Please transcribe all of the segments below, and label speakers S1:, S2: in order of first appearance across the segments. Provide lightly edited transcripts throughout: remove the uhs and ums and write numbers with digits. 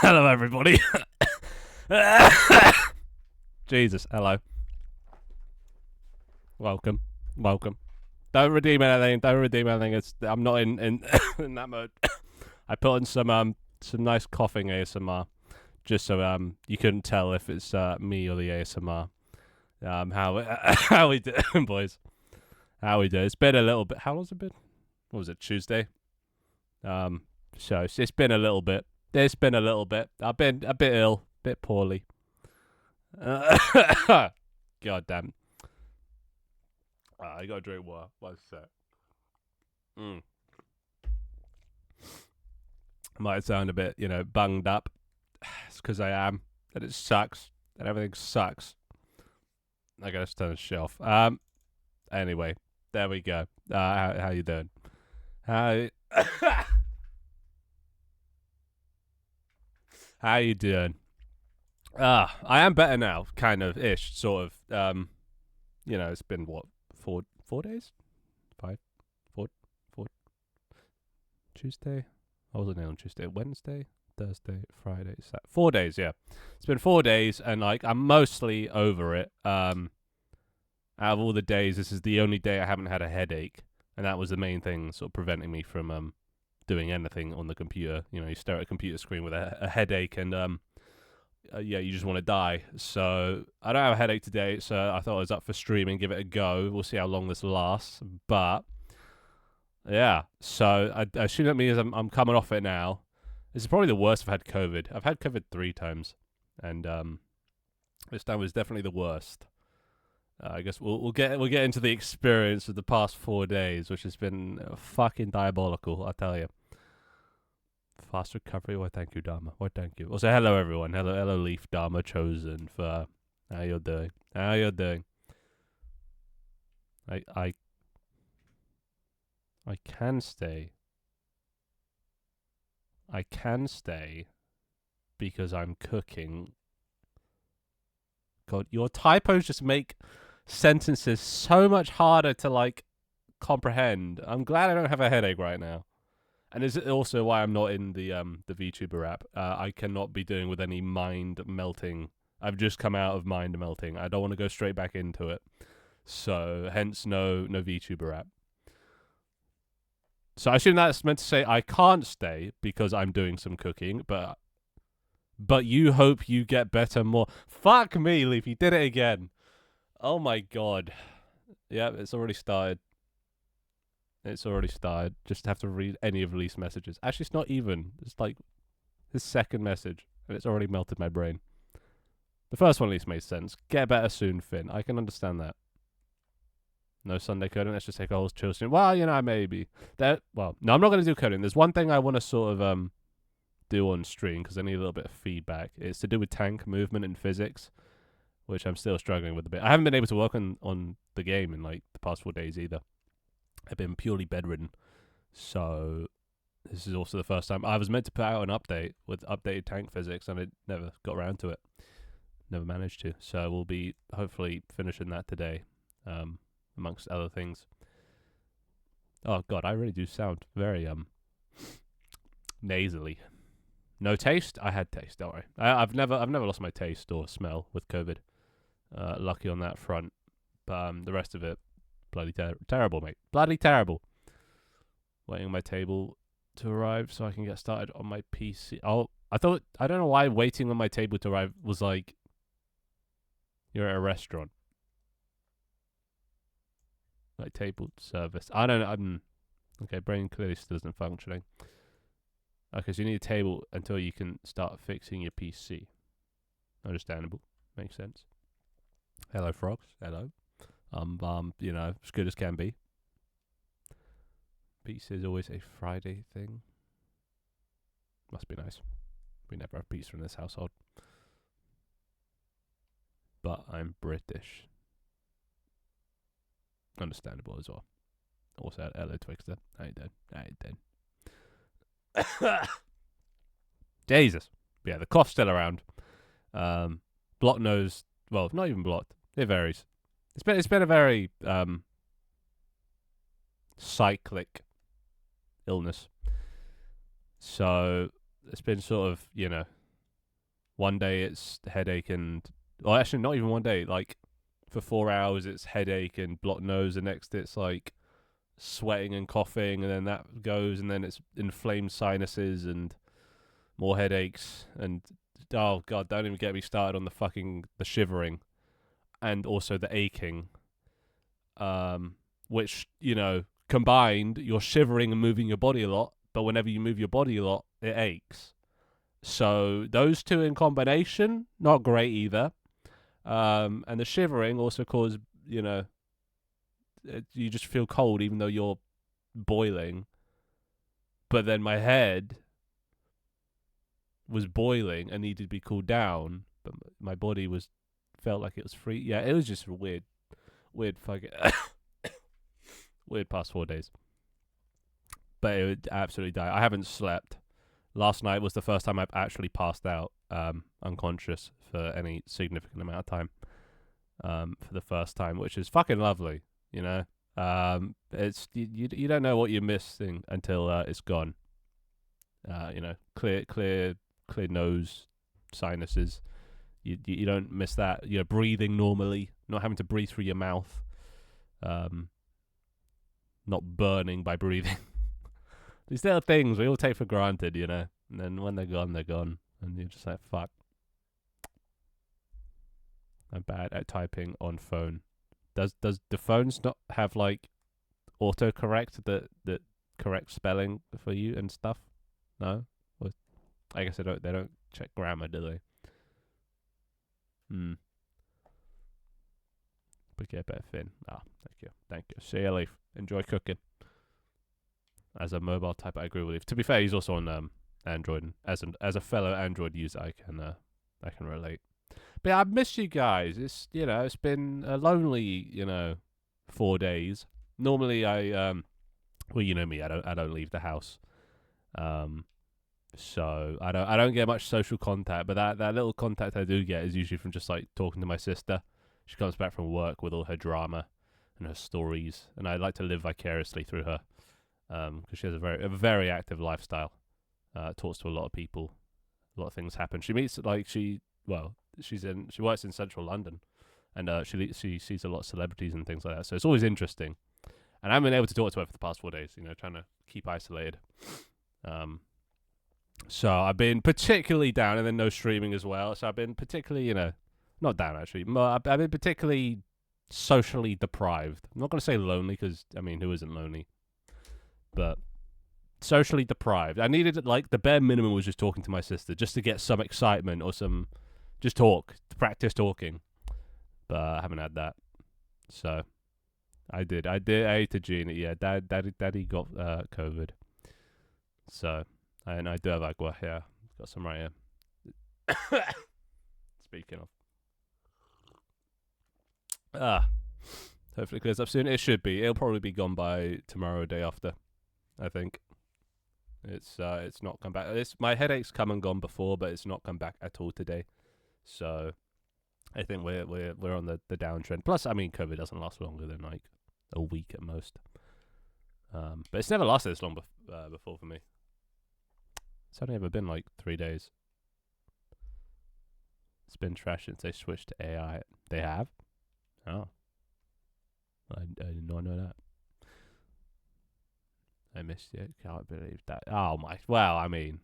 S1: Hello, everybody. Jesus, hello. Welcome. Welcome. Don't redeem anything. Don't redeem anything. I'm not in in that mode. I put in some nice coughing ASMR just so you couldn't tell if it's me or the ASMR. How we doing, boys? How we doing? It's been a little bit. How long's it been? What was it? Tuesday. So it's been a little bit. It's been a little bit. I've been a bit ill, bit poorly. God damn. I gotta drink water. One sec. Might sound a bit, bunged up. It's because I am, and it sucks, and everything sucks. I gotta turn the shit off. Anyway, there we go. How you doing? How how you doing? I am better now, kind of ish, sort of. It's been what 4 days, 4 Tuesday. I wasn't there on Tuesday, Wednesday, Thursday, Friday, Saturday. 4 days, yeah. It's been 4 days, and like I'm mostly over it. Out of all the days, this is the only day I haven't had a headache, and that was the main thing, sort of preventing me from doing anything on the computer. You stare at a computer screen with a headache, and you just want to die. So I don't have a headache today, so I thought I was up for streaming, give it a go. We'll see how long this lasts, but yeah. So I assume that means I'm coming off it now. This is probably the worst I've had COVID. I've had COVID 3 times, and this time was definitely the worst. I guess we'll get into the experience of the past 4 days, which has been fucking diabolical. I tell you. Fast recovery. Why, thank you, Dharma. Why, thank you. Also, hello everyone. Hello, Leaf Dharma chosen for how you're doing. How you're doing. I can stay. I can stay because I'm cooking. God, your typos just make sentences so much harder to comprehend. I'm glad I don't have a headache right now. And is it also why I'm not in the VTuber app? I cannot be doing with any mind melting. I've just come out of mind melting. I don't want to go straight back into it. So hence no VTuber app. So I assume that's meant to say I can't stay because I'm doing some cooking, but you hope you get better more. Fuck me, Leaf, you did it again. Oh my god. Yeah, it's already started. Just have to read any of Leaf's messages. Actually, it's not even. It's like his second message, and it's already melted my brain. The first one at least made sense. Get better soon, Finn. I can understand that. No Sunday coding. Let's just take a whole chill soon. Well, maybe. No, I'm not going to do coding. There's one thing I want to sort of do on stream because I need a little bit of feedback. It's to do with tank movement and physics, which I'm still struggling with a bit. I haven't been able to work on the game in the past 4 days either. I've been purely bedridden, so this is also the first time. I was meant to put out an update with updated tank physics, and I never got around to it. Never managed to. So we'll be hopefully finishing that today, amongst other things. Oh god, I really do sound very nasally. No taste? I had taste. Don't worry. I've never lost my taste or smell with COVID. Lucky on that front, but the rest of it. Bloody terrible, mate. Bloody terrible. Waiting on my table to arrive so I can get started on my PC. Oh, I don't know why waiting on my table to arrive was like you're at a restaurant. Like table service. I don't know. Okay, brain clearly still isn't functioning. Okay, so you need a table until you can start fixing your PC. Understandable. Makes sense. Hello, frogs. Hello. As good as can be. Pizza is always a Friday thing. Must be nice. We never have pizza in this household. But I'm British. Understandable as well. Also, hello, Twixter. How you doing? Jesus. Yeah, the cough's still around. Blocked nose. Well, not even blocked. It varies. It's been a very cyclic illness. So it's been sort of, One day it's headache and, well, actually not even one day. Like for 4 hours it's headache and blocked nose. The next it's like sweating and coughing, and then that goes, and then it's inflamed sinuses and more headaches. And oh god, don't even get me started on the shivering and also the aching. Which, combined, you're shivering and moving your body a lot, but whenever you move your body a lot, it aches. So those two in combination, not great either. And the shivering also causes, you just feel cold even though you're boiling. But then my head was boiling and needed to be cooled down, but my body felt like it was free. Yeah, it was just weird fucking weird past 4 days. But it would absolutely die. I haven't slept. Last night was the first time I've actually passed out unconscious for any significant amount of time. For the first time, which is fucking lovely, It's you don't know what you're missing until it's gone. Clear nose, sinuses. You don't miss that. Breathing normally, not having to breathe through your mouth. Not burning by breathing. These little things we all take for granted, And then when they're gone, and you're just like, fuck. I'm bad at typing on phone. Does the phones not have like autocorrect that corrects spelling for you and stuff? No? Or, I guess they don't check grammar, do they? But yeah, better Finn. Thank you. See you, Leaf. Enjoy cooking. As a mobile type, I agree with Leaf. To be fair, he's also on Android. As a fellow Android user, I can relate. But yeah, I've missed you guys. It's it's been a lonely 4 days. Normally I well, you know me, I don't leave the house. So I don't get much social contact, but that little contact I do get is usually from just like talking to my sister. She comes back from work with all her drama and her stories, and I like to live vicariously through her, because she has a very active lifestyle. Talks to a lot of people, a lot of things happen. She meets she works in central London, and she sees a lot of celebrities and things like that. So it's always interesting, and I haven't been able to talk to her for the past 4 days. Trying to keep isolated. So I've been particularly down, and then no streaming as well. So I've been particularly, not down actually. I've been particularly socially deprived. I'm not going to say lonely because who isn't lonely? But socially deprived. I needed the bare minimum was just talking to my sister, just to get some excitement or some, just to practice talking. But I haven't had that. So I did A to Gina. Yeah, daddy got COVID. So and I do have agua here. Got some right here. Speaking of. Hopefully it clears up soon. It should be. It'll probably be gone by tomorrow or day after, I think. It's not come back. My headache's come and gone before, but it's not come back at all today. So I think we're on the downtrend. Plus, COVID doesn't last longer than like a week at most. But it's never lasted this long before for me. It's only ever been like 3 days. It's been trash since they switched to AI. They have? Oh. I did not know that. I missed it. Can't believe that. Oh my. Well, I'd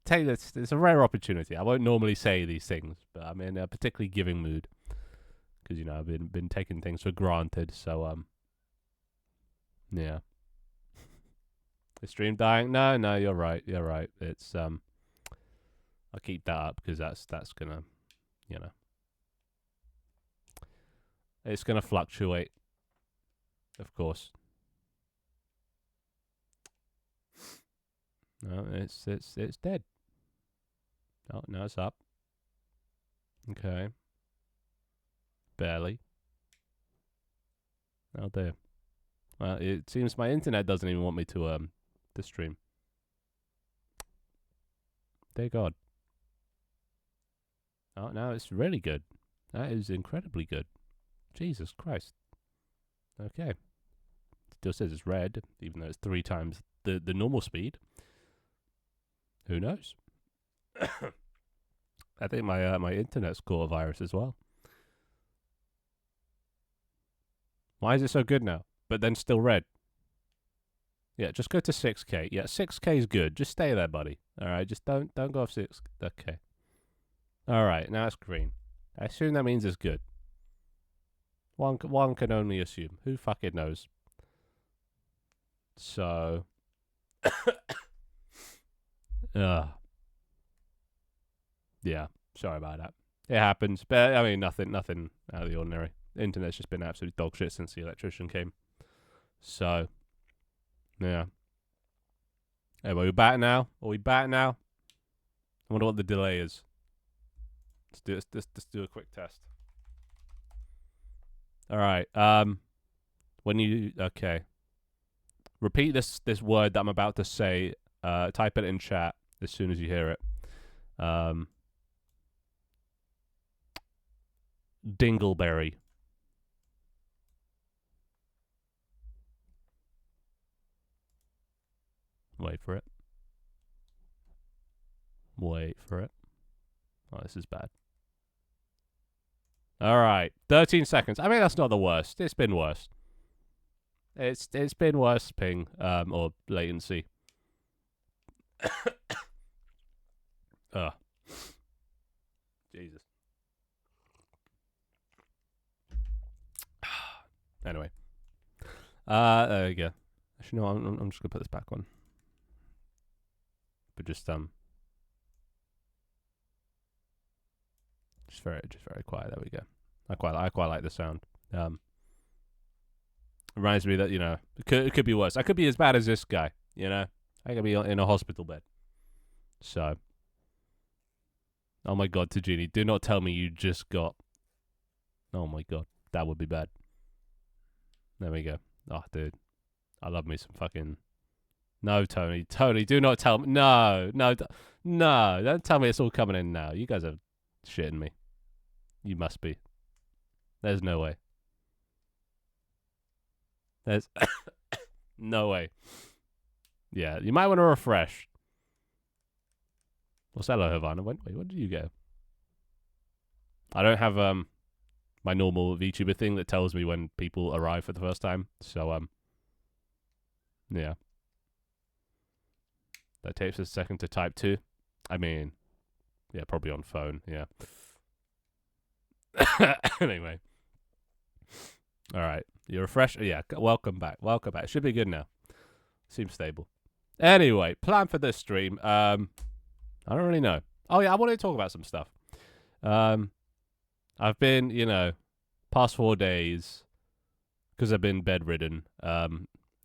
S1: take this. It's a rare opportunity. I won't normally say these things, but I'm in a particularly giving mood because I've been taking things for granted. So yeah. The stream dying? No, you're right. It's I'll keep that up because that's gonna, it's gonna fluctuate, of course. No, it's dead. Oh, no, it's up. Okay. Barely. Oh dear. Well, it seems my internet doesn't even want me to stream. Dear God. Oh, no, it's really good. That is incredibly good. Jesus Christ. Okay. Still says it's red, even though it's 3 times the normal speed. Who knows? I think my internet's caught a virus as well. Why is it so good now? But then still red. Yeah, just go to 6K. Yeah, 6K is good. Just stay there, buddy. All right, just don't go off 6. Okay. All right, now it's green. I assume that means it's good. One can only assume. Who fucking knows? So, yeah. Sorry about that. It happens, but I mean, nothing out of the ordinary. The internet's just been absolute dog shit since the electrician came. So, yeah. Hey, are we back now? Are we back now? I wonder what the delay is. Let's do a quick test. All right. Okay. Repeat this word that I'm about to say. Type it in chat as soon as you hear it. Dingleberry. Wait for it. Wait for it. Oh, this is bad. All right, 13 seconds. I mean, that's not the worst. It's been worse. It's been worse ping or latency. Ugh. Jesus. Anyway. There you go. Actually, no, I'm just gonna put this back on. But just very quiet. There we go. I quite like the sound. Reminds me that, you know, it could be worse. I could be as bad as this guy, you know. I could be in a hospital bed. So, oh my god, Tajini, do not tell me you just got. Oh my god, that would be bad. There we go. Oh, dude, I love me some fucking. No, Tony, do not tell me. No, don't tell me it's all coming in now. You guys are shitting me. You must be. There's no way. There's no way. Yeah, you might want to refresh. What's hello, Havana? Wait, where did you go? I don't have my normal VTuber thing that tells me when people arrive for the first time. So yeah. That takes a second to type too. I mean, yeah, probably on phone. Yeah. Anyway. All right. You refresh. Yeah. Welcome back. Should be good now. Seems stable. Anyway, plan for this stream. I don't really know. Oh yeah, I wanted to talk about some stuff. I've been, you know, past 4 days because I've been bedridden.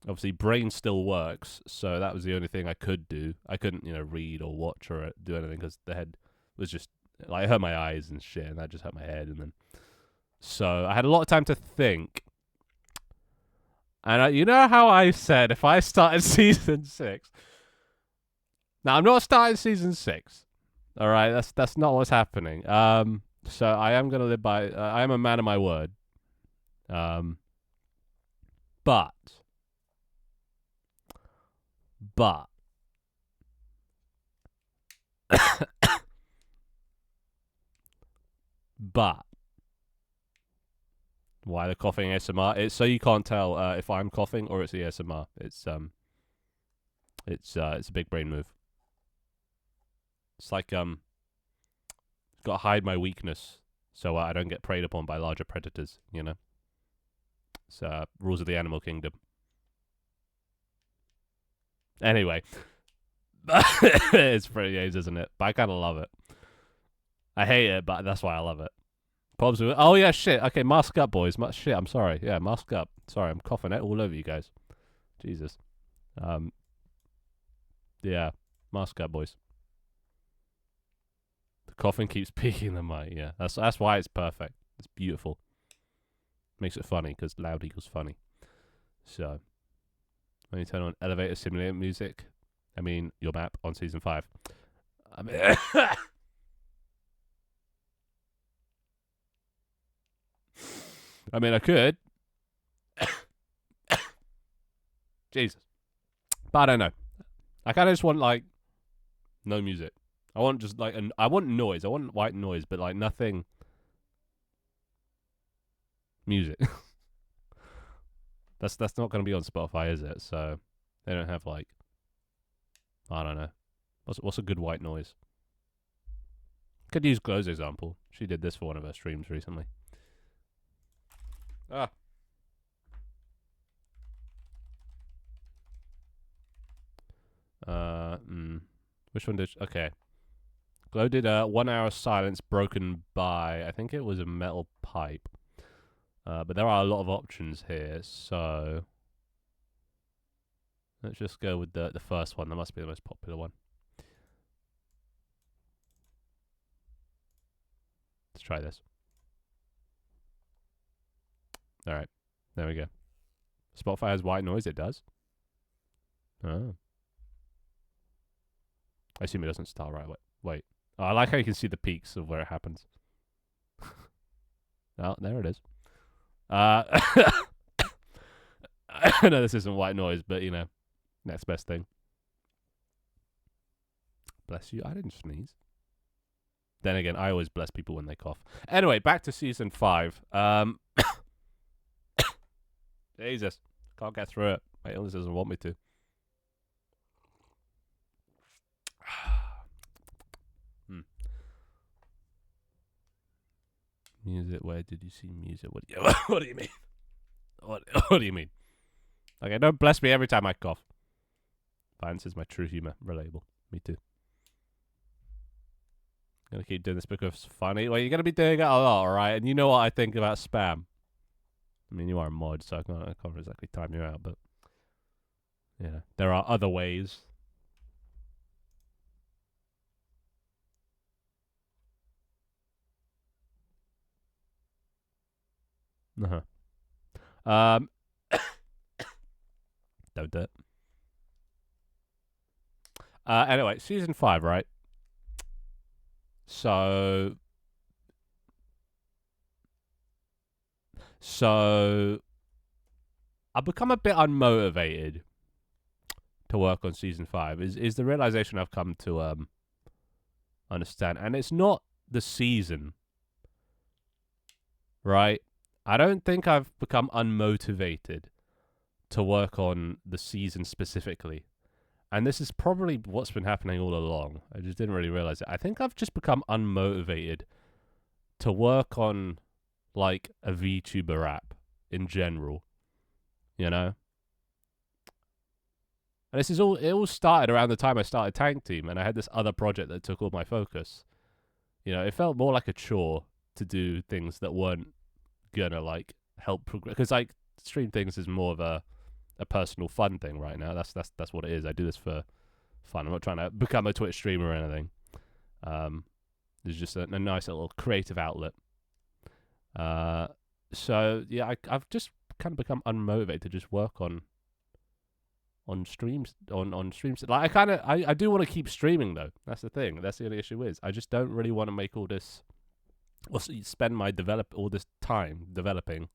S1: Obviously, brain still works, so that was the only thing I could do. I couldn't, you know, read or watch or do anything because the head was just like it hurt my eyes and shit, and that just hurt my head. And then, so I had a lot of time to think. And you know how I said if I started season 6. Now I'm not starting season 6. All right, that's not what's happening. So I am gonna live by. I am a man of my word. But but why the coughing ASMR? It's so you can't tell if I'm coughing or it's the ASMR. It's a big brain move. It's like got to hide my weakness so I don't get preyed upon by larger predators. You know. It's rules of the animal kingdom. Anyway, it's pretty ace, isn't it? But I kind of love it. I hate it, but that's why I love it. Problems with it. Oh yeah, shit. Okay, mask up, boys. Shit, I'm sorry. Yeah, mask up. Sorry, I'm coughing it all over you guys. Jesus. Yeah, mask up, boys. The coughing keeps peaking the mic. Yeah, that's why it's perfect. It's beautiful. Makes it funny because loud equals funny. So, when you turn on elevator simulator music, I mean your map on season 5. I mean, I mean, I could. Jesus. But I don't know. I kind of just want, like, no music. I want just like I want noise. I want white noise, but like nothing. Music. That's not going to be on Spotify, is it? So they don't have like, I don't know. What's a good white noise? Could use Glow's example. She did this for one of her streams recently. Ah. Which one did? Okay. Glow did a 1 hour silence broken by, I think it was a metal pipe. But there are a lot of options here, so let's just go with the first one. That must be the most popular one. Let's try this. All right, there we go. Spotify has white noise. It does. Oh. I assume it doesn't start right away. Wait. Oh, I like how you can see the peaks of where it happens. Oh, there it is. I know this isn't white noise, but you know, next best thing. Bless you. I didn't sneeze. Then again, I always bless people when they cough. Anyway, back to season 5. Jesus, can't get through it. My illness doesn't want me to. Music. Where did you see music? What do you mean? What do you mean? Okay, don't bless me every time I cough. Violence is my true humor. Relatable. Me too. I'm gonna keep doing this because it's funny. Well, you're gonna be doing it a lot, alright? And you know what I think about spam. I mean, you are a mod, so I can't exactly time you out, but yeah, there are other ways. Don't do it. Anyway, season 5, right? So I've become a bit unmotivated to work on season 5. Is the realization I've come to understand, and it's not the season, right? I don't think I've become unmotivated to work on the season specifically. And this is probably what's been happening all along. I just didn't really realize it. I think I've just become unmotivated to work on like a VTuber app in general. You know? And it all started around the time I started Tank Team, and I had this other project that took all my focus. You know, it felt more like a chore to do things that weren't gonna like help progress, because like stream things is more of a personal fun thing right now. That's what it is. I do this for fun. I'm not trying to become a Twitch streamer or anything. It's just a nice little creative outlet. So yeah, I've just kind of become unmotivated to just work on streams on streams. Like I do want to keep streaming though. That's the thing. That's the only issue is I just don't really want to make all this or spend my all this time developing,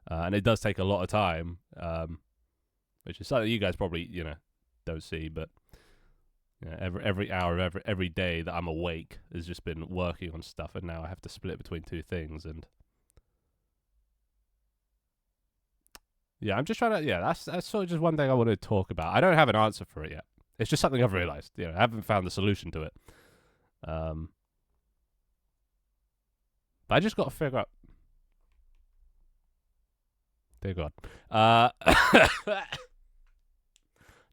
S1: and it does take a lot of time, which is something you guys probably don't see, but every hour of every day that I'm awake has just been working on stuff, and now I have to split between two things, and yeah, I'm just trying to that's sort of just one thing I want to talk about. I don't have an answer for it yet. It's just something I've realized. I haven't found the solution to it. But I just got to figure out. Dear God.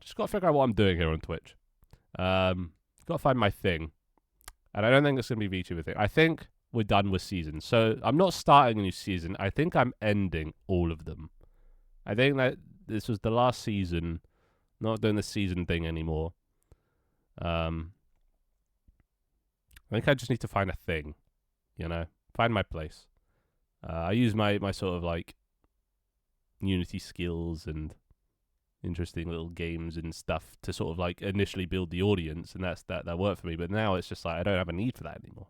S1: Just got to figure out what I'm doing here on Twitch. Got to find my thing. And I don't think it's going to be a VTuber thing. I think we're done with seasons. So I'm not starting a new season. I think I'm ending all of them. I think that this was the last season. Not doing the season thing anymore. I think I just need to find a thing. Find my place. I use my sort of like Unity skills and interesting little games and stuff to sort of like initially build the audience, and that worked for me. But now it's just like I don't have a need for that anymore,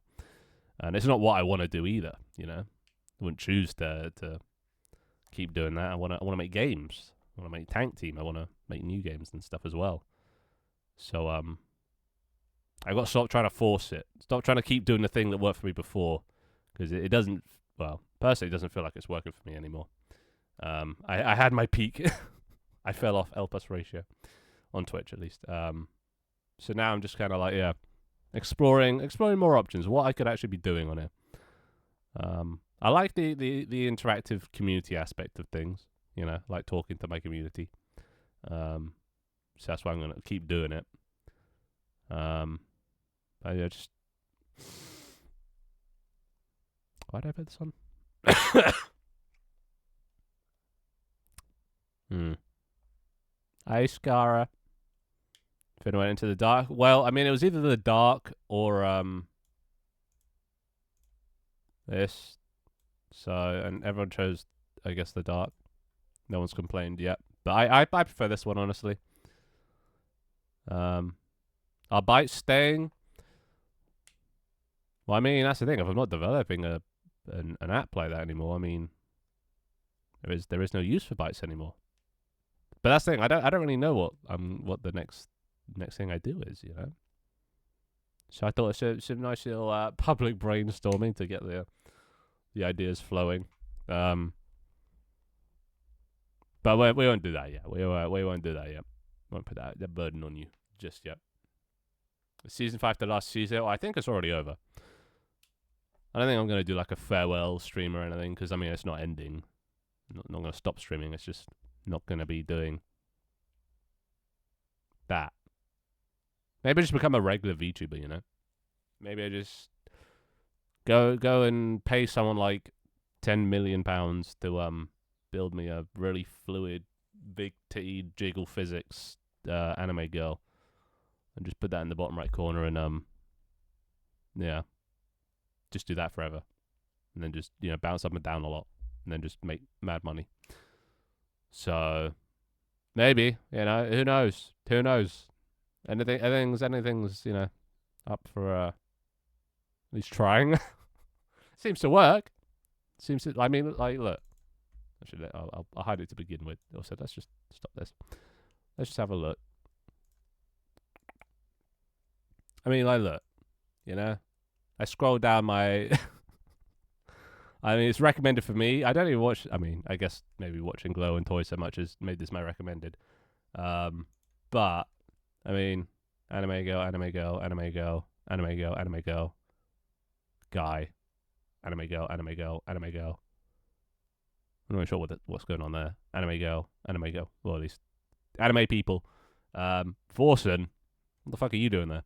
S1: and it's not what I want to do either. I wouldn't choose to keep doing that. I want to make games. I want to make Tank Team. I want to make new games and stuff as well. So I've got to stop trying to force it. Stop trying to keep doing the thing that worked for me before, because it doesn't. Well, personally, it doesn't feel like it's working for me anymore. I had my peak. I fell off L plus ratio on Twitch at least. So now I'm just kind of like, yeah, exploring more options. What I could actually be doing on it. I like the interactive community aspect of things. You know, like talking to my community. So that's why I'm gonna keep doing it. I just why did I put this on? Hey, Scara. Finn went into the dark. Well, I mean, it was either the dark or this. So, and everyone chose, I guess, the dark. No one's complained yet, but I prefer this one, honestly. Are bytes staying? Well, I mean, that's the thing. If I'm not developing an app like that anymore, I mean, there is no use for bytes anymore. But that's the thing. I don't really know what the next thing I do is, you know. So I thought it should nice little public brainstorming to get the ideas flowing. But we won't do that yet. We won't do that yet. Won't put that burden on you just yet. Season 5, the last season. I think it's already over. I don't think I'm gonna do like a farewell stream or anything, because I mean it's not ending. I'm not gonna stop streaming. It's just not gonna be doing that. Maybe I just become a regular VTuber, you know. Maybe I just go and pay someone like £10 million to build me a really fluid, big titty jiggle physics anime girl, and just put that in the bottom right corner, and yeah, just do that forever, and then just bounce up and down a lot, and then just make mad money. So maybe, who knows? Anything's up for at least trying. Seems to work. I mean, like, look. Actually, I'll hide it to begin with. Also, let's just stop this. Let's just have a look. I mean, like, look. I scroll down my. I mean, it's recommended for me. I don't even watch. I mean, I guess maybe watching Glow and Toy so much has made this my recommended. But I mean, anime girl, anime girl, anime girl, anime girl, anime girl, guy, anime girl, anime girl, anime girl. I'm not sure what's going on there. Anime girl. Well, at least anime people. Forsen, what the fuck are you doing there?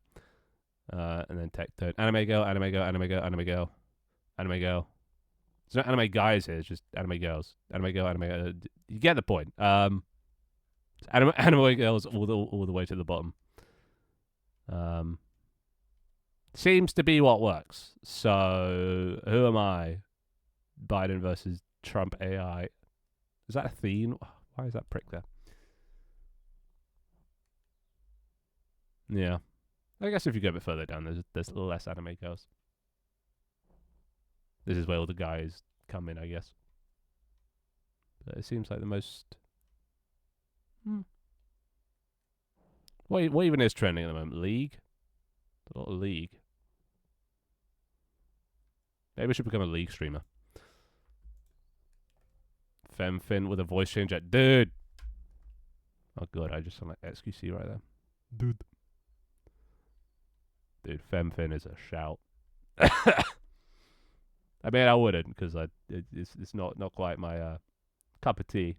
S1: And then Tech Toad. Anime girl, anime girl, anime girl, anime girl, anime girl. There's no anime guys here. It's just anime girls. Anime girl, anime girl. You get the point. Anime girls all the way to the bottom. Seems to be what works. So who am I? Biden versus Trump AI. Is that a theme? Why is that prick there? Yeah. I guess if you go a bit further down, there's less anime girls. This is where all the guys come in, I guess. But it seems like the most... What even is trending at the moment? League? A lot of League. Maybe I should become a League streamer. FemFin with a voice changer. Dude! Oh god, I just sound like XQC right there. Dude, FemFin is a shout. I mean, I wouldn't, because it's not quite my cup of tea.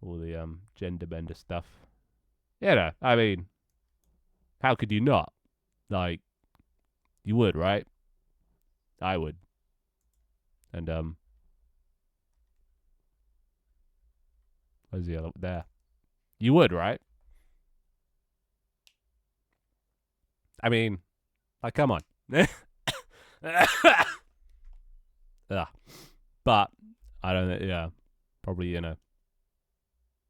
S1: All the gender bender stuff. I mean, how could you not? Like, you would, right? I would. And where's the other there? You would, right? I mean, like, come on. But I don't know. Yeah, probably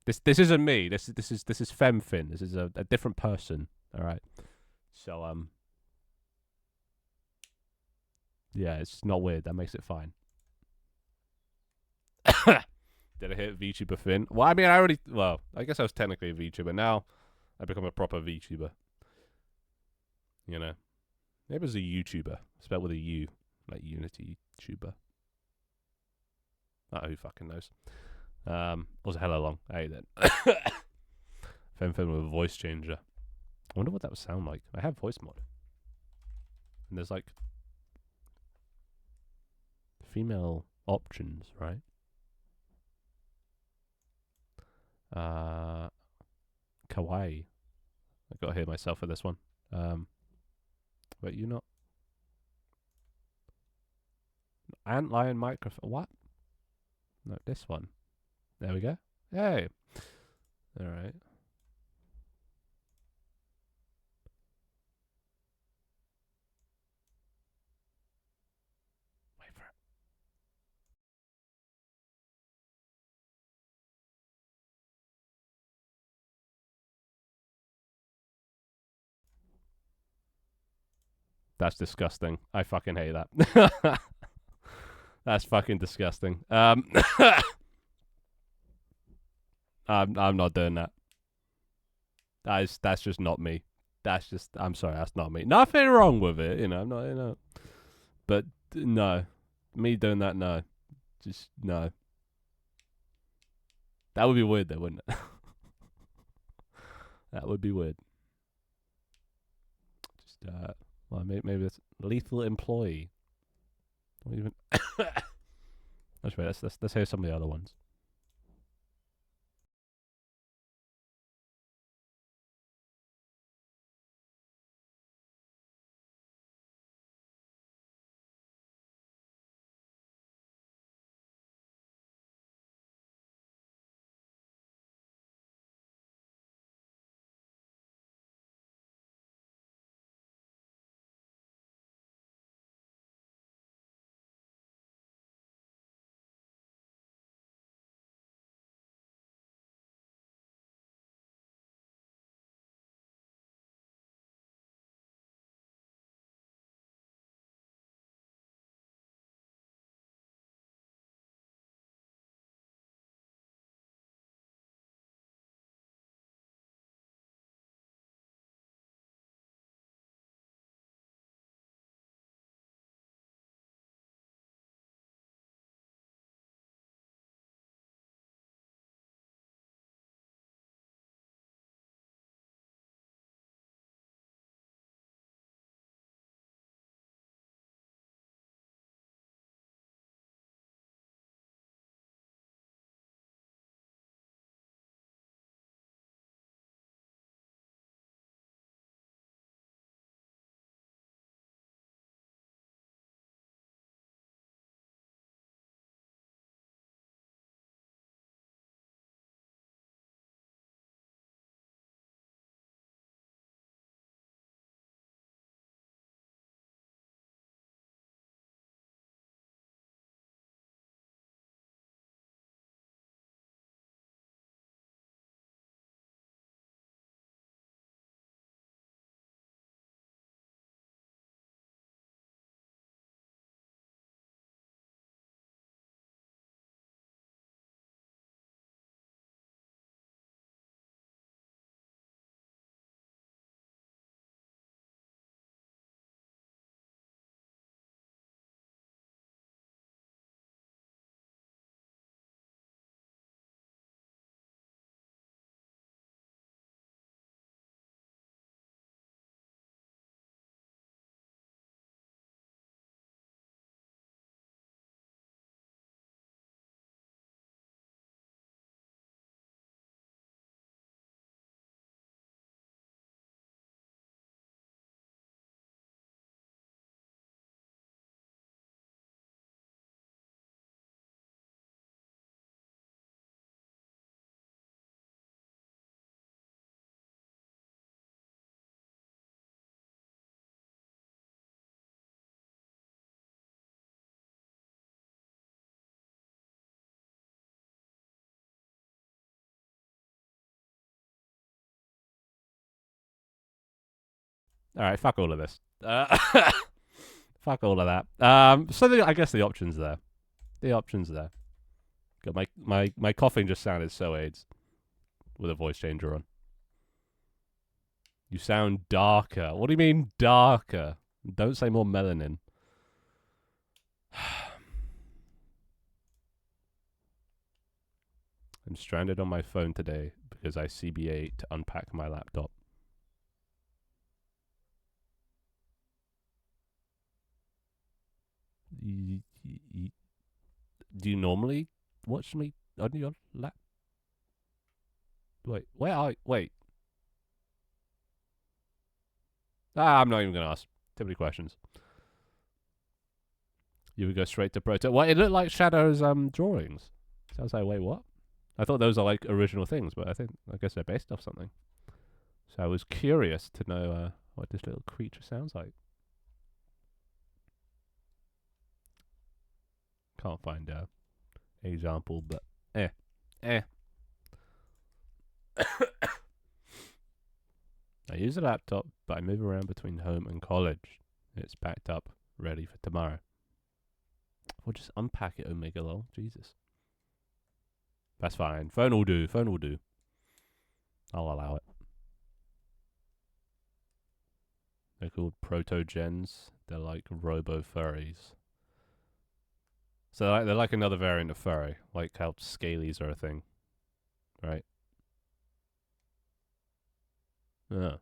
S1: This isn't me. This is FemFin. This is a different person. All right. So yeah, it's not weird. That makes it fine. Did I hit VTuber Finn? Well, I mean, I guess I was technically a VTuber. Now I become a proper VTuber. You know, maybe it's a YouTuber spelled with a U, like Unity tuber. Oh, who fucking knows? Was hella long. Hey then. Fen with a voice changer. I wonder what that would sound like. I have voice mod, and there's like female options, right? Kawaii. I gotta hear myself for this one. Wait, you not Antlion microphone? What? No, this one. There we go. Hey. All right. Wait for it. That's disgusting. I fucking hate that. That's fucking disgusting. I'm not doing that. That's just not me. That's just I'm sorry, that's not me. Nothing wrong with it, you know. I'm not, but no, me doing that, no, just no. That would be weird, though, wouldn't it? That would be weird. Just well, maybe it's lethal employee. Or even. Let's wait. Let's hear some of the other ones. All right, fuck all of this. Fuck all of that. So I guess the options there. The options there. God, my coughing just sounded so AIDS with a voice changer on. You sound darker. What do you mean darker? Don't say more melanin. I'm stranded on my phone today because I CBA to unpack my laptop. Do you normally watch me on your lap? Wait, wait. I'm not even gonna ask. Too many questions. You would go straight to proto. Well, it looked like Shadow's drawings. So I was like, wait, what? I thought those are like original things, but I guess they're based off something. So I was curious to know what this little creature sounds like. Can't find a example, but eh. I use a laptop, but I move around between home and college. It's packed up, ready for tomorrow. We'll just unpack it, Omega lol. Jesus. That's fine. Phone will do. I'll allow it. They're called protogens. They're like robo furries. So they're like another variant of furry, like how scalies are a thing, right? Yeah.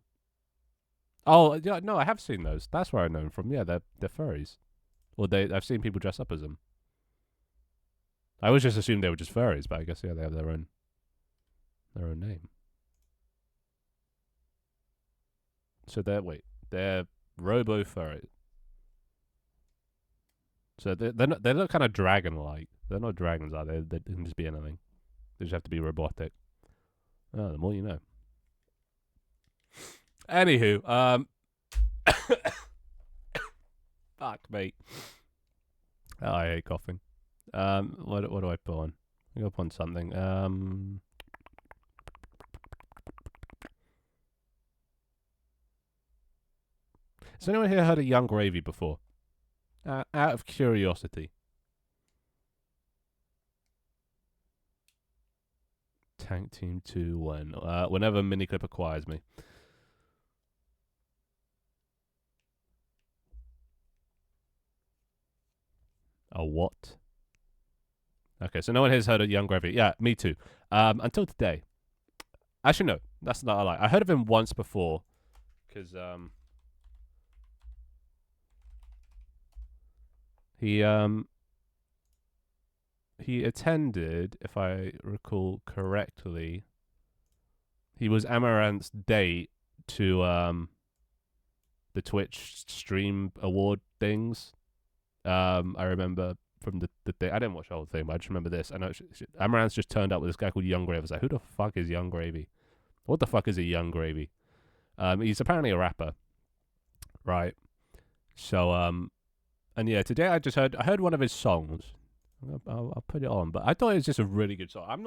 S1: Oh yeah, no, I have seen those. That's where I know them from. Yeah, they're furries. Or I've seen people dress up as them. I always just assumed they were just furries, but I guess yeah, they have their own name. So they're robo furries. So they look kind of dragon-like. They're not dragons, are they? They can just be anything. They just have to be robotic. Oh, the more you know. Anywho, fuck me. Oh, I hate coughing. What do I put on? I go on something. Has anyone here heard of Young Gravy before? Out of curiosity. Tank Team 2 whenever Miniclip acquires me. A what? Okay, so no one has heard of Young Gravy. Yeah, me too. Until today. Actually, no, that's not a lie. I heard of him once before, because he attended, if I recall correctly, he was Amaranth's date to the Twitch stream award things. I remember from the day. I didn't watch the whole thing, but I just remember this. I know Amaranth's just turned up with this guy called Young Gravy. I was like, who the fuck is Young Gravy? What the fuck is a Young Gravy? He's apparently a rapper, right? So and yeah, today I heard one of his songs. I'll put it on, but I thought it was just a really good song. I'm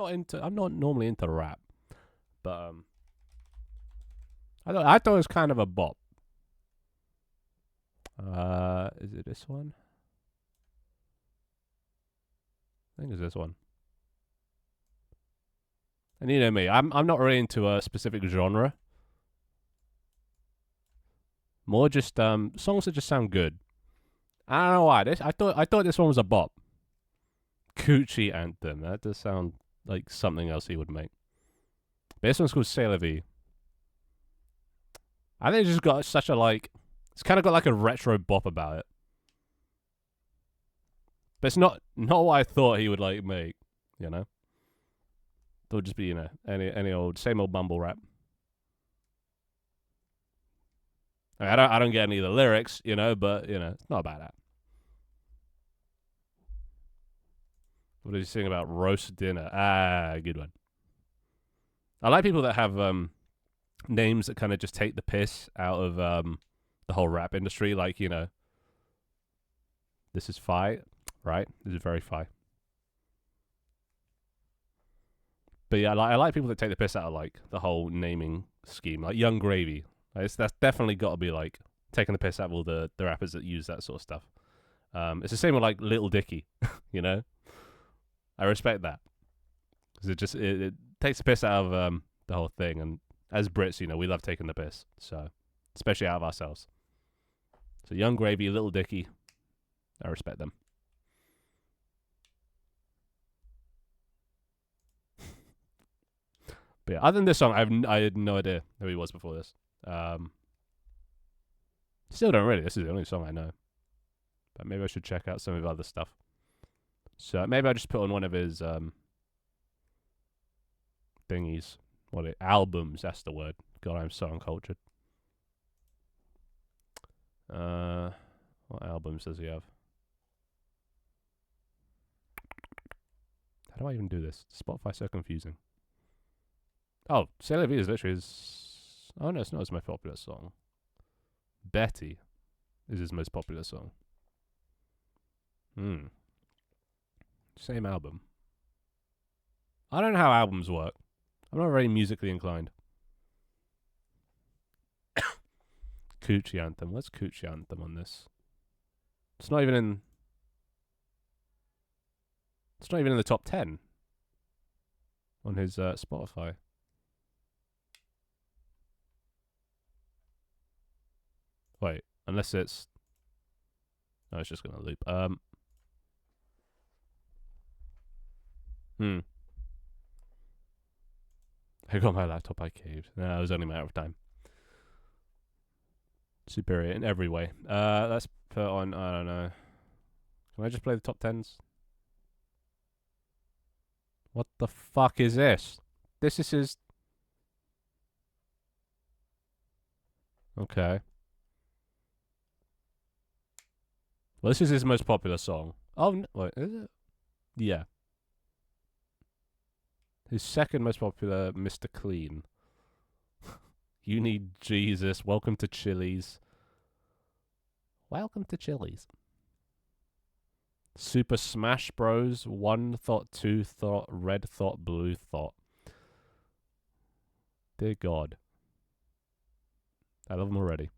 S1: not normally into rap, but I thought it was kind of a bop. Is it this one? I think it's this one. And you know me, I'm not really into a specific genre. More just songs that just sound good. I don't know why. I thought this one was a bop. Coochie Anthem. That does sound like something else he would make. But this one's called C'est La Vie. I think it's just got such a like. It's kind of got like a retro bop about it. But it's not what I thought he would like make. You know. It would just be any old same old mumble rap. I don't get any of the lyrics, but it's not about that. What did he sing about? Roast dinner. Good one. I like people that have names that kind of just take the piss out of the whole rap industry. Like, this is Fi, right? This is very Fi. But yeah, I like people that take the piss out of like the whole naming scheme. Like Young Gravy. That's definitely got to be like taking the piss out of all the rappers that use that sort of stuff. It's the same with like Little Dicky, I respect that because it takes the piss out of the whole thing, and as Brits, you know, we love taking the piss. So, especially out of ourselves. So, Young Gravy, Little Dicky, I respect them. But yeah, other than this song, I had no idea who he was before this. Still don't really. This is the only song I know. But maybe I should check out some of his other stuff. So maybe I'll just put on one of his thingies. Albums, that's the word. God, I'm so uncultured. What albums does he have? How do I even do this? Spotify's so confusing. Oh, C'est la vie is literally his... Oh no, it's not his most popular song. Betty is his most popular song. Same album. I don't know how albums work. I'm not very musically inclined. Coochie Anthem. What's Coochie Anthem on this? It's not even in... It's not even in the top 10 on his Spotify. Wait, unless it's... No, it's just going to loop. I got my laptop, I caved. No, it was only a matter of time. Superior in every way. Let's put on, I don't know. Can I just play the top 10s? What the fuck is this? This is his... Okay. Well, this is his most popular song. Oh, no, wait, is it? Yeah. His second most popular, Mr. Clean. You Need Jesus. Welcome to Chili's. Welcome to Chili's. Super Smash Bros. One Thought, Two Thought, Red Thought, Blue Thought. Dear God. I love them already.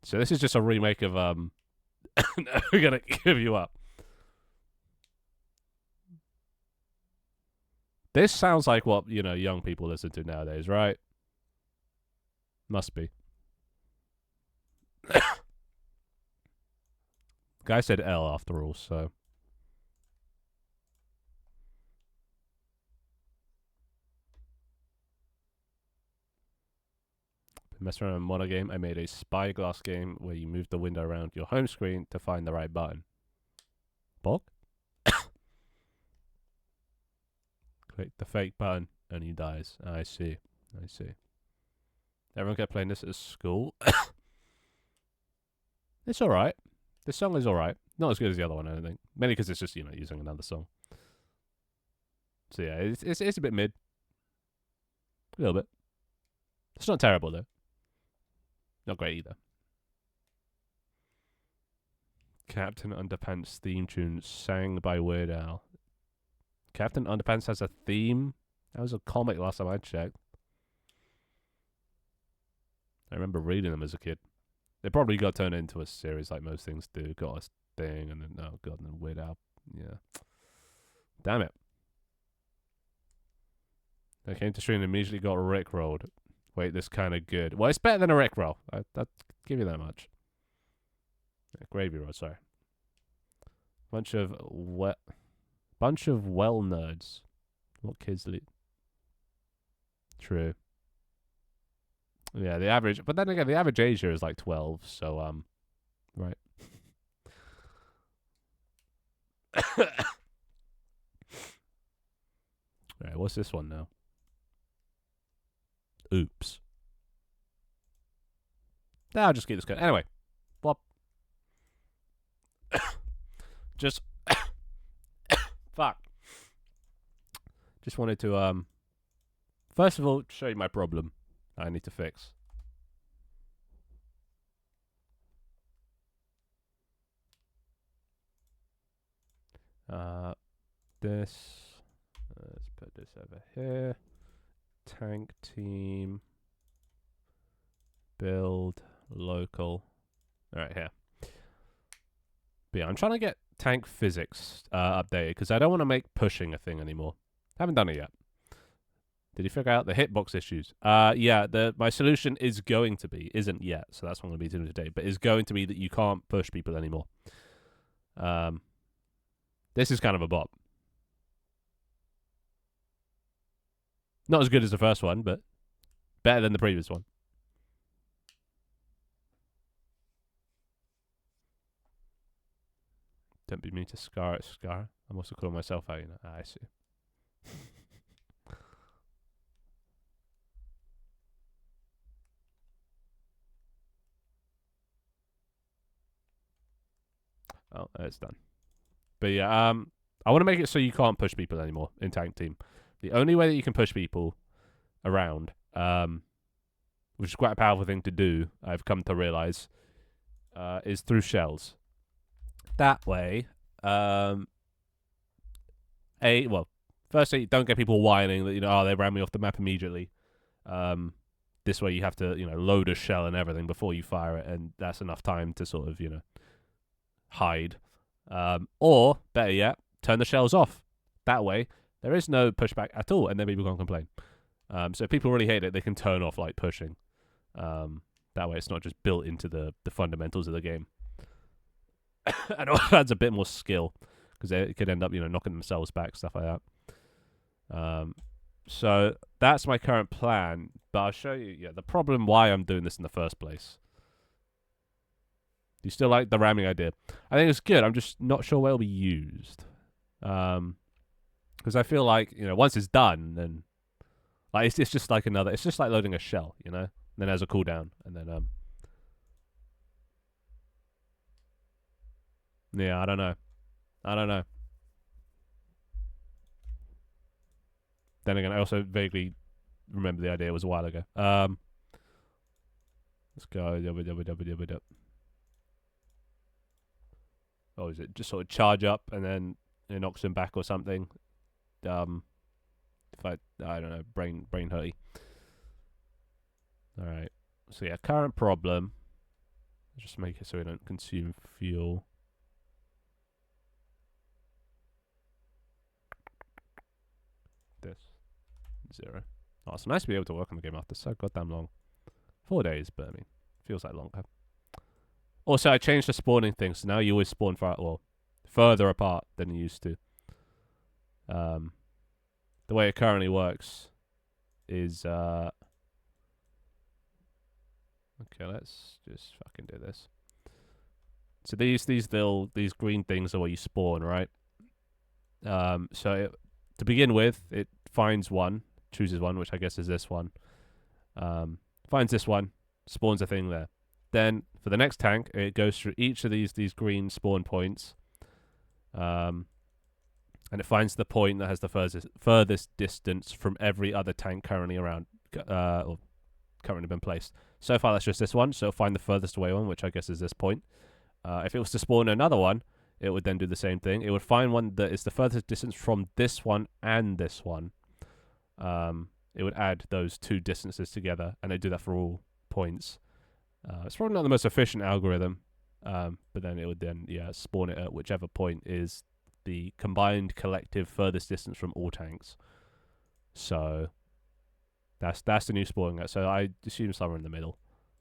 S1: So this is just a remake of We're gonna give you up. This sounds like what, you know, young people listen to nowadays, right? Must be. Guy said L after all, so. Been messing around with a mono game. I made a spyglass game where you move the window around your home screen to find the right button. Bog? Click the fake button and he dies. I see. I see. Everyone kept playing this at school. It's alright. This song is alright. Not as good as the other one, I don't think. Mainly because it's just, you know, using another song. So yeah, it's a bit mid. A little bit. It's not terrible though. Not great either. Captain Underpants theme tune sang by Weird Al. Captain Underpants has a theme? That was a comic last time I checked. I remember reading them as a kid. They probably got turned into a series like most things do. Got a thing and then, oh god, and then Weird Al. Yeah. Damn it. I came to stream and immediately got rickrolled. Wait, this kind of good. Well, it's better than a rickroll. I'll give you that much. Yeah, gravy roll, sorry. Bunch of well nerds. What kids lead? True. Yeah, the average, but then again, the average age here is like 12, so, right. Alright, what's this one now? Oops. I'll just keep this going. Anyway. Flop. Just. Fuck. Just wanted to, first of all, show you my problem I need to fix. This. Let's put this over here. Tank team. Build. Local. Alright, here. But yeah, I'm trying to get tank physics updated because I don't want to make pushing a thing anymore. Haven't done it yet. Did you figure out the hitbox issues? Yeah, my solution is going to be, isn't yet, so that's what I'm going to be doing today, but is going to be that you can't push people anymore. This is kind of a bop. Not as good as the first one, but better than the previous one. Don't be mean to Scar. I'm also calling myself out, you know. I see. Oh, it's done. But yeah, I want to make it so you can't push people anymore in tank team. The only way that you can push people around, which is quite a powerful thing to do, I've come to realize, is through shells. That way, firstly, don't get people whining that, you know, they ran me off the map immediately. This way you have to, you know, load a shell and everything before you fire it, and that's enough time to sort of, you know, hide. Or, better yet, turn the shells off. That way, there is no pushback at all, and then people can't complain. So if people really hate it, they can turn off, like, pushing. That way it's not just built into the fundamentals of the game. And it adds a bit more skill, because they could end up, you know, knocking themselves back, stuff like that. So that's my current plan, but I'll show you, the problem why I'm doing this in the first place. Do you still like the ramming idea? I think it's good. I'm just not sure where it'll be used. Because I feel like, you know, once it's done, then like it's just like another. It's just like loading a shell, you know. And then there's a cooldown, and then yeah, I don't know. Then again, I also vaguely remember the idea. It was a while ago. Let's go. Oh, is it just sort of charge up and then it knocks him back or something? If I don't know, brain hurty. All right. So yeah, current problem. Just make it so we don't consume fuel. This 0. Oh, it's nice to be able to work on the game after so goddamn long. 4 days, but I mean, feels like longer. Also, I changed the spawning thing, so now you always spawn further apart than you used to. The way it currently works is okay, let's just fucking do this. So these green things are where you spawn, right? To begin with, it finds one, chooses one, which I guess is this one. Finds this one, spawns a thing there. Then for the next tank, it goes through each of these green spawn points, and it finds the point that has the furthest distance from every other tank currently around, or currently been placed. So far, that's just this one, so it'll find the furthest away one, which I guess is this point. If it was to spawn another one, it would then do the same thing. It would find one that is the furthest distance from this one and this one. It would add those two distances together, and they do that for all points. It's probably not the most efficient algorithm, but then it would then spawn it at whichever point is the combined collective furthest distance from all tanks. So that's the new spawning. So I assume somewhere in the middle,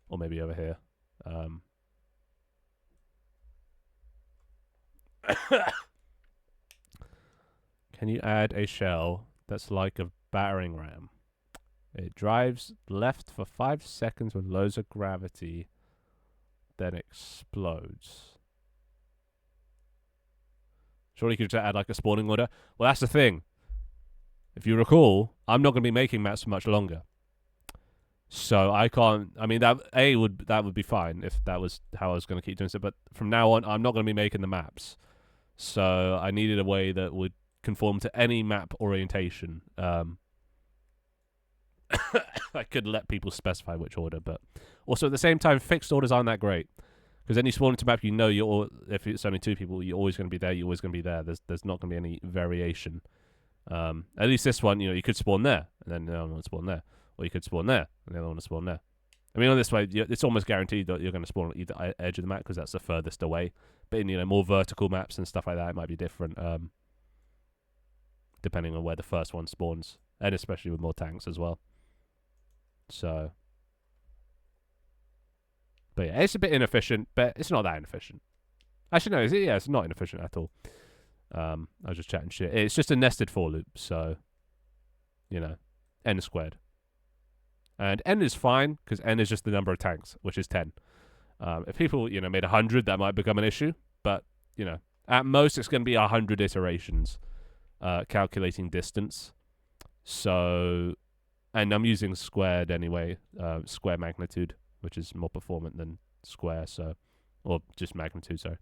S1: or maybe over here. Can you add a shell that's like a battering ram? It drives left for 5 seconds with loads of gravity, then explodes. Surely you could just add like a spawning order. Well, that's the thing. If you recall, I'm not going to be making maps for much longer. So I can't. I mean, that would be fine if that was how I was going to keep doing it. But from now on, I'm not going to be making the maps. So I needed a way that would conform to any map orientation. I could let people specify which order, but also at the same time, fixed orders aren't that great, because then you spawn into a map, you know, if it's only 2 people, you're always going to be there. You're always going to be there. There's not going to be any variation. At least this one, you know, you could spawn there, and then the other one would spawn there, or you could spawn there, and the other one would spawn there. I mean, on this way, it's almost guaranteed that you're going to spawn at either edge of the map because that's the furthest away. But in more vertical maps and stuff like that, it might be different, depending on where the first one spawns, and especially with more tanks as well. So, but yeah, it's a bit inefficient, but it's not that inefficient. Actually, no, yeah, it's not inefficient at all. I was just chatting shit. It's just a nested for loop, so n squared. And n is fine, because n is just the number of tanks, which is 10. If people, made 100, that might become an issue. But, at most, it's going to be 100 iterations calculating distance. So, and I'm using squared anyway, square magnitude, which is more performant than square, or just magnitude, sorry.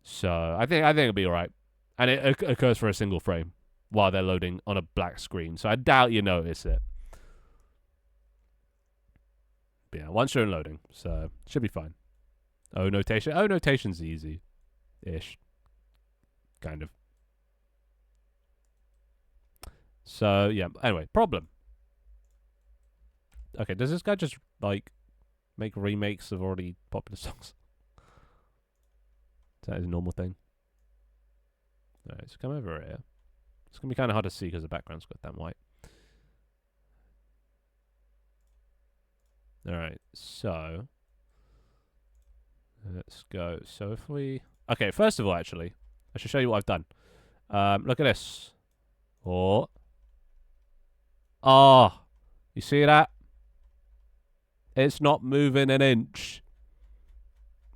S1: So, I think it'll be alright. And it occurs for a single frame while they're loading on a black screen. So, I doubt you notice it. But yeah, once you're in loading, so should be fine. O notation. O notation's easy-ish. Kind of. So, yeah. Anyway, problem. Okay, does this guy just, make remakes of already popular songs? Is that his normal thing? Alright, so come over here. It's going to be kind of hard to see because the background's got damn white. Alright, so let's go. So if we... Okay, first of all, actually, I should show you what I've done. Look at this. Oh, you see that? It's not moving an inch.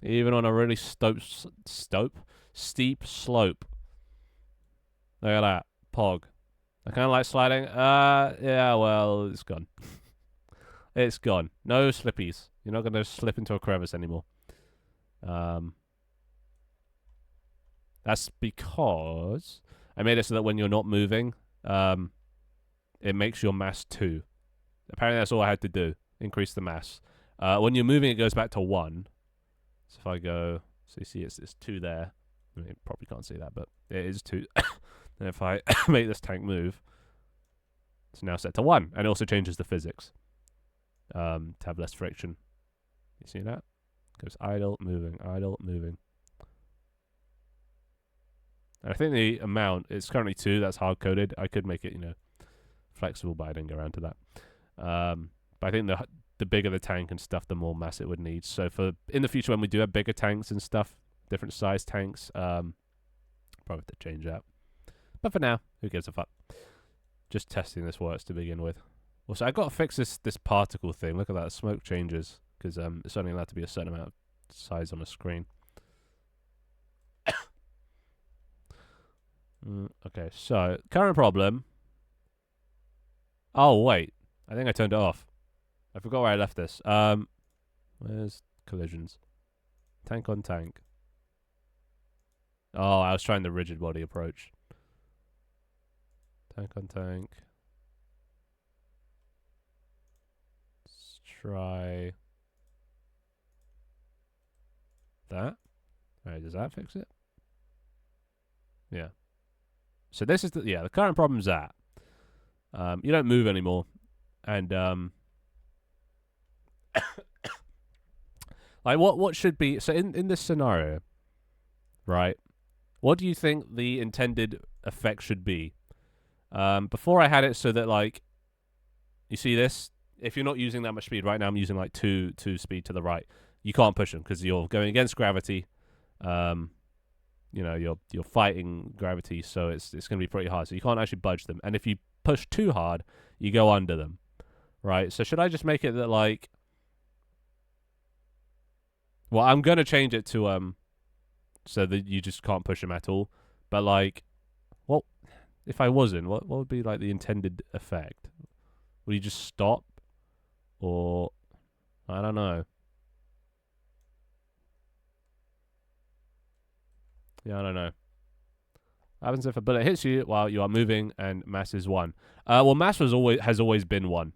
S1: Even on a really steep slope. Look at that. Pog. I kind of like sliding. Yeah, well, it's gone. It's gone. No slippies. You're not going to slip into a crevice anymore. That's because I made it so that when you're not moving, it makes your mass 2. Apparently that's all I had to do. Increase the mass. When you're moving, it goes back to 1. So if I go... So you see it's 2 there. I mean, you probably can't see that, but it is 2. And if I make this tank move, it's now set to 1. And it also changes the physics. To have less friction. You see that? Goes idle, moving, idle, moving. And I think the amount is currently 2. That's hard coded. I could make it, flexible, but I didn't go around to that. But I think the bigger the tank and stuff, the more mass it would need. So for in the future when we do have bigger tanks and stuff, different size tanks, probably have to change that. But for now, who gives a fuck? Just testing this works to begin with. Also, I got to fix this particle thing. Look at that. The smoke changes because it's only allowed to be a certain amount of size on a screen. Okay, so current problem. Oh, wait. I think I turned it off. I forgot where I left this. Where's collisions? Tank on tank. Oh, I was trying the rigid body approach. Tank on tank. Try that. Alright, does that fix it? Yeah. So this is the current problem is that you don't move anymore, and like what should be so in this scenario, right? What do you think the intended effect should be? Before I had it so that you see this. If you're not using that much speed, right now I'm using 2 speed to the right. You can't push them because you're going against gravity. You're fighting gravity, so it's going to be pretty hard. So you can't actually budge them. And if you push too hard, you go under them, right? So should I just make it that well, I'm going to change it to so that you just can't push them at all. But what if I wasn't? What would be the intended effect? Would you just stop? Or, I don't know. Yeah, I don't know. What happens if a bullet hits you while you are moving and mass is 1? Well, mass has always been 1.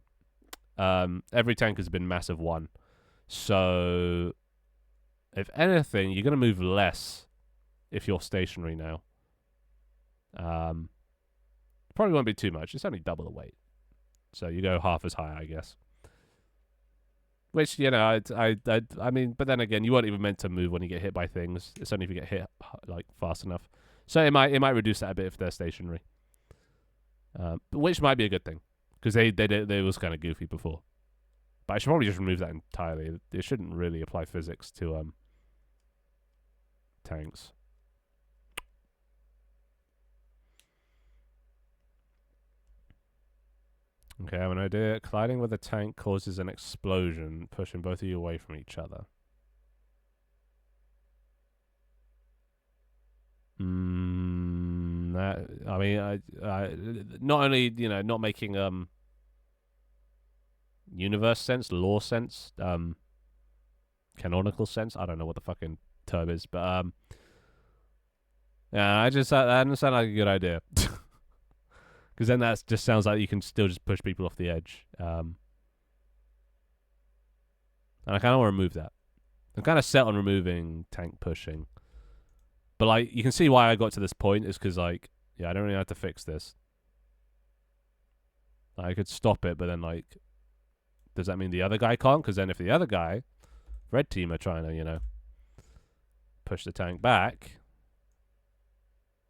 S1: Every tank has been mass of 1. So, if anything, you're going to move less if you're stationary now. Probably won't be too much. It's only double the weight. So, you go half as high, I guess. Which, you know, I mean, but then again, you weren't even meant to move when you get hit by things. It's only if you get hit like fast enough. So it might reduce that a bit if they're stationary, which might be a good thing because they was kind of goofy before. But I should probably just remove that entirely. It shouldn't really apply physics to tanks. Okay, I have an idea. Colliding with a tank causes an explosion, pushing both of you away from each other. That, I mean, I not only, you know, not making universe sense, lore sense, canonical sense. I don't know what the fucking term is, but yeah, that doesn't sound like a good idea. Because then that just sounds like you can still just push people off the edge. And I kind of want to remove that. I'm kind of set on removing tank pushing. But, like, you can see why I got to this point is because, like, yeah, I don't really have to fix this. I could stop it, but then, like, does that mean the other guy can't? Because then if the other guy, red team, are trying to, you know, push the tank back,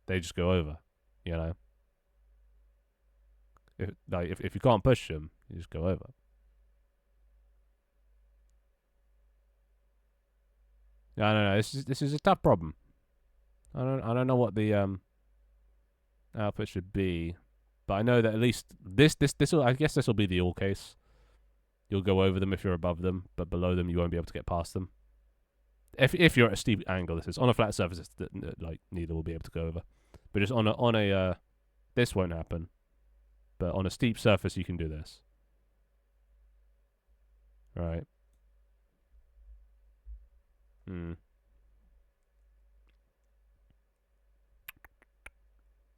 S1: they just go over, you know? If you can't push them, you just go over. I don't know. This is a tough problem. I don't know what the output should be, but I know that at least this will, I guess this will be the all case. You'll go over them if you're above them, but below them you won't be able to get past them. If you're at a steep angle, this is on a flat surface. Like neither will be able to go over, but just on a this won't happen. But on a steep surface, you can do this. Right.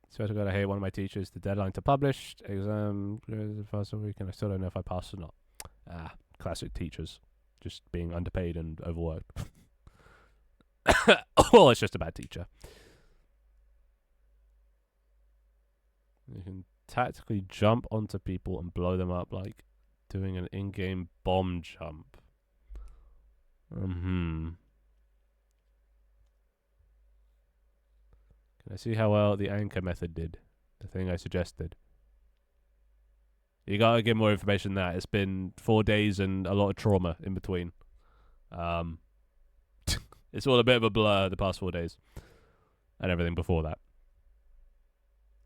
S1: So I got to hate one of my teachers. The deadline to publish exam first week, and I still don't know if I passed or not. Classic teachers, just being underpaid and overworked. Well, it's just a bad teacher. You can tactically jump onto people and blow them up like doing an in-game bomb jump. Can I see how well the anchor method did? The thing I suggested. You gotta give more information than that. It's been 4 days and a lot of trauma in between. It's all a bit of a blur the past 4 days. And everything before that.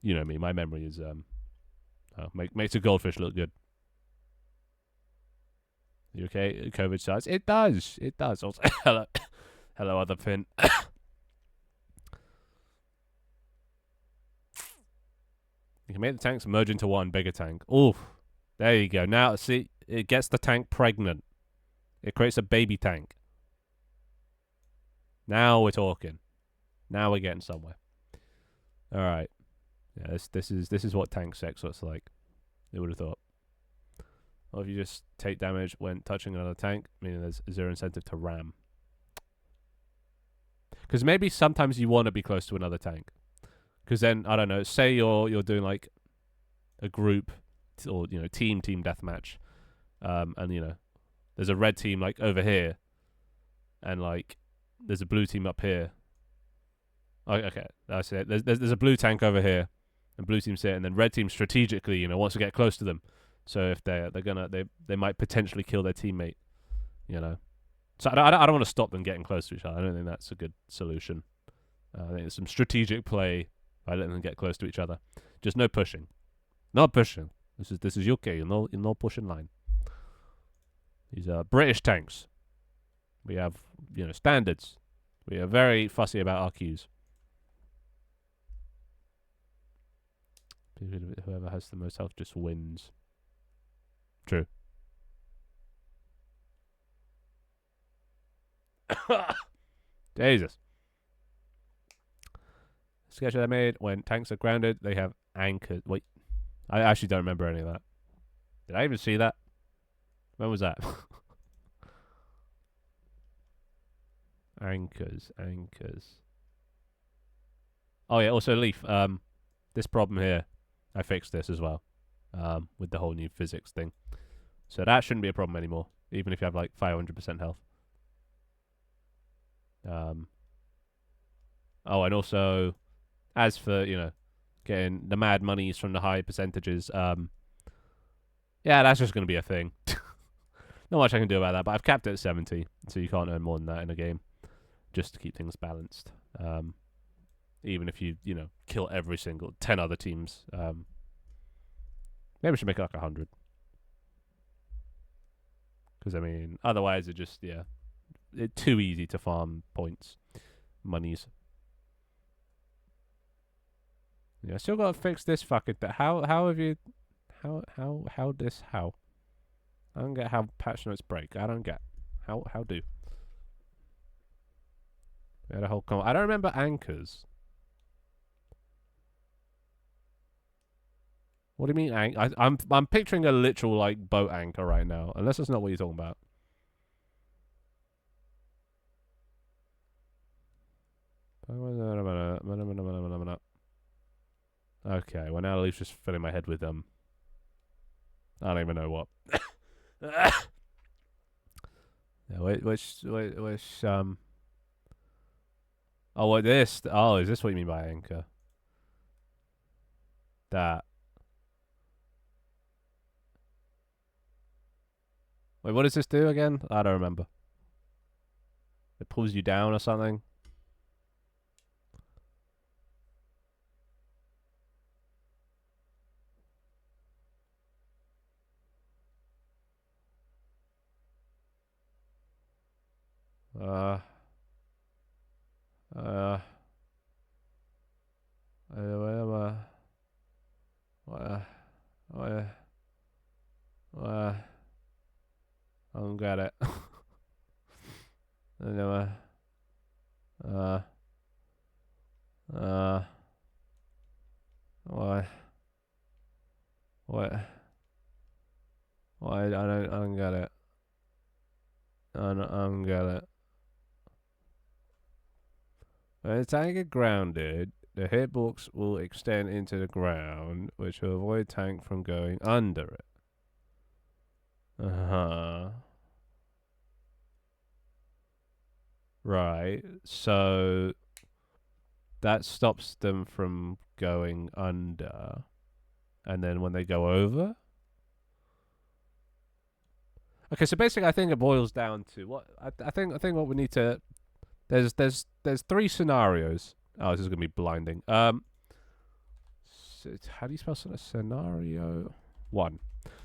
S1: You know me, my memory is makes a goldfish look good. You okay? COVID size? It does. It does. Also, hello, other Finn. You can make the tanks merge into one bigger tank. Oof. There you go. Now, see, it gets the tank pregnant. It creates a baby tank. Now we're talking. Now we're getting somewhere. All right. Yeah, this is what tank sex looks like. Who would have thought? Well, if you just take damage when touching another tank, meaning there's zero incentive to ram. Because maybe sometimes you want to be close to another tank. Because then, I don't know, say you're doing like a group or, you know, team deathmatch. And, you know, there's a red team like over here. And like, there's a blue team up here. Oh, okay, that's it. There's a blue tank over here. And blue team's here. And then red team strategically, you know, wants to get close to them. So if they might potentially kill their teammate, you know. So I don't want to stop them getting close to each other. I don't think that's a good solution. I think there's some strategic play by letting them get close to each other. Just no pushing. Not pushing. This is UK. You're not pushing line. These are British tanks. We have, you know, standards. We are very fussy about our queues. Whoever has the most health just wins. True. Jesus. Sketch I made when tanks are grounded, they have anchors. Wait, I actually don't remember any of that. Did I even see that? When was that? Anchors. Oh yeah, also Leaf. This problem here, I fixed this as well. With the whole new physics thing. So that shouldn't be a problem anymore. even if you have like 500% health. Oh, and also, as for getting the mad monies from the high percentages, yeah, that's just going to be a thing. Not much I can do about that, but I've capped it at 70, so you can't earn more than that in a game, just to keep things balanced. Even if you kill every single 10 other teams, maybe we should make it like 100. Because I mean, otherwise it's just it's too easy to farm points, monies. Yeah, still gotta fix this fucking thing. How have you? How? I don't get how patch notes break. I don't get how do. We had a whole I don't remember anchors. What do you mean I'm picturing a literal like boat anchor right now. Unless that's not what you're talking about. Okay, well now at least just filling my head with I don't even know what. Yeah, which oh, what this? Oh, is this what you mean by anchor? That. Wait, what does this do again? I don't remember. It pulls you down or something. I don't get it. What? What? Why? I don't get it. I don't get it. When the tank is grounded, the hitbox will extend into the ground, which will avoid tank from going under it. Right. So that stops them from going under. And then when they go over? Okay, so basically I think it boils down to what I think what we need to there's 3 scenarios. Oh, this is gonna be blinding. How do you spell scenario 1?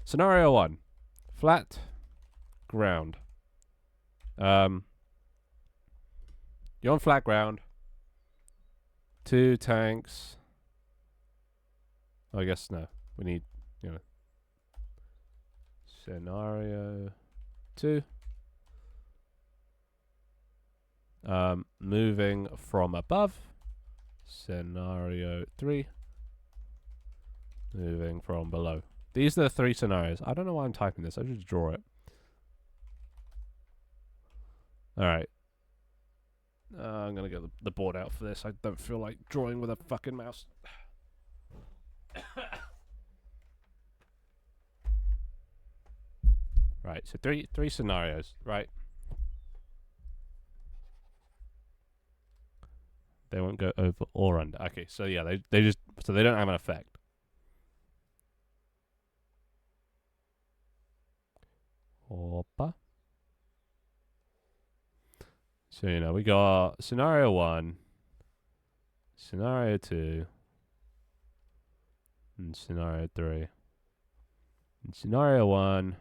S1: Scenario 1. Flat ground. You're on flat ground. 2 tanks. Oh, I guess no. We need, scenario 2. Moving from above. Scenario 3. Moving from below. These are the 3 scenarios. I don't know why I'm typing this. I should just draw it. Alright. I'm going to get the board out for this. I don't feel like drawing with a fucking mouse. Right, so three scenarios, right? They won't go over or under. Okay, so yeah, they just so they don't have an effect. Opa. So we got scenario 1, scenario 2, and scenario 3. And scenario 1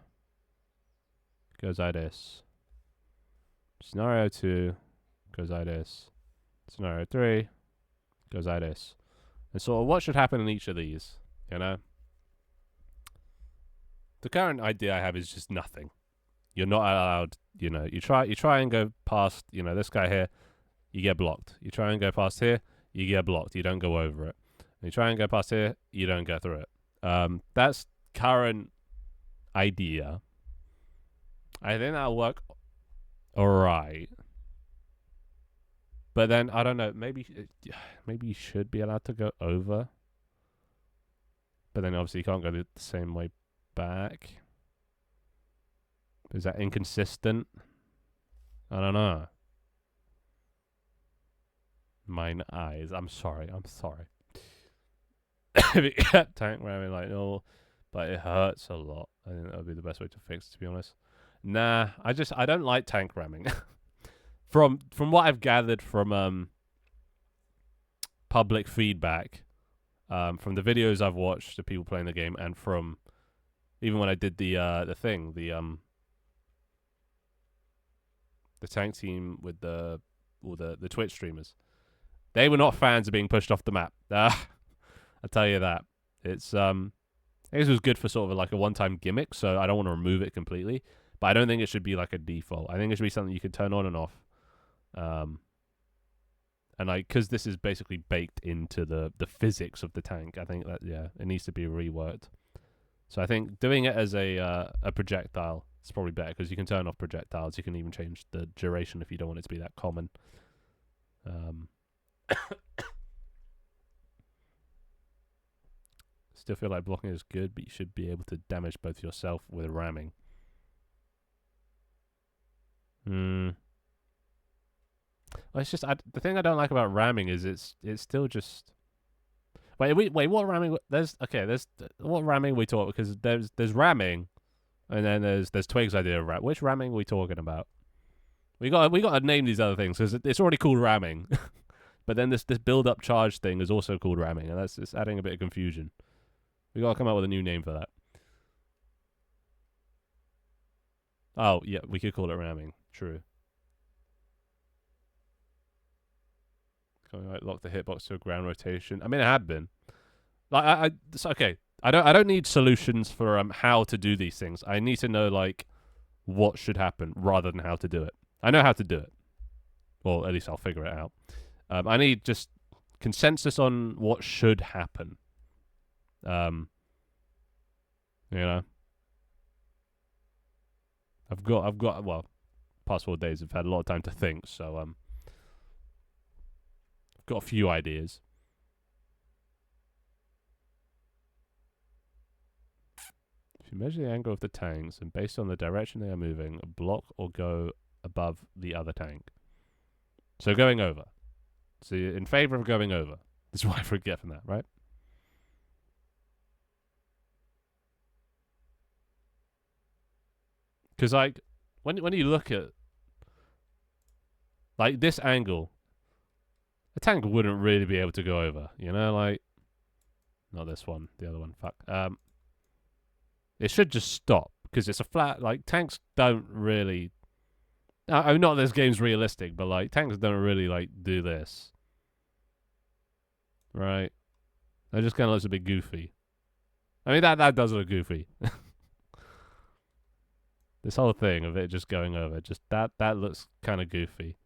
S1: goes like this. Scenario 2 goes like this. Scenario 3 goes like this. And so what should happen in each of these, The current idea I have is just nothing. You're not allowed, you try and go past, this guy here, you get blocked. You try and go past here, you get blocked. You don't go over it. And you try and go past here, you don't get through it. That's current idea. I think that'll work alright. But then, I don't know, maybe you should be allowed to go over. But then obviously you can't go the same way back. Is that inconsistent? I don't know. Mine eyes. I'm sorry. I'm sorry. If it kept tank ramming like normal, but it hurts a lot. I think that would be the best way to fix it, to be honest. Nah, I don't like tank ramming. From what I've gathered from public feedback, from the videos I've watched of people playing the game, and from even when I did the tank team with the Twitch streamers, they were not fans of being pushed off the map. I'll tell you that. It's I think this was good for sort of like a one-time gimmick, so I don't want to remove it completely. But I don't think it should be like a default. I think it should be something you can turn on and off. And like, because this is basically baked into the physics of the tank, I think that it needs to be reworked. So I think doing it as a projectile is probably better, because you can turn off projectiles. You can even change the duration if you don't want it to be that common. Still feel like blocking is good, but you should be able to damage both yourself with ramming. Well, it's just the thing I don't like about ramming is it's still just. Wait, what ramming? There's what ramming we talk, because there's ramming, and then there's Twig's idea of ram. Which ramming are we talking about? We got to name these other things, because it's already called ramming, but then this build up charge thing is also called ramming, and that's just adding a bit of confusion. We got to come up with a new name for that. Oh yeah, we could call it ramming. True. Can we like lock the hitbox to a ground rotation? I mean, it had been. Like it's okay. I don't need solutions for how to do these things. I need to know like what should happen rather than how to do it. I know how to do it. Well, at least I'll figure it out. I need just consensus on what should happen. You know, I've got well, past 4 days I've had a lot of time to think, so I've got a few ideas. If you measure the angle of the tanks and based on the direction they are moving, block or go above the other tank. So going over. So you're in favor of going over. This is what I forget from that, right? Because like when you look at like this angle, a tank wouldn't really be able to go over. You know, like not this one, the other one. Fuck. It should just stop because it's a flat. Like tanks don't really. I mean, not that this game's realistic, but like tanks don't really like do this, right? It just kind of looks a bit goofy. I mean, that does look goofy. This whole thing of it just going over, just that looks kind of goofy,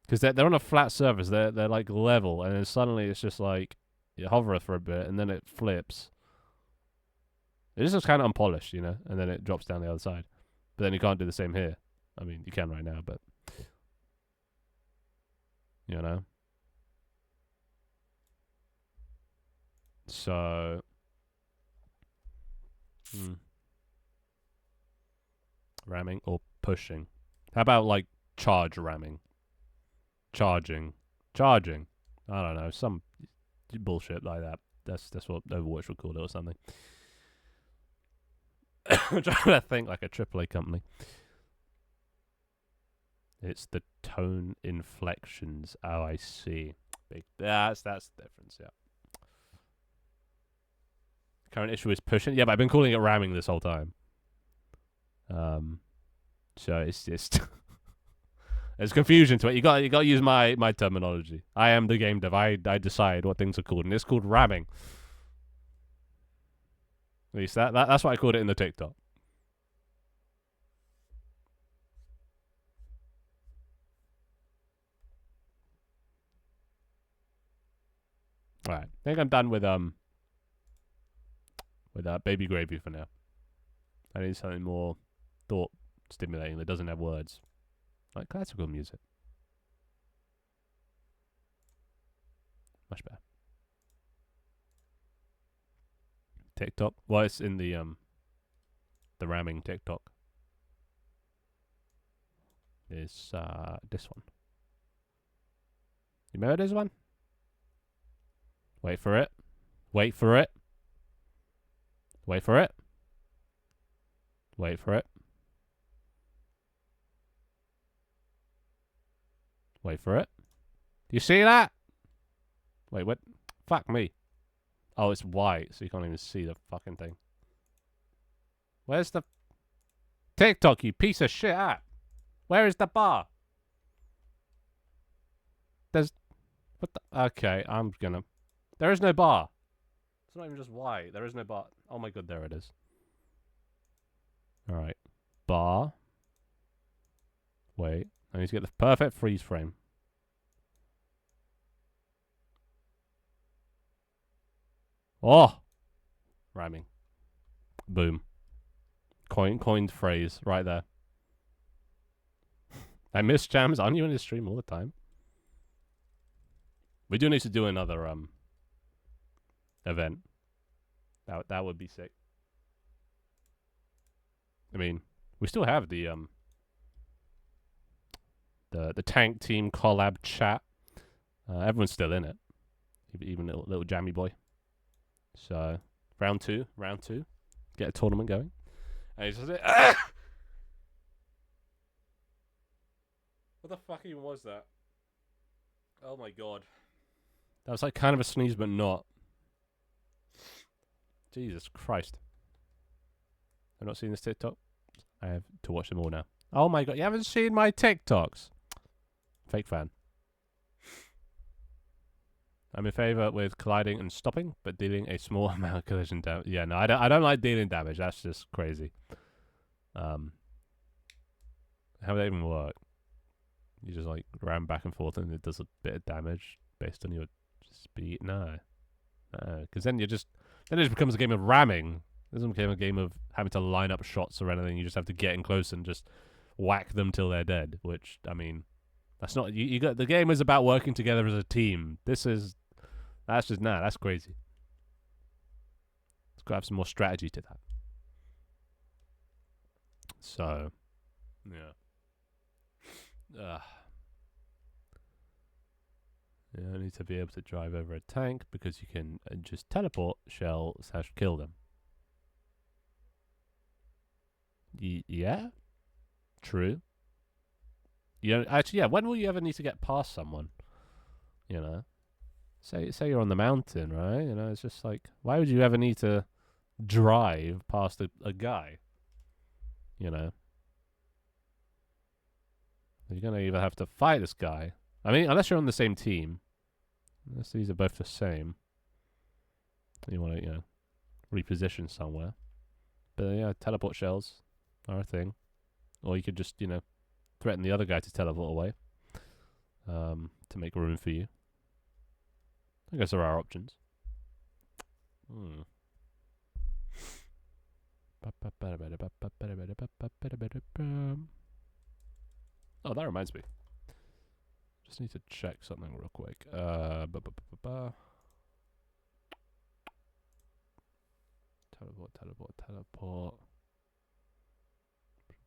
S1: because they're on a flat surface. They're like level, and then suddenly it's just like you hover for a bit, and then it flips. It just looks kind of unpolished, you know, and then it drops down the other side. But then you can't do the same here. I mean, you can right now, but you know. So, ramming or pushing? How about like charge ramming? Charging. I don't know, some bullshit like that. That's what Overwatch would call it or something. I'm trying to think like a AAA company. It's the tone inflections. Oh, I see. That's the difference. Yeah. Current issue is pushing. Yeah, but I've been calling it ramming this whole time. So it's just there's confusion to it. You got to use my terminology. I am the game dev. I decide what things are called, and it's called ramming. At least that's what I called it in the TikTok. All right, I think I'm done with baby gravy for now. I need something more thought stimulating that doesn't have words, like classical music. Much better. TikTok. Well, it's in the ramming TikTok. is this one. You remember this one? Wait for it. Wait for it. Wait for it. Wait for it. Wait for it. Do you see that? Wait, what? Fuck me. Oh, it's white, so you can't even see the fucking thing. Where's the TikTok, you piece of shit app? Where is the bar? There's... What the... Okay, I'm gonna... There is no bar. It's not even just white. There is no bar. Oh my god, there it is. Alright. Bar. Wait. I need to get the perfect freeze frame. Oh! Rhyming. Boom. Coined phrase right there. I miss Jams. Aren't you in his stream all the time? We do need to do another event. That would be sick. I mean, we still have the tank team collab chat. Everyone's still in it, even little Jammy boy. So round two, get a tournament going. And he's just what the fuck even was that? Oh my god, that was like kind of a sneeze, but not. Jesus Christ! I've not seen this TikTok. I have to watch them all now. Oh my god, you haven't seen my TikToks? Fake fan. I'm in favor with colliding and stopping, but dealing a small amount of collision damage. Yeah, no, I don't like dealing damage. That's just crazy. How would that even work? You just like ram back and forth and it does a bit of damage based on your speed? No. Because then it just becomes a game of ramming. It doesn't become a game of having to line up shots or anything. You just have to get in close and just whack them till they're dead. Which, I mean, that's not... You got the game is about working together as a team. That's crazy. It's got to have some more strategy to that. So, yeah. You need to be able to drive over a tank because you can just teleport, shell, / kill them. Yeah? True. You know, actually, yeah, when will you ever need to get past someone? You know? Say you're on the mountain, right? You know, it's just like, why would you ever need to drive past a guy? You know? You're going to either have to fight this guy. I mean, unless you're on the same team. Unless these are both the same. You want to, you know, reposition somewhere. But yeah, teleport shells are a thing. Or you could just, you know, threaten the other guy to teleport away. To make room for you. I guess there are options. Oh, that reminds me. Just need to check something real quick. Teleport.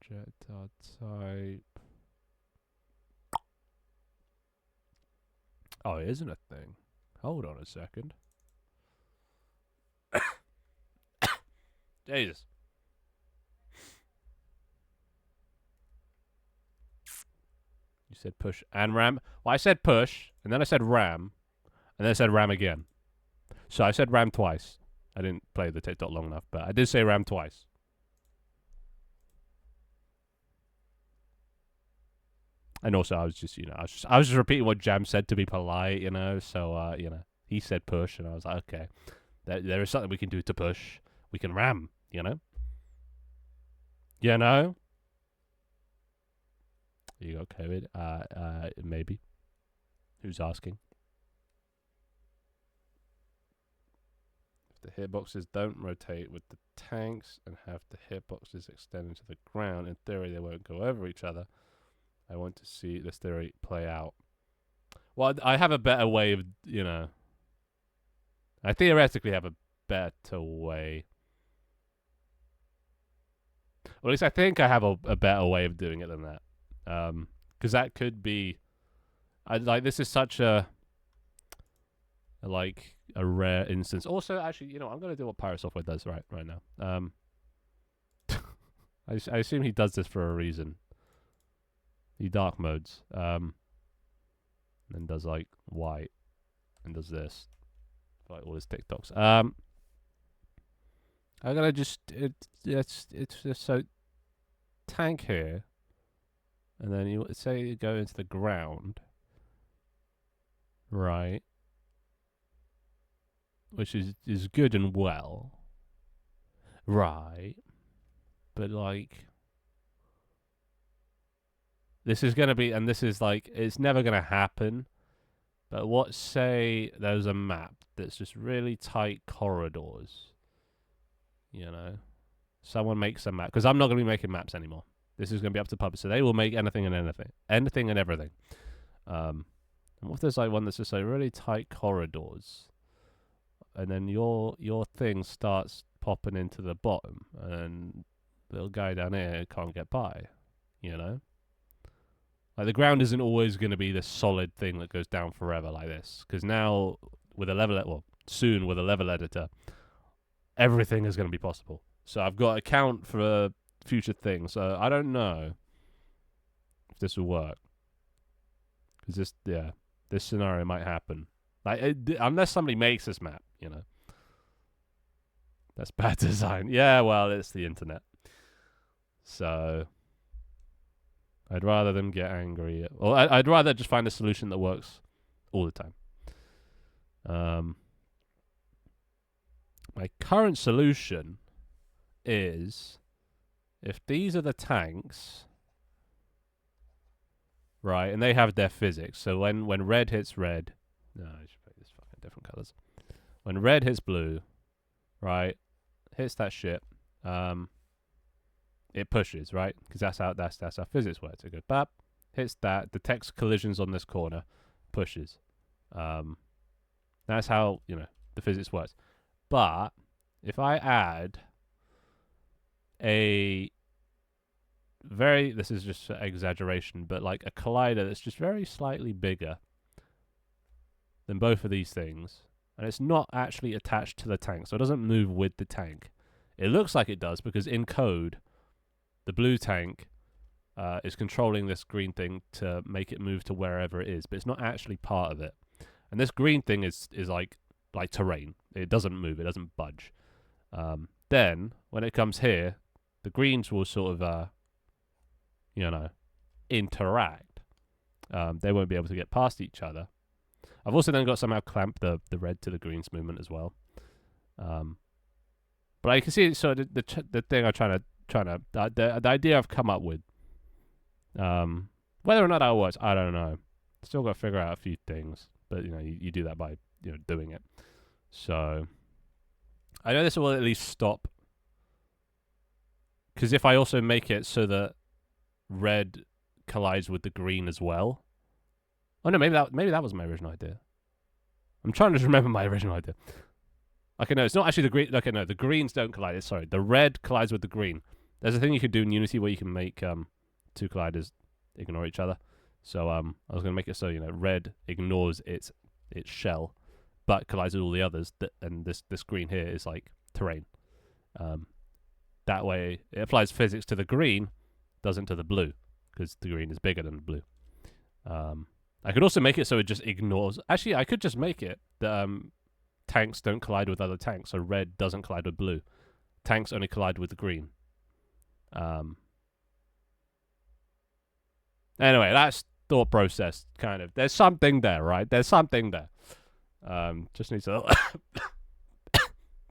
S1: Projectile type. Oh, it isn't a thing. Hold on a second. Jesus. You said push and ram. Well, I said push, and then I said ram, and then I said ram again. So I said ram twice. I didn't play the TikTok long enough, but I did say ram twice. And also, I was just, you know, I was just repeating what Jam said to be polite, you know. So, you know, he said push, and I was like, okay, there is something we can do to push. We can ram, you know. You know. You got COVID? Maybe. Who's asking? If the hitboxes don't rotate with the tanks and have the hitboxes extend into the ground, in theory they won't go over each other. I want to see this theory play out. Well, I have a better way of, you know... I theoretically have a better way. Or at least I think I have a better way of doing it than that. because that could be. This is such a rare instance. Also, actually, I'm gonna do what Pirate Software does right now. I assume he does this for a reason. He dark modes, and does like white, and does this, for, like all his TikToks. I'm gonna just it's just so tank here, and then you say you go into the ground, right? Which is good and well, right? But like, this is gonna be, and this is like, it's never gonna happen. But what say there's a map that's just really tight corridors, Someone makes a map, because I'm not going to be making maps anymore. This is going to be up to public, so they will make anything and everything. And what if there's like one that's just like really tight corridors, and then your thing starts popping into the bottom, and the little guy down here can't get by, Like, the ground isn't always going to be this solid thing that goes down forever like this, because now with a soon with a level editor, everything is going to be possible. So I've got to account for future things. So I don't know if this will work, because this scenario might happen. Like, unless somebody makes this map, That's bad design. Yeah, well, it's the internet. So I'd rather them get angry. Or I'd rather just find a solution that works all the time. My current solution is, if these are the tanks, right, and they have their physics. So when red hits red, no, I should make this fucking different colors. When red hits blue, right, hits that shit, it pushes, right, because that's how physics works. It goes bap, hits that, detects collisions on this corner, pushes. That's how the physics works. But if I add this is just exaggeration, but like a collider that's just very slightly bigger than both of these things, and it's not actually attached to the tank, so it doesn't move with the tank. It looks like it does because in code, the blue tank is controlling this green thing to make it move to wherever it is, but it's not actually part of it. And this green thing is like terrain. It doesn't move. It doesn't budge. Then when it comes here, the greens will sort of interact. They won't be able to get past each other. I've also then got somehow clamped the red to the greens movement as well. But you can see so the thing I'm trying to the idea I've come up with. Whether or not that works, I don't know. Still got to figure out a few things, but you do that by doing it. So I know this will at least stop, because if I also make it so that red collides with the green as well. Oh no, maybe that was my original idea. I'm trying to remember my original idea. Okay, no, it's not actually the green. Okay, no, the greens don't collide. Sorry, the red collides with the green. There's a thing you could do in Unity where you can make two colliders ignore each other. So I was going to make it so red ignores its shell, but collides with all the others. And this green here is like terrain. That way, it applies physics to the green, doesn't to the blue, because the green is bigger than the blue. I could also make it so it just ignores. Actually, I could just make it that tanks don't collide with other tanks, so red doesn't collide with blue. Tanks only collide with the green. Anyway, that's thought process, kind of. There's something there, right? There's something there. Just needs to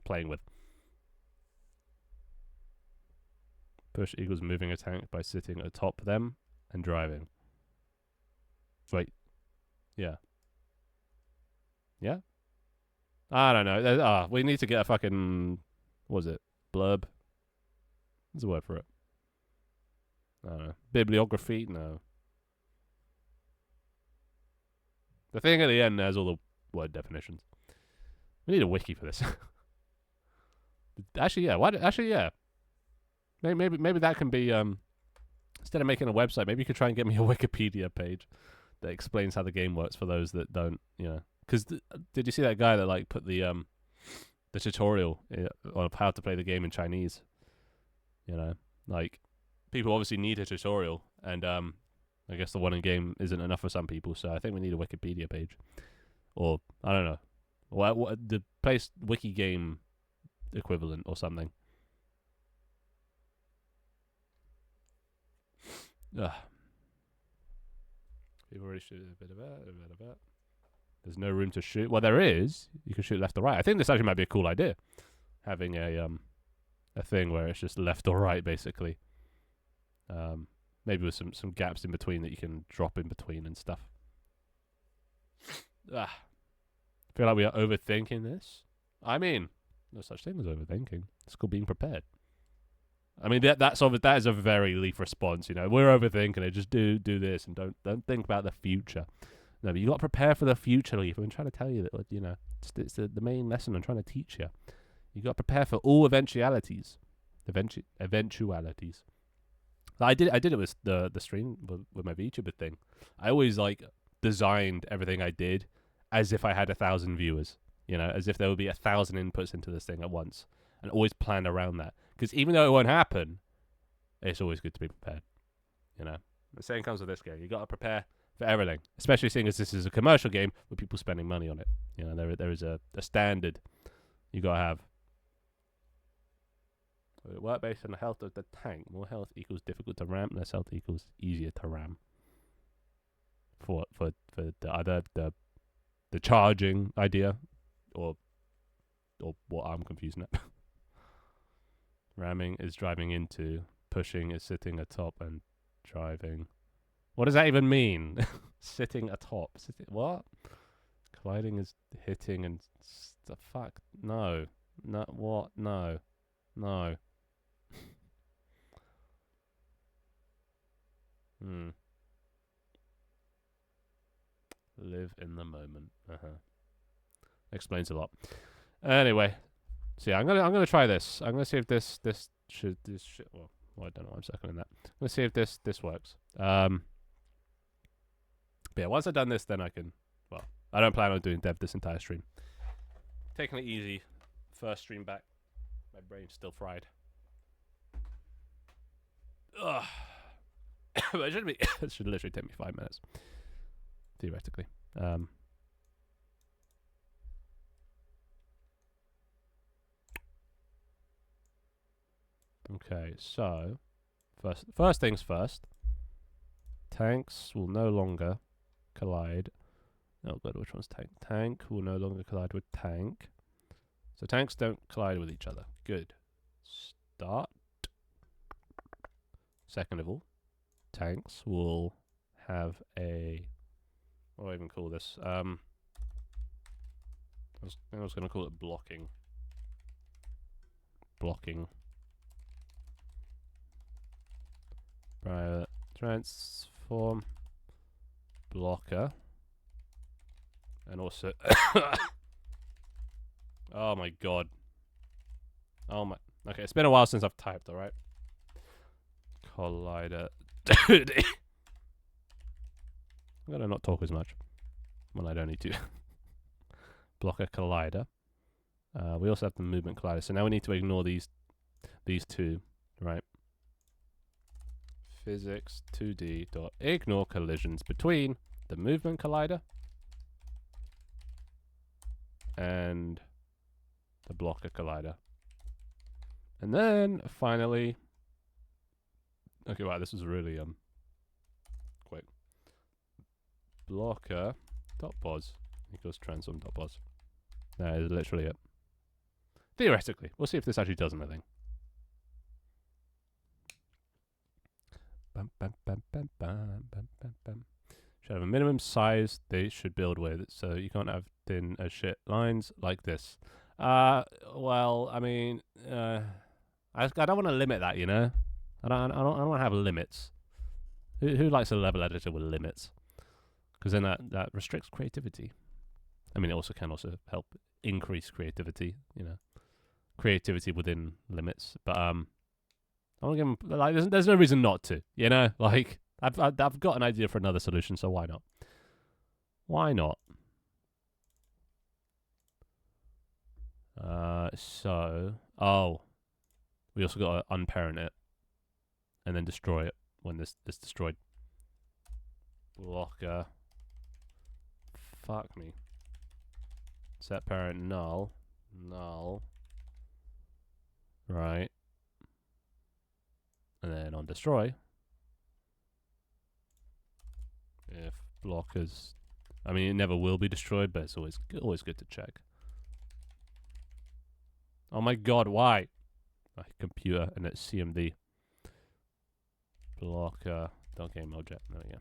S1: playing with. Push equals moving a tank by sitting atop them and driving. Wait. Yeah. Yeah? I don't know. We need to get a fucking... What was it? Blurb? There's a word for it. I don't know. Bibliography? No. The thing at the end has all the word definitions. We need a wiki for this. Actually, yeah. Yeah. Maybe that can be Instead of making a website, maybe you could try and get me a Wikipedia page that explains how the game works for those that don't, you know. Because did you see that guy that like put the tutorial of how to play the game in Chinese? You know, like people obviously need a tutorial, and I guess the one in game isn't enough for some people. So I think we need a Wikipedia page, or I don't know, what the place wiki game equivalent or something. Ugh. People already shoot a bit of that. There's no room to shoot. Well, there is. You can shoot left or right. I think this actually might be a cool idea, having a thing where it's just left or right, basically. Maybe with some gaps in between that you can drop in between and stuff. I feel like we are overthinking this. I mean, no such thing as overthinking. It's called being prepared. I mean, that is a very Leaf response. You know, we're overthinking it. Just do this and don't think about the future. No, but you got to prepare for the future, Leaf. I'm trying to tell you that, you know, it's the main lesson I'm trying to teach you. You got to prepare for all eventualities. Eventualities. I did it with the stream with my VTuber thing. I always like designed everything I did as if I had 1,000 viewers. You know, as if there would be 1,000 inputs into this thing at once, and always planned around that. Because even though it won't happen, it's always good to be prepared. You know, the same comes with this game. You got to prepare for everything, especially seeing as this is a commercial game with people spending money on it. You know, there is a standard you got to have. Work based on the health of the tank. More health equals difficult to ram. Less health equals easier to ram. For the either the charging idea, or what I'm confusing it. Ramming is driving into. Pushing is sitting atop, and driving. What does that even mean? Sitting atop. What? Colliding is hitting and the fuck. No. What? No. Live in the moment. Explains a lot. Anyway, so yeah, I'm gonna try this. I'm gonna see if this should. Well, I don't know why I'm circling that. I'm gonna see if this works. But yeah, once I've done this, then I can. Well, I don't plan on doing dev this entire stream. Taking it easy. First stream back. My brain's still fried. Ugh. But it should be. It should literally take me 5 minutes, theoretically. Okay, so first things first. Tanks will no longer collide. Oh god, which one's tank? Tank will no longer collide with tank. So tanks don't collide with each other. Good. Start. Second of all, tanks will have a. What do I even call this? I was going to call it blocking. Blocking. Transform blocker. And also. Oh my god. Oh my. Okay, it's been a while since I've typed, alright? Collider. Dude. I'm gonna not talk as much when I don't need to. Blocker collider. We also have the movement collider. So now we need to ignore these two, right? Physics 2D dot ignore collisions between the movement collider and the blocker collider. And then finally, okay, wow, this was really quick. Blocker dot pos equals transform dot pos. That is literally it. Theoretically, we'll see if this actually does anything. Bum, bum, bum, bum, bum, bum, bum, bum. Should have a minimum size they should build with, so you can't have thin as shit lines like this. Well, I mean, I don't want to limit that, you know. I don't want to have limits. Who likes a level editor with limits? Because then that restricts creativity. I mean, it also can help increase creativity, you know, creativity within limits. But I want to give him like. There's no reason not to. You know, like I've got an idea for another solution, so why not? Why not? We also got to unparent it and then destroy it when this destroyed. Blocker. Fuck me. Set parent null. Null. Right. And then on destroy. If blockers, I mean, it never will be destroyed, but it's always good to check. Oh my god, why? My computer and it's CMD. Blocker. Don't game object. There we go.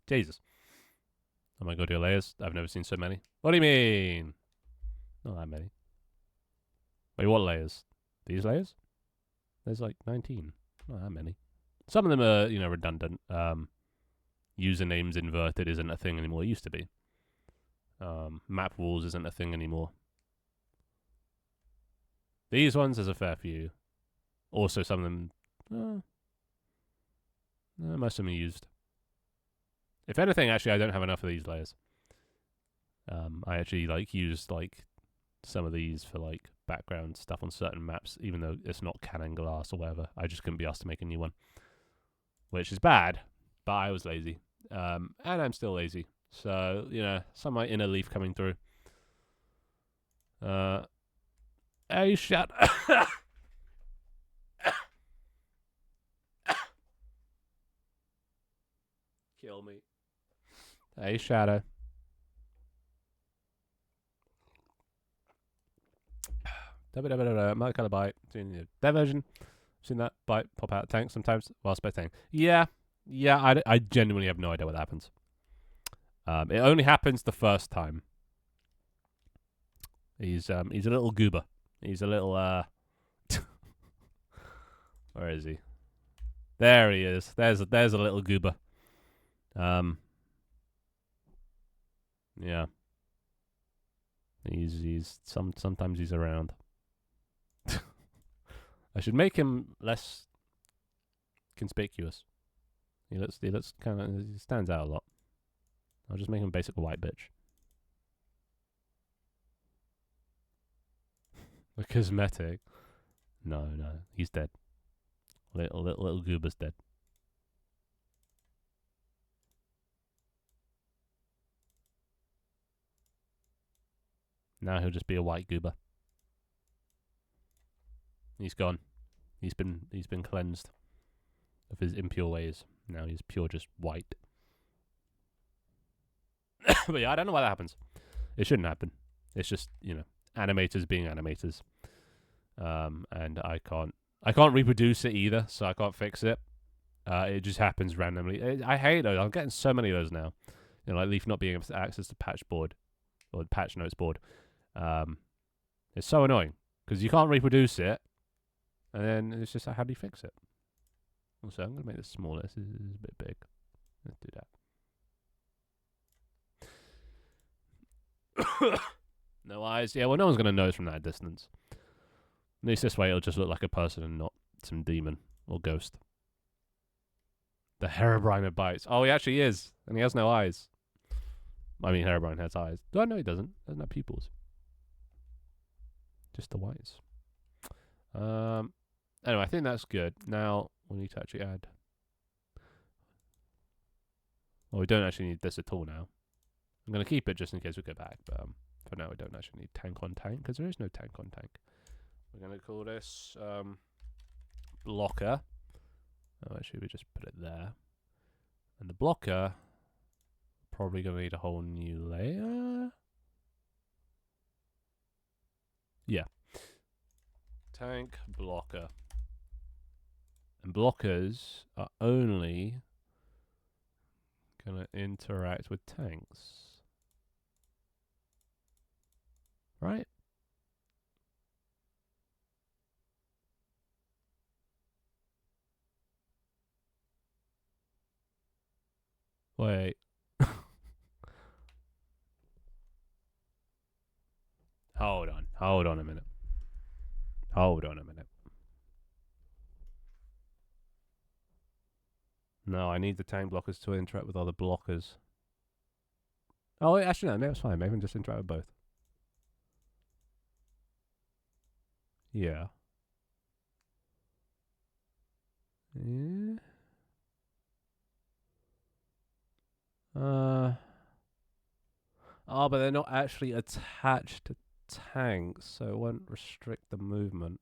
S1: Jesus. Oh my god, your layers. I've never seen so many. What do you mean? Not that many. Wait, what layers? These layers? There's like 19. Not that many. Some of them are, you know, redundant. Usernames inverted isn't a thing anymore. It used to be. Map walls isn't a thing anymore. These ones, there's a fair few. Also, some of them, most of them are used. If anything, actually, I don't have enough of these layers. I actually used some of these for background stuff on certain maps, even though it's not Canon Glass or whatever. I just couldn't be asked to make a new one, which is bad. But I was lazy, and I'm still lazy. So some of my inner leaf coming through. Hey, shut. Kill me. Hey, Shadow. My color bite. That version. Seen that bite pop out of tank sometimes while spectating. Yeah. I genuinely have no idea what happens. It only happens the first time. He's a little goober. He's a little where is he? There he is. There's a little goober. Yeah. He's sometimes he's around. I should make him less conspicuous. He stands out a lot. I'll just make him basically a white bitch. The cosmetic. No, he's dead. Little goober's dead. Now he'll just be a white goober. He's gone. He's been cleansed of his impure ways. Now he's pure just white. But yeah, I don't know why that happens. It shouldn't happen. It's just, animators being animators. And I can't reproduce it either, so I can't fix it. It just happens randomly. I hate those. I'm getting so many of those now. Leaf not being able to access the patch board or the patch notes board. It's so annoying because you can't reproduce it, and then it's just how do you fix it? Also, I'm gonna make this smaller. This is a bit big. Let's do that. No eyes. Yeah, well, no one's gonna notice from that distance. At least this way, it'll just look like a person and not some demon or ghost. The Herobrine bites. Oh, he actually is, and he has no eyes. I mean, Herobrine has eyes. Oh, no, he doesn't. He doesn't have pupils. Just the whites. Anyway, I think that's good. Now, we need to actually add... Well, we don't actually need this at all now. I'm going to keep it just in case we go back, but for now we don't actually need tank on tank, because there is no tank on tank. We're going to call this blocker. Oh, actually, we just put it there. And the blocker, probably going to need a whole new layer. Yeah. Tank blocker. And blockers are only going to interact with tanks. Right? Wait. Hold Hold on a minute. Hold on a minute. No, I need the tank blockers to interact with other blockers. Oh, wait, actually, no, maybe it's fine. Maybe I can just interact with both. Yeah. Yeah. Oh, but they're not actually attached to tanks, so it won't restrict the movement.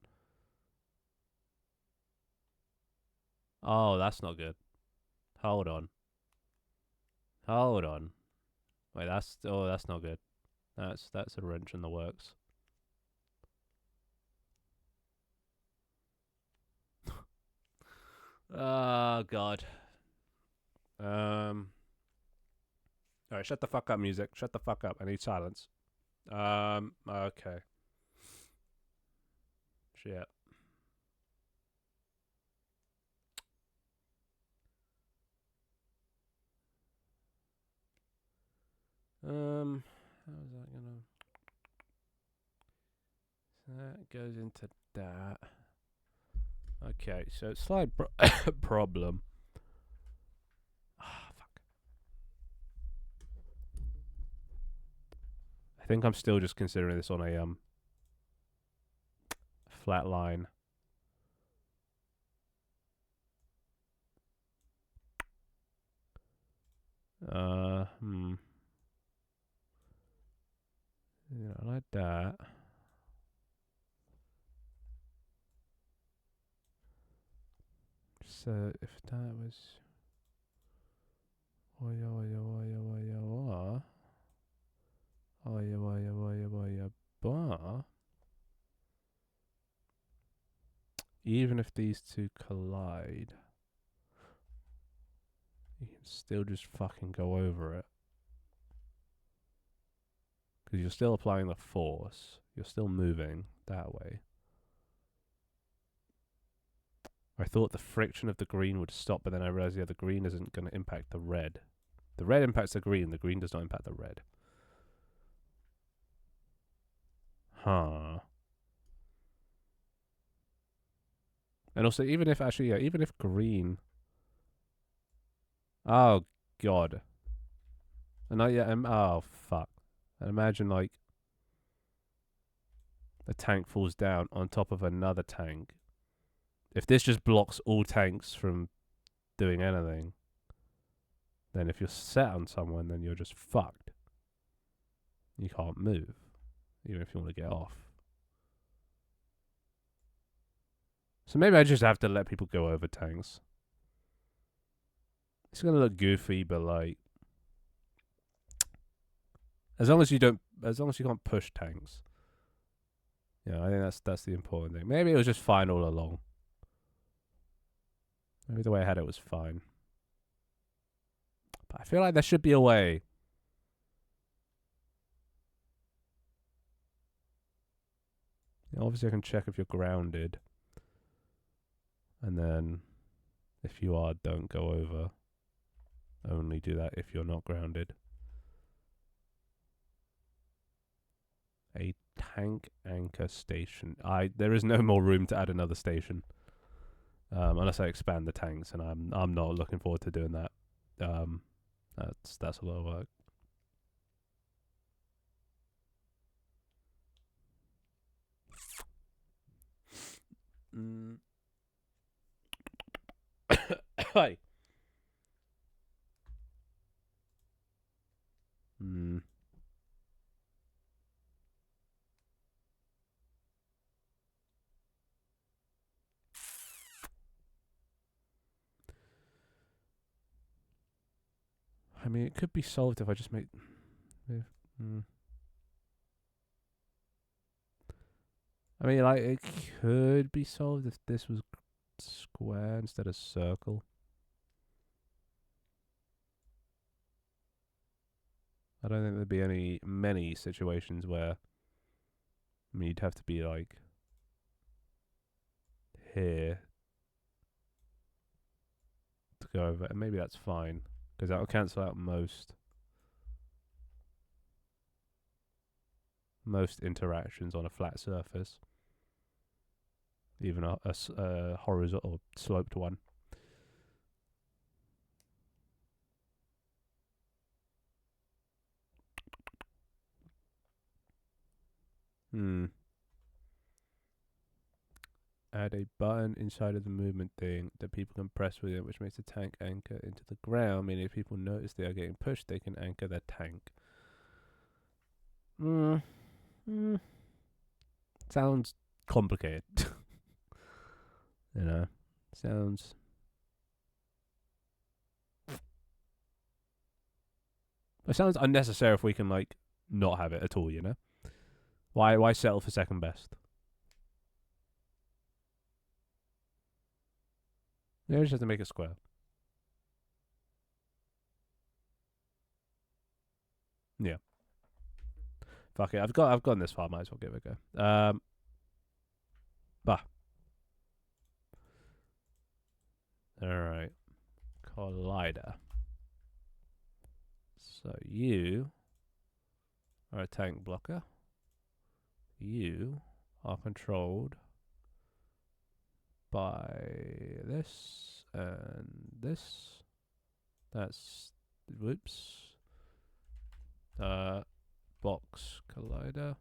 S1: Oh, that's not good. Hold on. Hold on. Wait, that's not good. That's a wrench in the works. Oh god. Alright, shut the fuck up, music. Shut the fuck up. I need silence. Okay. Shit. How is that gonna... So that goes into that. Okay, so slide problem. Ah, fuck. I think I'm still just considering this on a flat line. Yeah, like that. So if that was even if these two collide, you can still just fucking go over it. Because you're still applying the force. You're still moving that way. I thought the friction of the green would stop, but then I realized, yeah, the green isn't going to impact the red. The red impacts the green does not impact the red. Huh. And also, even if green... Oh, God. And oh, fuck. And imagine, like, a tank falls down on top of another tank. If this just blocks all tanks from doing anything, then if you're set on someone, then you're just fucked. You can't move, even if you want to get off. So maybe I just have to let people go over tanks. It's gonna look goofy, but like, as long as you can't push tanks. Yeah, I think that's the important thing. Maybe it was just fine all along. Maybe the way I had it was fine. But I feel like there should be a way. Obviously, I can check if you're grounded. And then, if you are, don't go over. Only do that if you're not grounded. A tank anchor station. There is no more room to add another station. Unless I expand the tanks, and I'm not looking forward to doing that. That's a lot of work. Hi. I mean, it could be solved if I just make... I mean, like, it could be solved if this was square instead of circle. I don't think there'd be many situations where... I mean, you'd have to be, like... here... to go over, and maybe that's fine. Because that'll cancel out most... most interactions on a flat surface, even a horizontal or sloped one. Add a button inside of the movement thing that people can press with it, which makes the tank anchor into the ground, meaning if people notice they are getting pushed, they can anchor their tank. Sounds complicated. You know, sounds... It sounds unnecessary if we can, like, not have it at all, you know? Why settle for second best? Yeah, we just have to make it square. Yeah. Fuck it. I've gone this far. Might as well give it a go. Bah. All right. Collider. So you are a tank blocker. You are controlled by this and this. That's whoops. Box collider.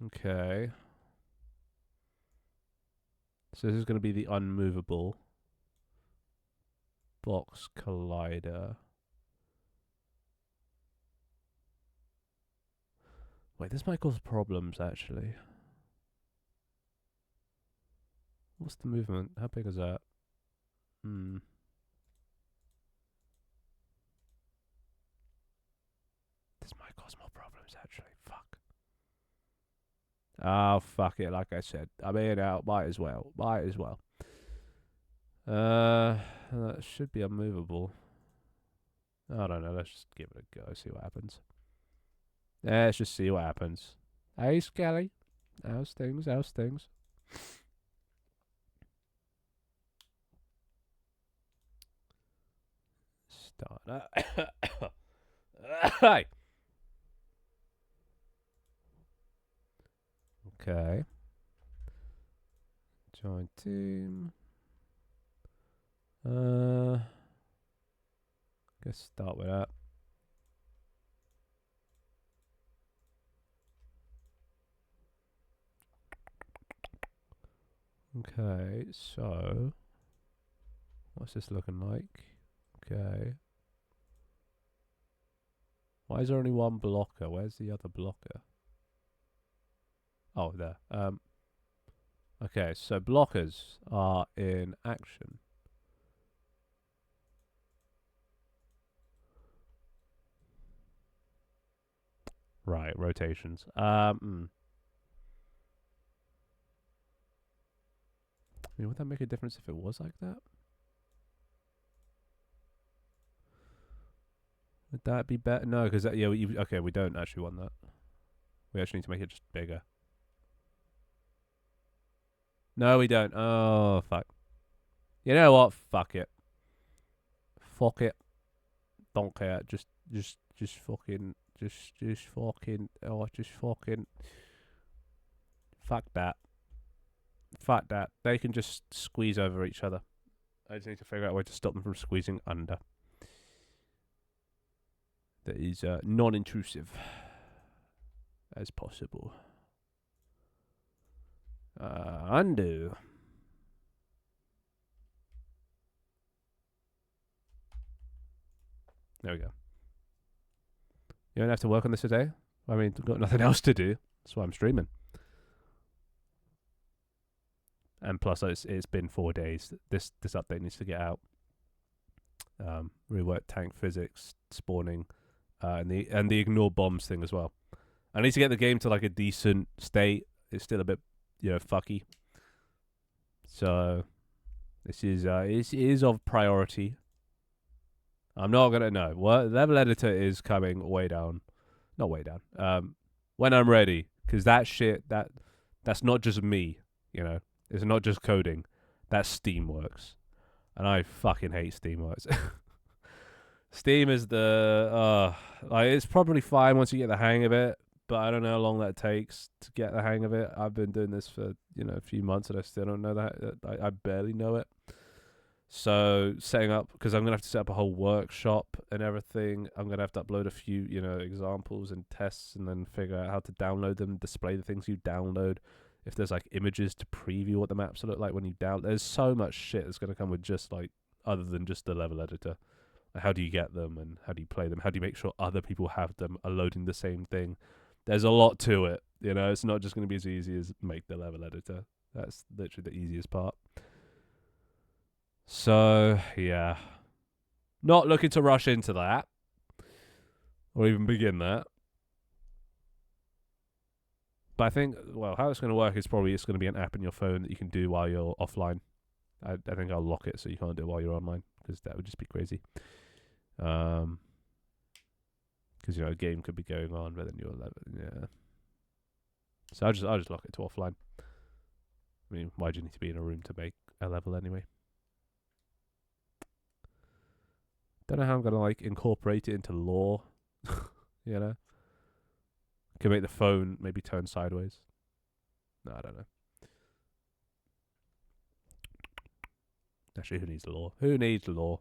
S1: Okay. So this is going to be the unmovable box collider. Wait, this might cause problems, actually. What's the movement? How big is that? This might cause more problems, actually. Fuck. Oh, fuck it. Like I said, I'm in out. Might as well. That should be unmovable. I don't know. Let's just give it a go. See what happens. Yeah, let's just see what happens. Hey, Skelly. How's things? Start. Hi. Okay. Join team. Guess start with that. Okay, so what's this looking like? Okay. Why is there only one blocker? Where's the other blocker? Oh, there. Okay, so blockers are in action. Right, rotations. I mean, would that make a difference if it was like that? Would that be better? No, because yeah, okay, we don't actually want that. We actually need to make it just bigger. No, we don't. Oh, fuck. You know what? Fuck it. Fuck it. Don't care. Just fucking, just fucking, oh, just fucking. Fuck that. Fuck that. They can just squeeze over each other. I just need to figure out a way to stop them from squeezing under. That is non-intrusive as possible. Undo. There we go. You don't have to work on this today? I mean, I've got nothing else to do. That's why I'm streaming. And plus, it's been 4 days. This update needs to get out. Rework tank physics, spawning, and the ignore bombs thing as well. I need to get the game to like a decent state. It's still a bit, fucky. So this is it is of priority. I'm not gonna know. What level editor is coming way down, not way down. When I'm ready, because that shit that's not just me. It's not just coding. That's Steamworks, and I fucking hate Steamworks. Steam is like it's probably fine once you get the hang of it, but I don't know how long that takes to get the hang of it. I've been doing this for a few months and I still don't know that. I barely know it. So setting up, because I'm gonna have to set up a whole workshop and everything. I'm gonna have to upload a few examples and tests, and then figure out how to download them, display the things you download. If there's like images to preview what the maps look like when you download, there's so much shit that's gonna come with just like other than just the level editor. How do you get them and how do you play them? How do you make sure other people have them, are loading the same thing? There's a lot to it. It's not just going to be as easy as make the level editor. That's literally the easiest part. So, yeah. Not looking to rush into that or even begin that. But I think, well, how it's going to work is probably it's going to be an app in your phone that you can do while you're offline. I think I'll lock it so you can't do it while you're online, because that would just be crazy. Because a game could be going on, but then you're yeah. So I'll just lock it to offline. I mean, why do you need to be in a room to make a level anyway? Don't know how I'm gonna like incorporate it into lore. Can make the phone maybe turn sideways. No, I don't know. Actually, who needs lore? Who needs lore?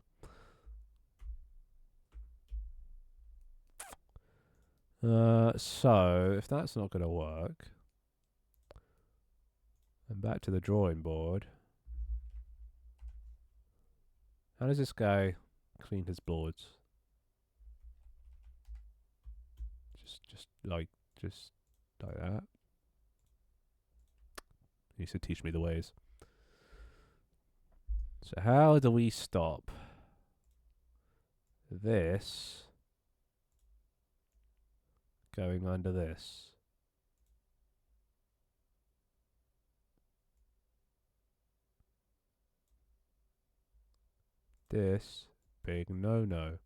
S1: So if that's not gonna work, I'm back to the drawing board. How does this guy clean his boards? Just like that. He used to teach me the ways. So how do we stop this going under this? This big no-no.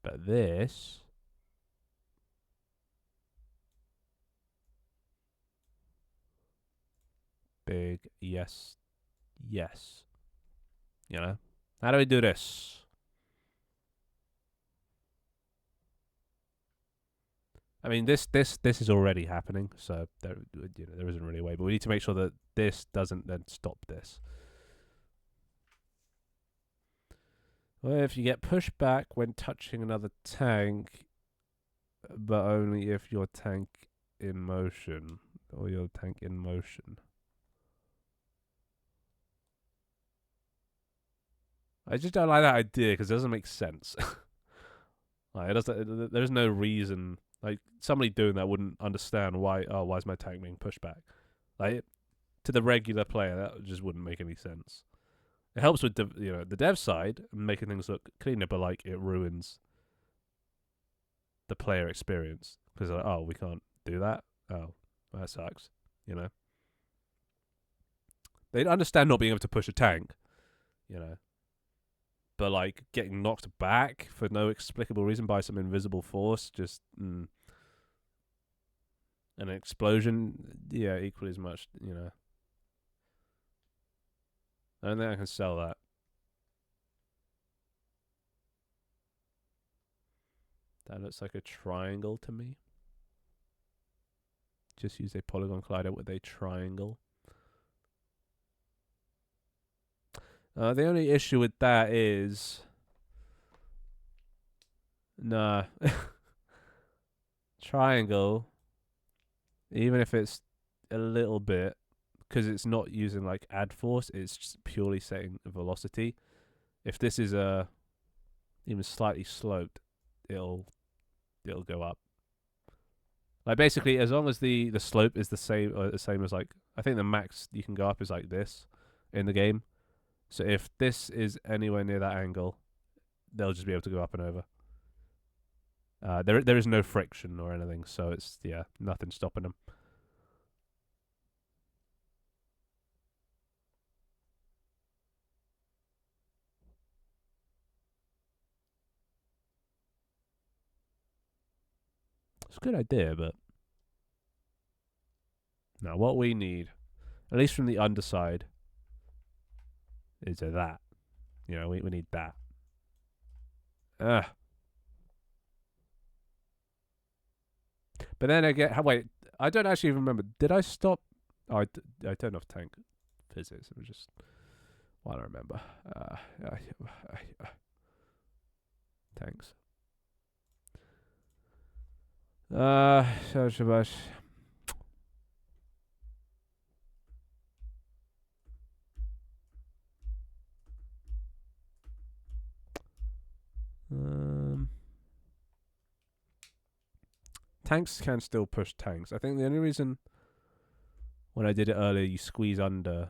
S1: But this big yes. How do we do this? I mean, this is already happening, so there isn't really a way. But we need to make sure that this doesn't then stop this. Well, if you get pushed back when touching another tank, but only if your tank in motion or your tank in motion. I just don't like that idea because it doesn't make sense. Like, there's no reason. Like, somebody doing that wouldn't understand why. Oh, why is my tank being pushed back? Like, to the regular player, that just wouldn't make any sense. It helps with the dev side, making things look cleaner, but like it ruins the player experience because like, oh, we can't do that. Oh, that sucks. They'd understand not being able to push a tank, but like getting knocked back for no explicable reason by some invisible force, just an explosion, yeah, equally as much. I don't think I can sell that. That looks like a triangle to me. Just use a polygon collider with a triangle. The only issue with that is... Nah. Triangle, even if it's a little bit, because it's not using like add force, it's just purely setting velocity. If this is even slightly sloped, it'll go up. Like basically, as long as the slope is the same as like, I think the max you can go up is like this in the game. So if this is anywhere near that angle, they'll just be able to go up and over. There is no friction or anything, so it's nothing stopping them. It's a good idea, but now what we need, at least from the underside, is a that. You know, we need that. Ugh. But then again, wait, I don't actually remember. Did I stop? Oh, I turned off tank physics. It was just, well, I don't remember. Tanks. So Shabash. Tanks can still push tanks. I think the only reason when I did it earlier, you squeeze under,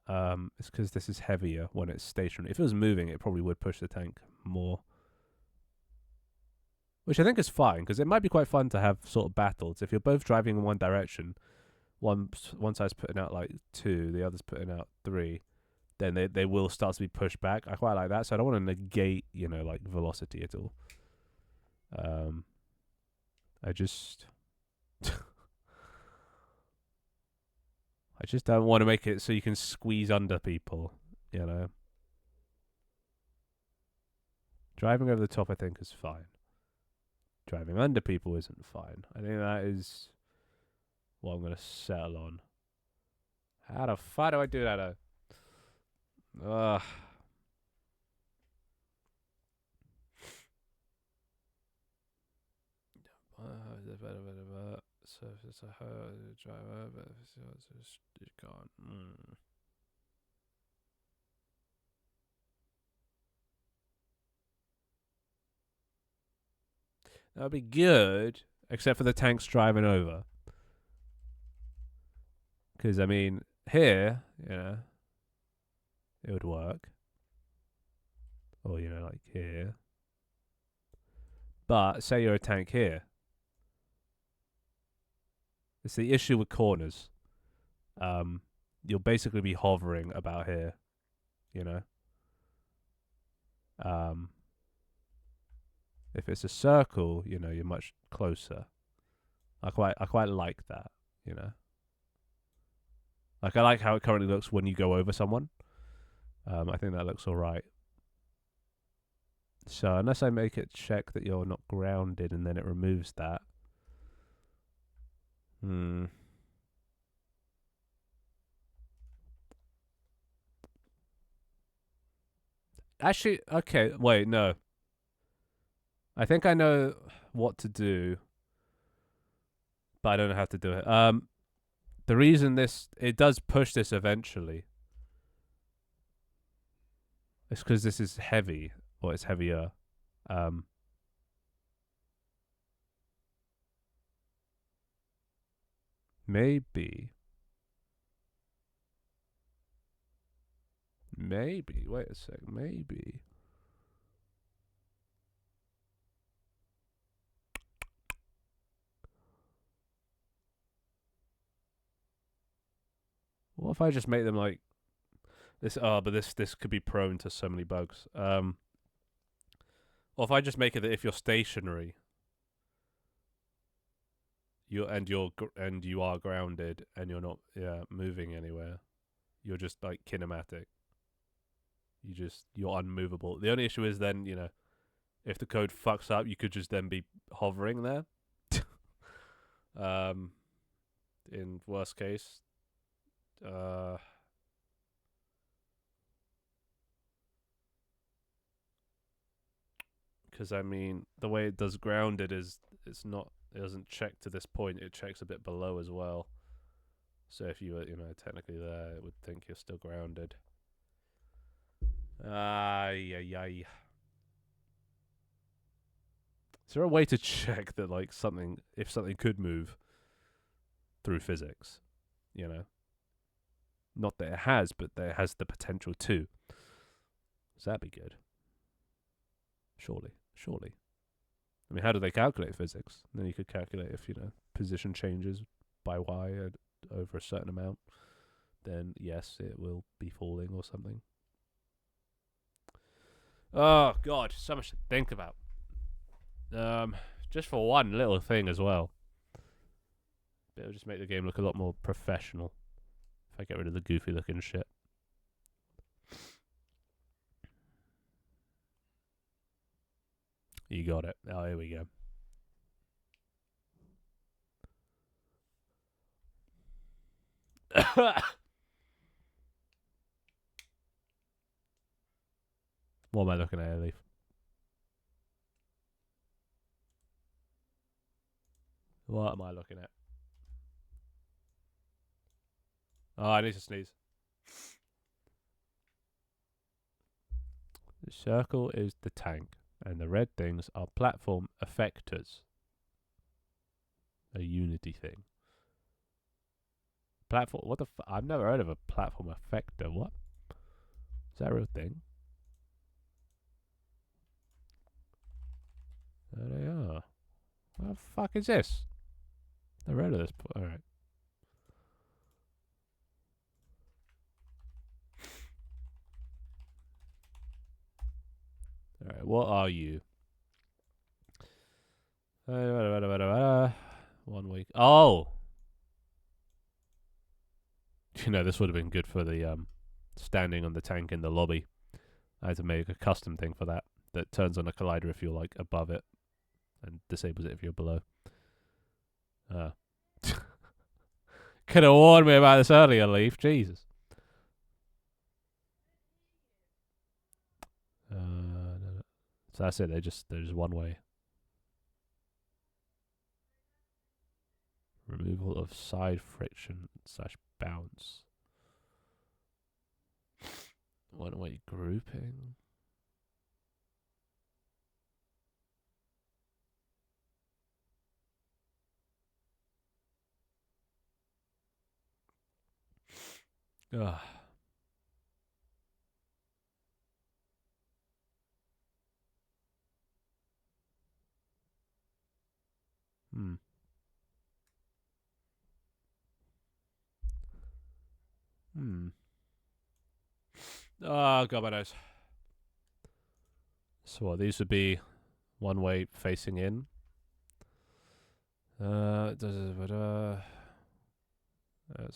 S1: is because this is heavier when it's stationary. If it was moving, it probably would push the tank more. Which I think is fine, because it might be quite fun to have sort of battles. If you're both driving in one direction, one side's putting out like 2, the other's putting out 3, then they will start to be pushed back. I quite like that, so I don't want to negate, you know, like velocity at all. I just don't want to make it so you can squeeze under people, you know. Driving over the top, I think, is fine. Driving under people isn't fine. I think that is what I'm going to settle on. How the fuck do I do that? Ugh. So if it's a driver, but if it's you can't. That would be good, except for the tanks driving over. Because, I mean, here, you know, it would work. Or, you know, like here. But, say you're a tank here. It's the issue with corners. You'll basically be hovering about here, you know. If it's a circle, you know, you're much closer. I quite like that, you know. Like, I like how it currently looks when you go over someone. I think that looks alright. So, unless I make it check that you're not grounded and then it removes that. Actually, okay, wait, no. I think I know what to do, but I don't know how to do it. The reason it does push this eventually is because this is heavy, or it's heavier. Maybe. Wait a sec. Maybe. What if I just make them like this? Oh, but this could be prone to so many bugs. Or if I just make it that if you're stationary, you are grounded and you're not moving anywhere, you're just like kinematic. You're unmovable. The only issue is then, you know, if the code fucks up, you could just then be hovering there. In worst case. Because I mean, the way it does grounded is it doesn't check to this point. It checks a bit below as well. So if you were, you know, technically there, it would think you're still grounded. Is there a way to check that, like, if something could move through physics? You know, not that it has, but that it has the potential to. So that'd be good. Surely. I mean, how do they calculate physics? Then you could calculate if, you know, position changes by y over a certain amount, then yes, it will be falling or something. Oh god, so much to think about. Just for one little thing as well. It'll just make the game look a lot more professional if I get rid of the goofy looking shit. You got it. Oh, here we go. What am I looking at, Leaf? What am I looking at? Oh, I need to sneeze. The circle is the tank, and the red things are platform effectors. A Unity thing. Platform. What the? I've never heard of a platform effector. What? Is that a real thing? There they are. What the fuck is this? Never heard of this. All right. All right. What are you? 1 week. Oh. You know, this would have been good for the standing on the tank in the lobby. I had to make a custom thing for that turns on a collider if you're like above it and disables it if you're below. Could have warned me about this earlier, Leaf. Jesus. No. So that's it. They're just one way. Removal of side friction / bounce. One way grouping. Ugh. Oh, God, my nose. So what, these would be one way facing in. That's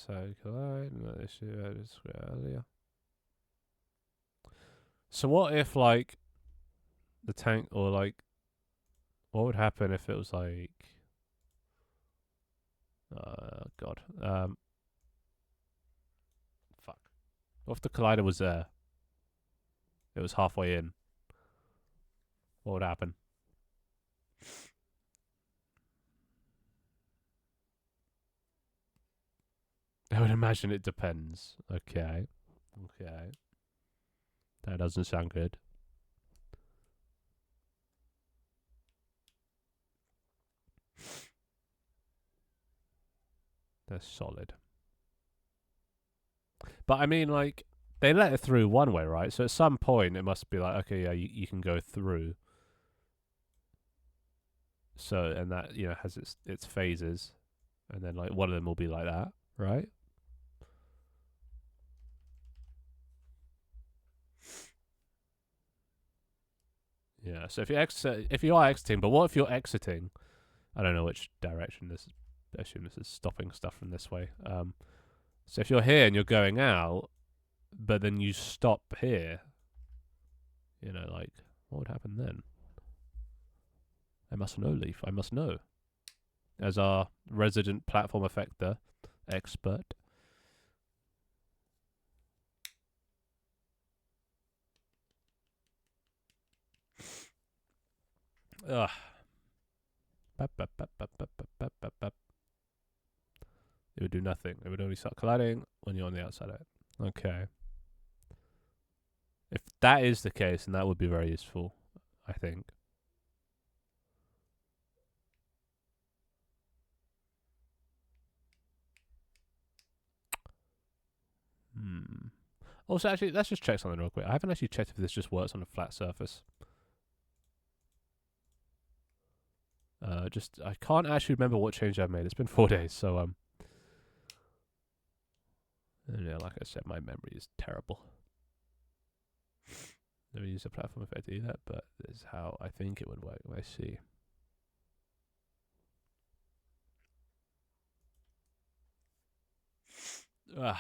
S1: how you collide. Earlier. So what if, like, the tank, or, like, what would happen if it was, like, God. Fuck. What if the collider was there? It was halfway in. What would happen? I would imagine it depends. Okay. That doesn't sound good. They're solid. But I mean, like, they let it through one way, right? So at some point, it must be like, okay, yeah, you can go through. So, and that, you know, has its phases. And then, like, one of them will be like that, right? Yeah. So if you are exiting, but what if you're exiting? I don't know which direction this is. I assume this is stopping stuff from this way. So if you're here and you're going out, but then you stop here, you know, like, what would happen then? I must know, Leaf. I must know. As our resident platform effector expert. Ugh. It would do nothing. It would only start colliding when you're on the outside of it. Okay. If that is the case, then that would be very useful, I think. Also, actually, let's just check something real quick. I haven't actually checked if this just works on a flat surface. I can't actually remember what change I've made. It's been 4 days, so yeah, like I said, my memory is terrible. Never used a platform effect either, but this is how I think it would work. Let's see. I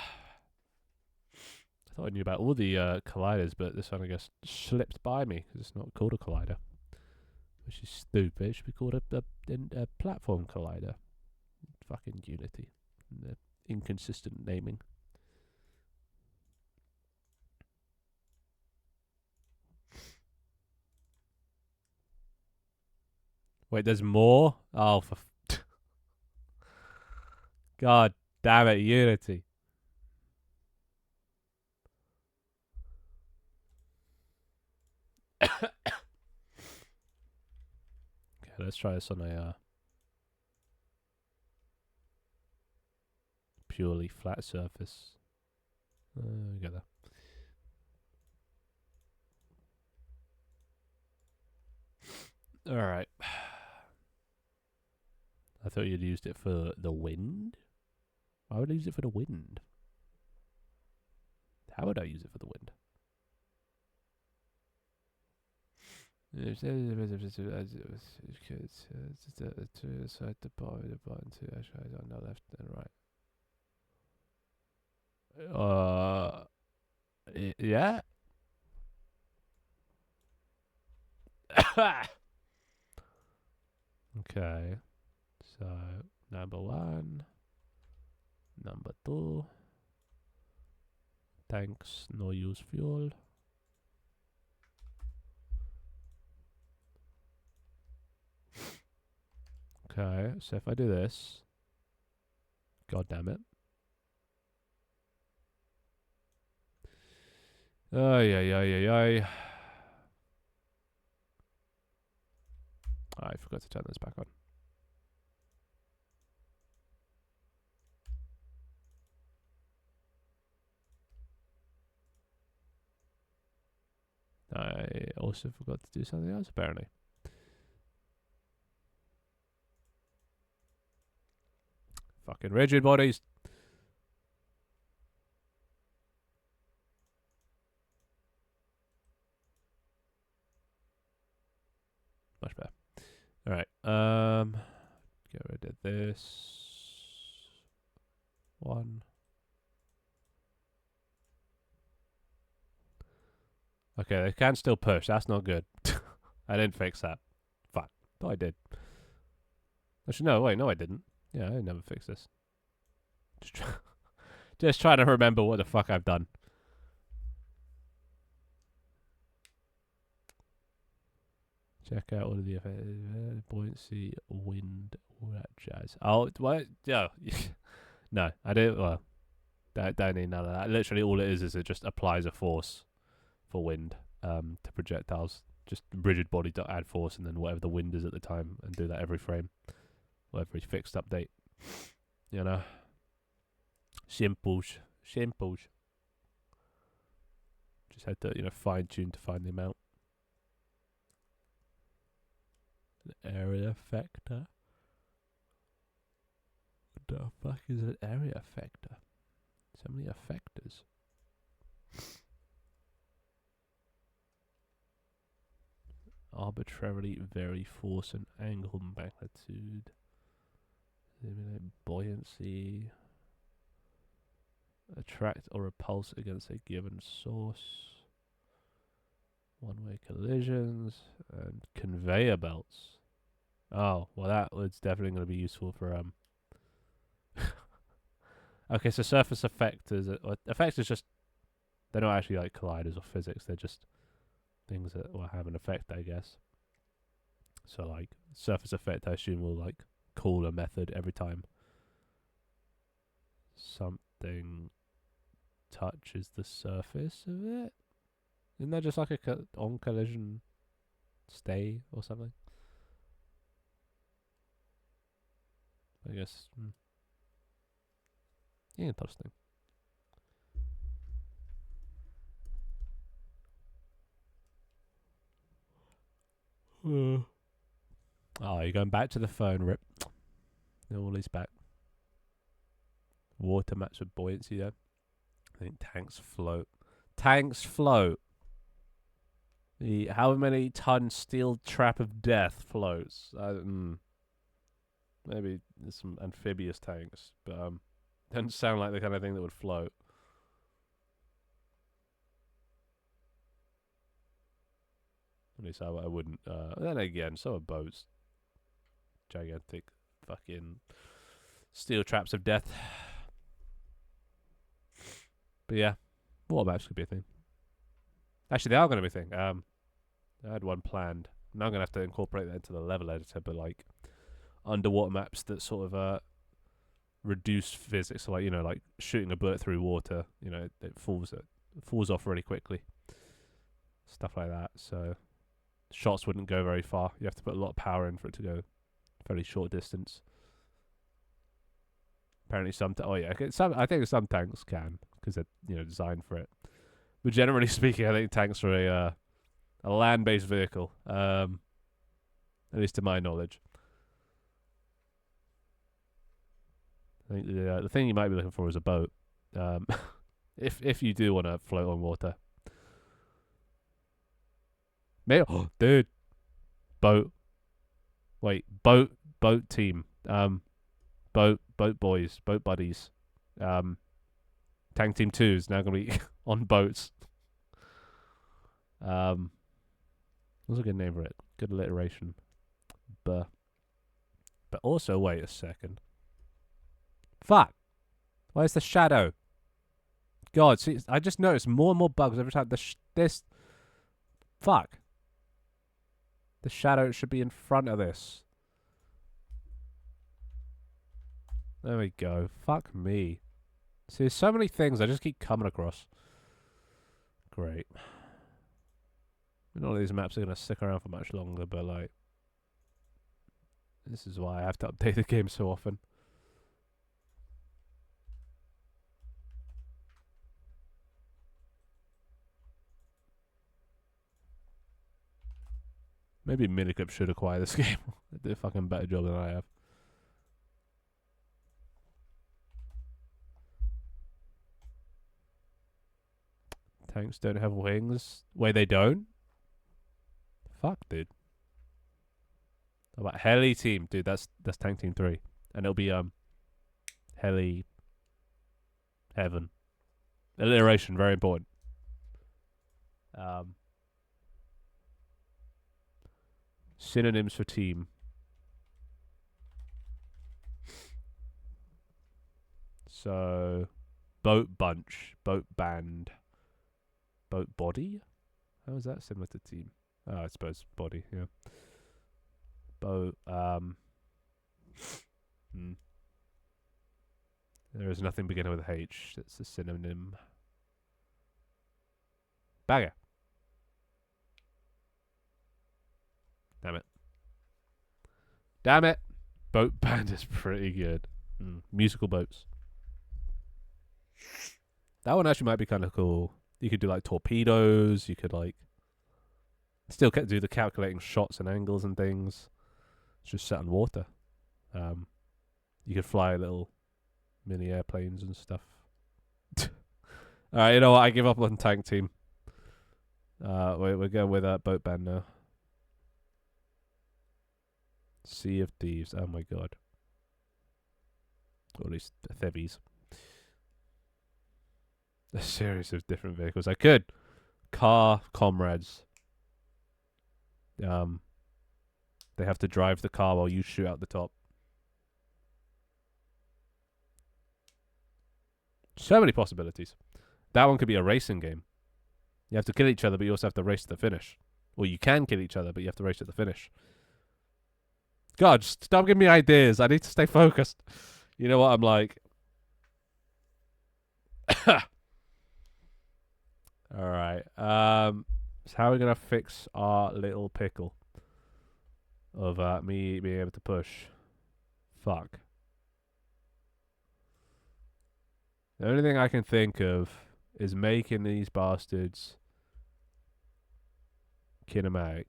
S1: thought I knew about all the colliders, but this one, I guess, slipped by me because it's not called a collider. which is stupid. It should be called a platform collider. Fucking Unity. The inconsistent naming. Wait, there's more? Oh, for God damn it, Unity. Okay, let's try this on a purely flat surface. Get that. Alright. I thought you'd used it for the wind. Why would I use it for the wind? How would I use it for the wind? Side the button to actually on the left and right. Yeah. Okay. So number 1, number 2. Tanks no use fuel. Okay, so if I do this, God damn it. I forgot to turn this back on. I also forgot to do something else, apparently. Fucking rigid bodies. Much better. Alright, get rid of this. 1. Okay, they can still push. That's not good. I didn't fix that. Fuck. Thought I did. Actually, no, wait, no I didn't. Yeah, I never fixed this. Just trying to remember what the fuck I've done. Check out all of the buoyancy, wind, all that jazz. Oh, what? Yeah. No, I didn't. Well, don't need none of that. Literally, all it is it just applies a force for wind to projectiles. Just rigid body to add force, and then whatever the wind is at the time, and do that every frame, or every fixed update. You know, simple. Just had to fine tune to find the amount. An area factor. What the fuck is an area factor? So many effectors. Arbitrarily vary force and angle magnitude. Eliminate buoyancy. Attract or repulse against a given source. One-way collisions and conveyor belts. Oh, well that was definitely going to be useful for Okay, so surface effectors. Effectors just they're not actually like colliders or physics. They're just things that will have an effect, I guess. So like surface effect, I assume will like call a method every time something touches the surface of it. Isn't that just like a on collision stay or something? I guess. Interesting. Oh, you're going back to the phone, Rip. All is back. Water matched with buoyancy, though. I think tanks float. Tanks float. The how many ton steel trap of death floats? Maybe there's some amphibious tanks, but doesn't sound like the kind of thing that would float. At least I wouldn't. Then again, so are boats. Gigantic fucking steel traps of death. But yeah, water maps could be a thing. Actually, they are going to be a thing. I had one planned. Now I'm going to have to incorporate that into the level editor, but like underwater maps that sort of reduce physics. So like, you know, like shooting a bullet through water, you know, it falls off really quickly. Stuff like that. So shots wouldn't go very far. You have to put a lot of power in for it to go a fairly short distance. Apparently I think some tanks can, because they're, you know, designed for it. But generally speaking, I think tanks are a land-based vehicle, at least to my knowledge. I think the thing you might be looking for is a boat, if you do want to float on water. Maybe, dude, boat. Wait, boat team. Boat boys, boat buddies. Tank Team 2 is now going to be on boats. What's a good name for it? Good alliteration. But also, wait a second. Fuck. Where's the shadow? God, see, I just noticed more and more bugs every time. This. Fuck. The shadow should be in front of this. There we go. Fuck me. See, there's so many things I just keep coming across. Great. None of these maps are going to stick around for much longer, but like, this is why I have to update the game so often. Maybe Miniclip should acquire this game. They do a fucking better job than I have. Tanks don't have wings. Wait, they don't? Fuck, dude. How about Heli Team? Dude, that's Tank Team 3. And it'll be Heli Heaven. Alliteration, very important. Synonyms for team. So, boat bunch, boat band, boat body. How is that similar to team? Oh, I suppose body. Yeah. Boat. There is nothing beginning with H. That's a synonym. Bagger. Damn it. Damn it. Boat band is pretty good. Musical boats. That one actually might be kind of cool. You could do like torpedoes. You could like still do the calculating shots and angles and things. It's just set on water. You could fly little mini airplanes and stuff. Alright, you know what? I give up on Tank Team. We're going with boat band now. Sea of Thieves. Oh my god. Or at least Thebes. A series of different vehicles. I could. Car comrades. They have to drive the car while you shoot out the top. So many possibilities. That one could be a racing game. You have to kill each other, but you also have to race to the finish. Or you can kill each other, but you have to race to the finish. God, stop giving me ideas. I need to stay focused. You know what I'm like? Alright. So how are we going to fix our little pickle of me being able to push? Fuck. The only thing I can think of is making these bastards kinematic.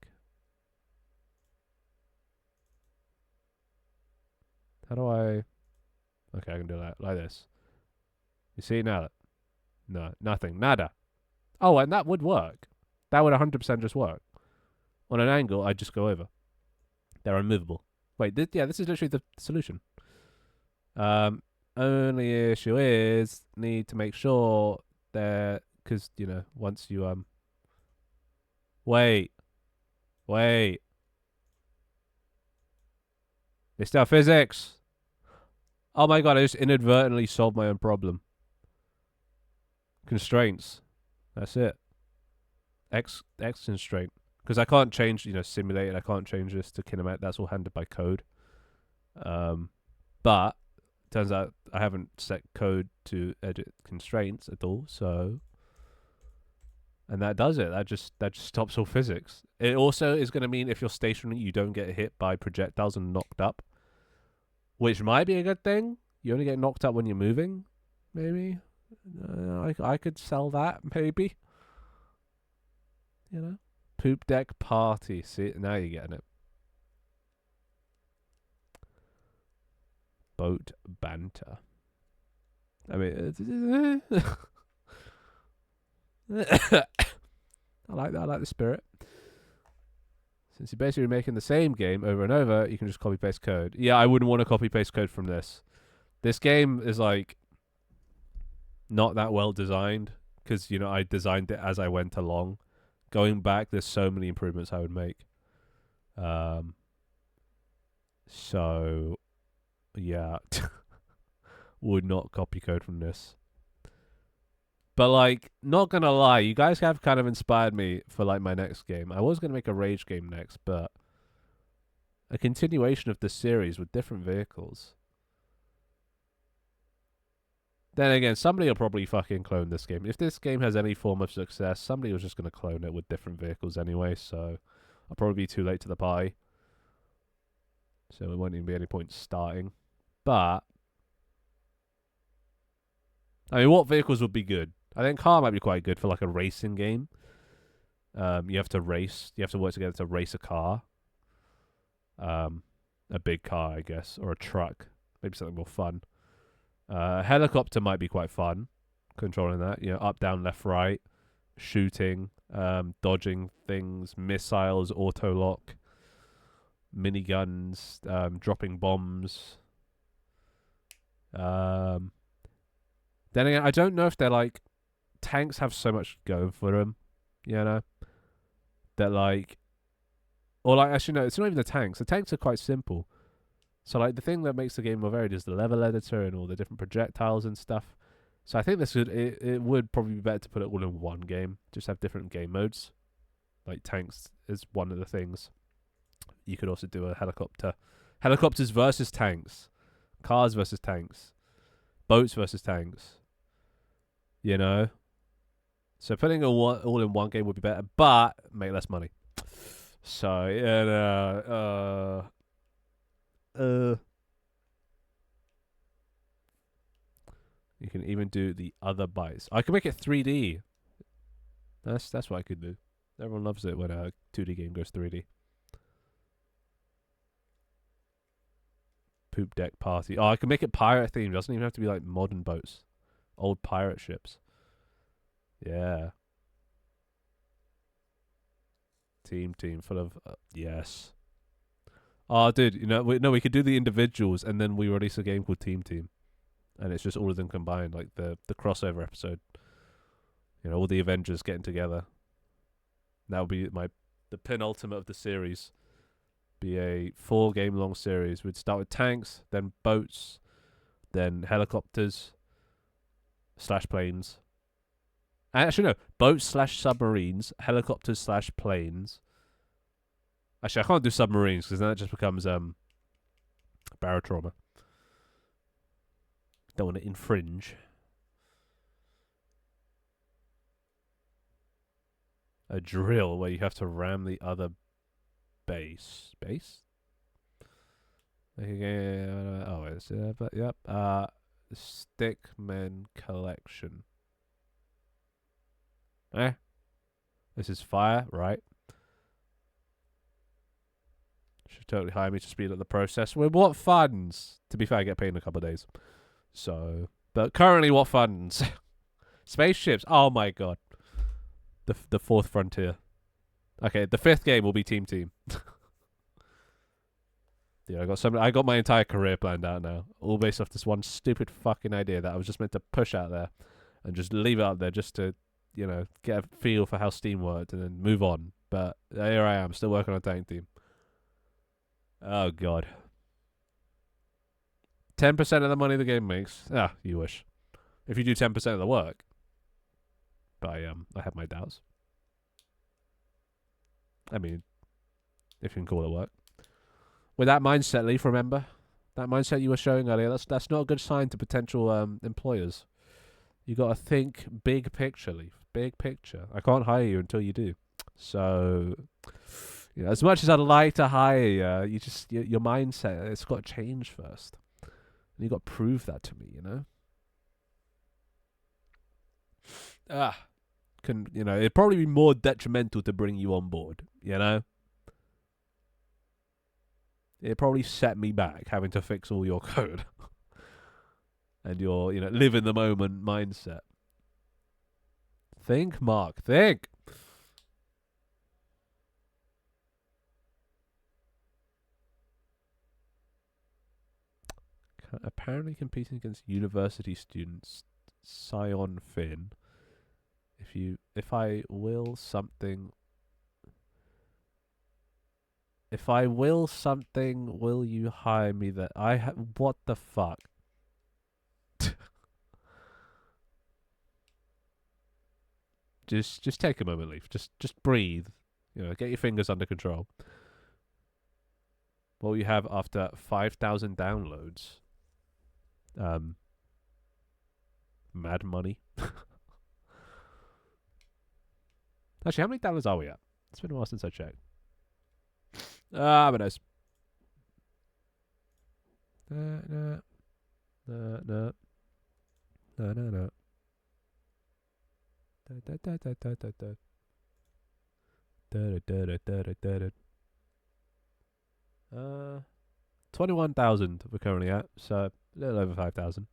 S1: How do I... Okay, I can do that. Like this. You see now? No, nothing. Nada. Oh, and that would work. That would 100% just work. On an angle, I'd just go over. They're unmovable. Wait, this is literally the solution. Only issue is, need to make sure they're... Because, you know, once you... Wait. Wait. They still have physics. Oh my god, I just inadvertently solved my own problem. Constraints. That's it. X constraint. Because I can't change, simulate it. I can't change this to kinematic. That's all handled by code. But turns out I haven't set code to edit constraints at all. So, and that does it. That just stops all physics. It also is going to mean if you're stationary, you don't get hit by projectiles and knocked up, which might be a good thing. You only get knocked up when you're moving. Maybe I could sell that. Maybe. Poop deck party. See, now you're getting it. Boat banter. I mean, I like that. I like the spirit. Since you're basically making the same game over and over, you can just copy paste code. Yeah, I wouldn't want to copy paste code from this. This game is like not that well designed because I designed it as I went along. Going back, there's so many improvements I would make. So yeah, would not copy code from this. But like, not gonna lie, you guys have kind of inspired me for like my next game. I was gonna make a Rage game next, but a continuation of the series with different vehicles. Then again, somebody will probably fucking clone this game. If this game has any form of success, somebody was just going to clone it with different vehicles anyway, so I'll probably be too late to the party. So it won't even be any point starting. But, I mean, what vehicles would be good? I think car might be quite good for like a racing game. You have to race. You have to work together to race a car. A big car, I guess, or a truck. Maybe something more fun. Helicopter might be quite fun, controlling that. Up, down, left, right, shooting, dodging things, missiles, auto lock, miniguns, dropping bombs. Then again, I don't know if they're like tanks have so much going for them, that like, or like actually no, it's not even the tanks. The tanks are quite simple. So, like, the thing that makes the game more varied is the level editor and all the different projectiles and stuff. So, I think it would probably be better to put it all in one game. Just have different game modes. Like, tanks is one of the things. You could also do a helicopter. Helicopters versus tanks. Cars versus tanks. Boats versus tanks. So, putting it all in one game would be better, but make less money. So, you can even do the other bytes. I can make it 3D. That's what I could do. Everyone loves it when a 2D game goes 3D. Poop deck party. Oh, I can make it pirate themed. It doesn't even have to be like modern boats. Old pirate ships. Yeah. Team full of yes. Oh, dude, we could do the individuals and then we release a game called Team. And it's just all of them combined, like the crossover episode. All the Avengers getting together. That would be the penultimate of the series. Be a 4-game long series. We'd start with tanks, then boats, then helicopters / planes. Actually, no, boats / submarines, helicopters / planes. Actually, I can't do submarines because then that just becomes barotrauma. Don't want to infringe. A drill where you have to ram the other base. Base? Oh, it's but yep. Stickman collection. This is fire, right? Should totally hire me to speed up the process. With what funds? To be fair, I get paid in a couple of days. So, but currently, what funds? Spaceships. Oh my god. The fourth frontier. Okay, the 5th game will be Team. Yeah, I got my entire career planned out now, all based off this one stupid fucking idea that I was just meant to push out there, and just leave it up there just to, get a feel for how Steam worked, and then move on. But here I am, still working on a tank team. Oh god. 10% of the money the game makes. Ah, you wish. If you do 10% of the work. But I have my doubts. I mean, if you can call it work. With that mindset, Leaf, remember? That mindset you were showing earlier, that's not a good sign to potential employers. You got to think big picture, Leaf. Big picture. I can't hire you until you do. So, you know, as much as I'd like to hire you, your mindset, it's got to change first. And you got to prove that to me, you know? It'd probably be more detrimental to bring you on board, you know? It'd probably set me back having to fix all your code. And your, live in the moment mindset. Think, Mark, think. Apparently competing against university students, Sion Finn. If I will something, will you hire me? That what the fuck? Just take a moment, Leaf. Just breathe. Get your fingers under control. What will you have after 5,000 downloads? Mad money. Actually, how many downloads are we at? It's been a while since I checked. But nice. No. Da. 21,000 we're currently at, so a little over 5,000.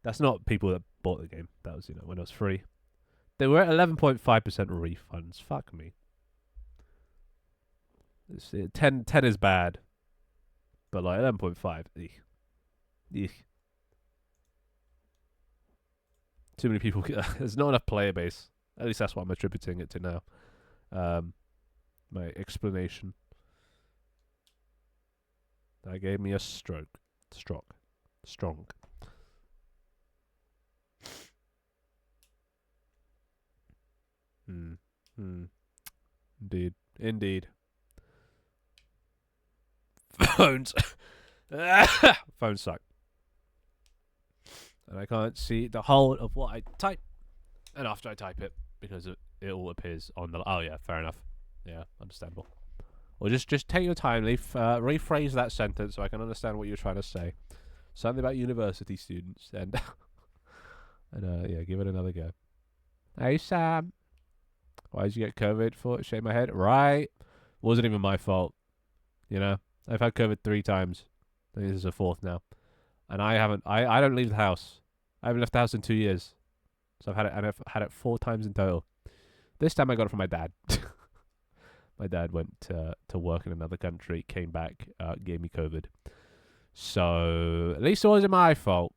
S1: That's not people that bought the game. That was, when it was free. They were at 11.5% refunds. Fuck me. 10 is bad. But like 11.5. Eek. Too many people. There's not enough player base. At least that's what I'm attributing it to now. My explanation. That gave me a stroke. Strong. Indeed. Phones suck. And I can't see the whole of what I type. And after I type it, because it all appears on the... Oh, yeah, fair enough. Yeah, understandable. Or just take your time, Leaf. Rephrase that sentence so I can understand what you're trying to say. Something about university students. And, yeah, give it another go. Hey, Sam. Why did you get COVID for? Shake my head. Right. Wasn't even my fault. I've had COVID 3 times. I think this is the 4th now. And I don't leave the house. I haven't left the house in 2 years. So I've had it 4 times in total. This time I got it from my dad. My dad went to work in another country, came back, gave me COVID. So at least it wasn't my fault.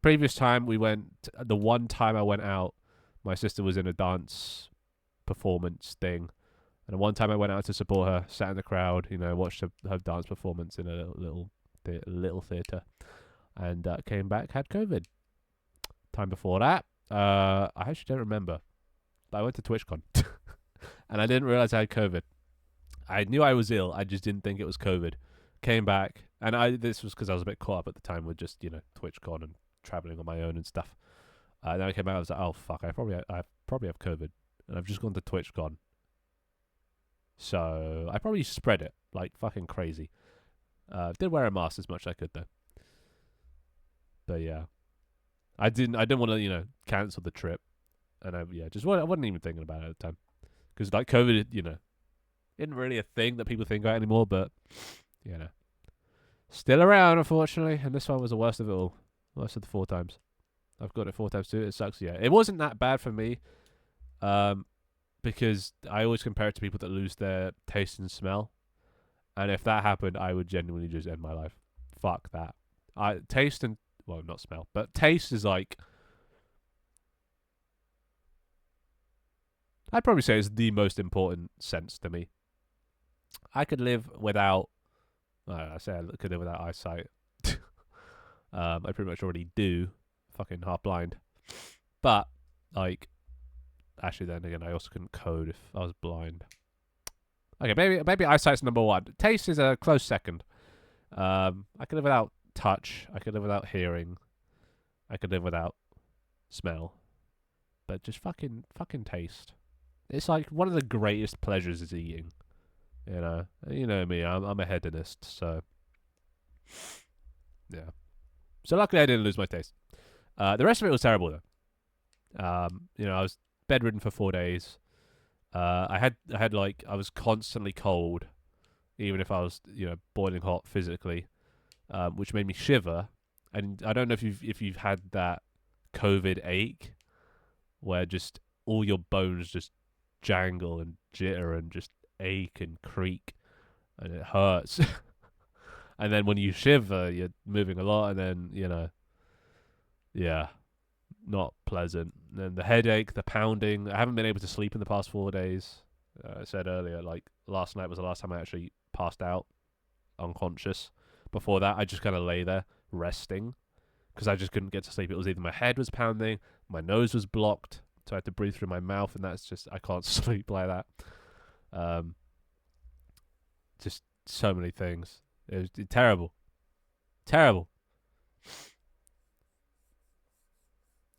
S1: Previous time the one time I went out, my sister was in a dance performance thing. And the one time I went out to support her, sat in the crowd, watched her dance performance in a little theatre. And came back, had COVID. Time before that, I actually don't remember. But I went to TwitchCon. And I didn't realize I had COVID. I knew I was ill. I just didn't think it was COVID. Came back. And this was because I was a bit caught up at the time with just, TwitchCon and traveling on my own and stuff. Then I came out, I was like, oh, fuck, I probably have COVID. And I've just gone to TwitchCon. So I probably spread it like fucking crazy. Did wear a mask as much as I could, though. But yeah. I didn't want to, cancel the trip. And I wasn't even thinking about it at the time. Because, like, COVID, isn't really a thing that people think about anymore, but, still around, unfortunately. And this one was the worst of it all. Worst of the 4 times. I've got it 4 times too. It sucks, yeah. It wasn't that bad for me, because I always compare it to people that lose their taste and smell. And if that happened, I would genuinely just end my life. Fuck that. Taste and... Well, not smell. But taste is like... I'd probably say it's the most important sense to me. I could live without. I say I could live without eyesight. I pretty much already do. Fucking half blind. But like, actually, then again, I also couldn't code if I was blind. Okay, maybe eyesight's number one. Taste is a close second. I could live without touch. I could live without hearing. I could live without smell. But just fucking taste. It's like one of the greatest pleasures is eating. You know me. I'm a hedonist, so yeah. So luckily I didn't lose my taste. The rest of it was terrible though. I was bedridden for 4 days. I had like I was constantly cold, even if I was boiling hot physically, which made me shiver. And I don't know if you've had that COVID ache, where just all your bones just jangle and jitter and just ache and creak, and it hurts. And then when you shiver, you're moving a lot, and then yeah, not pleasant. And then the headache, the pounding. I haven't been able to sleep in the past 4 days. I said earlier, like last night was the last time I actually passed out unconscious. Before that, I just kind of lay there resting because I just couldn't get to sleep. It was either my head was pounding, my nose was blocked, so I had to breathe through my mouth, and that's just I can't sleep like that. Just so many things. It was terrible.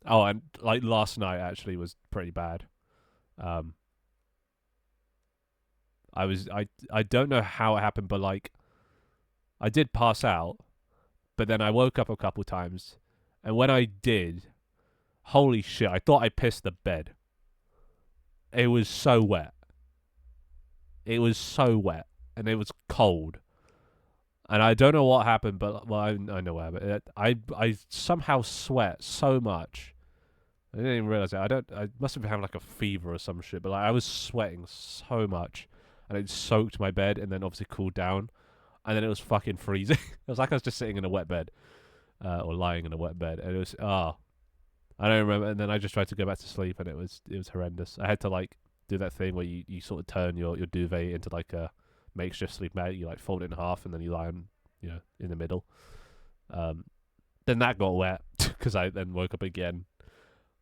S1: Oh, and like last night actually was pretty bad. Um, I don't know how it happened, but like I did pass out, but then I woke up a couple times, and when I did, holy shit, I thought I pissed the bed. It was so wet. And it was cold. And I don't know what happened, but I know what happened. I somehow sweat so much. I didn't even realize it. I must have had like a fever or some shit, but like I was sweating so much, and it soaked my bed, and then obviously cooled down, and then it was fucking freezing. It was like I was just sitting in a wet bed, or lying in a wet bed, and it was I don't remember. And then I just tried to go back to sleep, and it was horrendous. I had to like do that thing where you sort of turn your duvet into like a makeshift sleep mat. You like fold it in half, and then you lie on in the middle. Then that got wet because I then woke up again.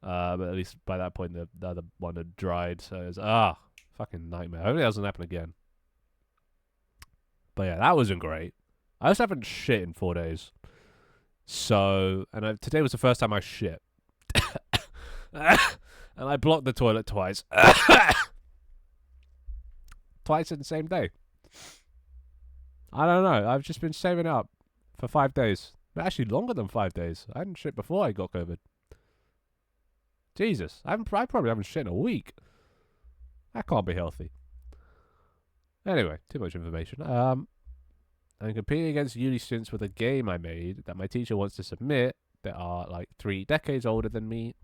S1: But at least by that point the other one had dried, so it was fucking nightmare. Hopefully that doesn't happen again. But yeah, that wasn't great. I also haven't shit in 4 days. So, and today was the first time I shit. And I blocked the toilet twice. Twice in the same day. I don't know. I've just been saving up for 5 days. Actually, longer than 5 days. I hadn't shit before I got COVID. Jesus. I probably haven't shit in a week. That can't be healthy. Anyway, too much information. I'm competing against uni students with a game I made that my teacher wants to submit that are like 3 decades older than me.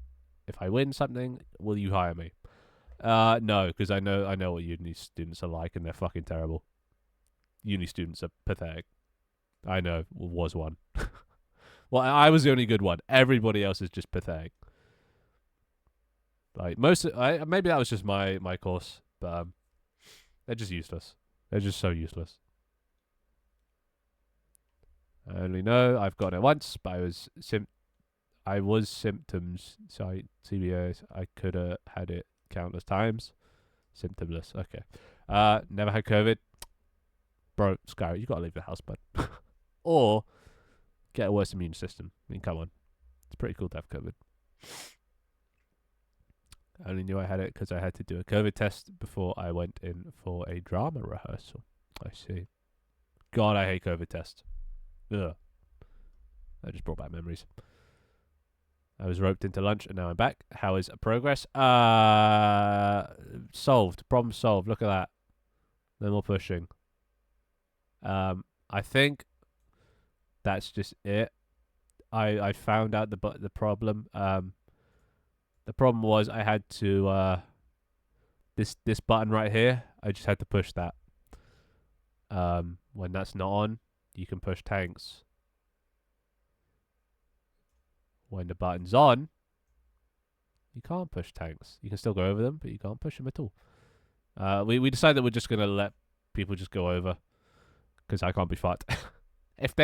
S1: If I win something, will you hire me? No, because I know what uni students are like, and they're fucking terrible. Uni students are pathetic. I know, was one. Well, I was the only good one. Everybody else is just pathetic. Like maybe that was just my course, but they're just useless. They're just so useless. I only know I've gotten it once, but I was symptoms. So CBS, I could have had it countless times. Symptomless. Okay. Never had COVID. Bro, Sky, you gotta leave the house, bud. Or get a worse immune system. I mean, come on. It's pretty cool to have COVID. I only knew I had it because I had to do a COVID test before I went in for a drama rehearsal. I see. God, I hate COVID tests. Ugh. That just brought back memories. I was roped into lunch and now I'm back. How is progress? Solved. Problem solved. Look at that. No more pushing. I think that's just it. I found out the problem. The problem was I had to this button right here. I just had to push that. When that's not on, you can push tanks. When the button's on, You can't push tanks. You can still go over them, but you can't push them at all. We decided that we're just gonna let people just go over because I can't be fucked. If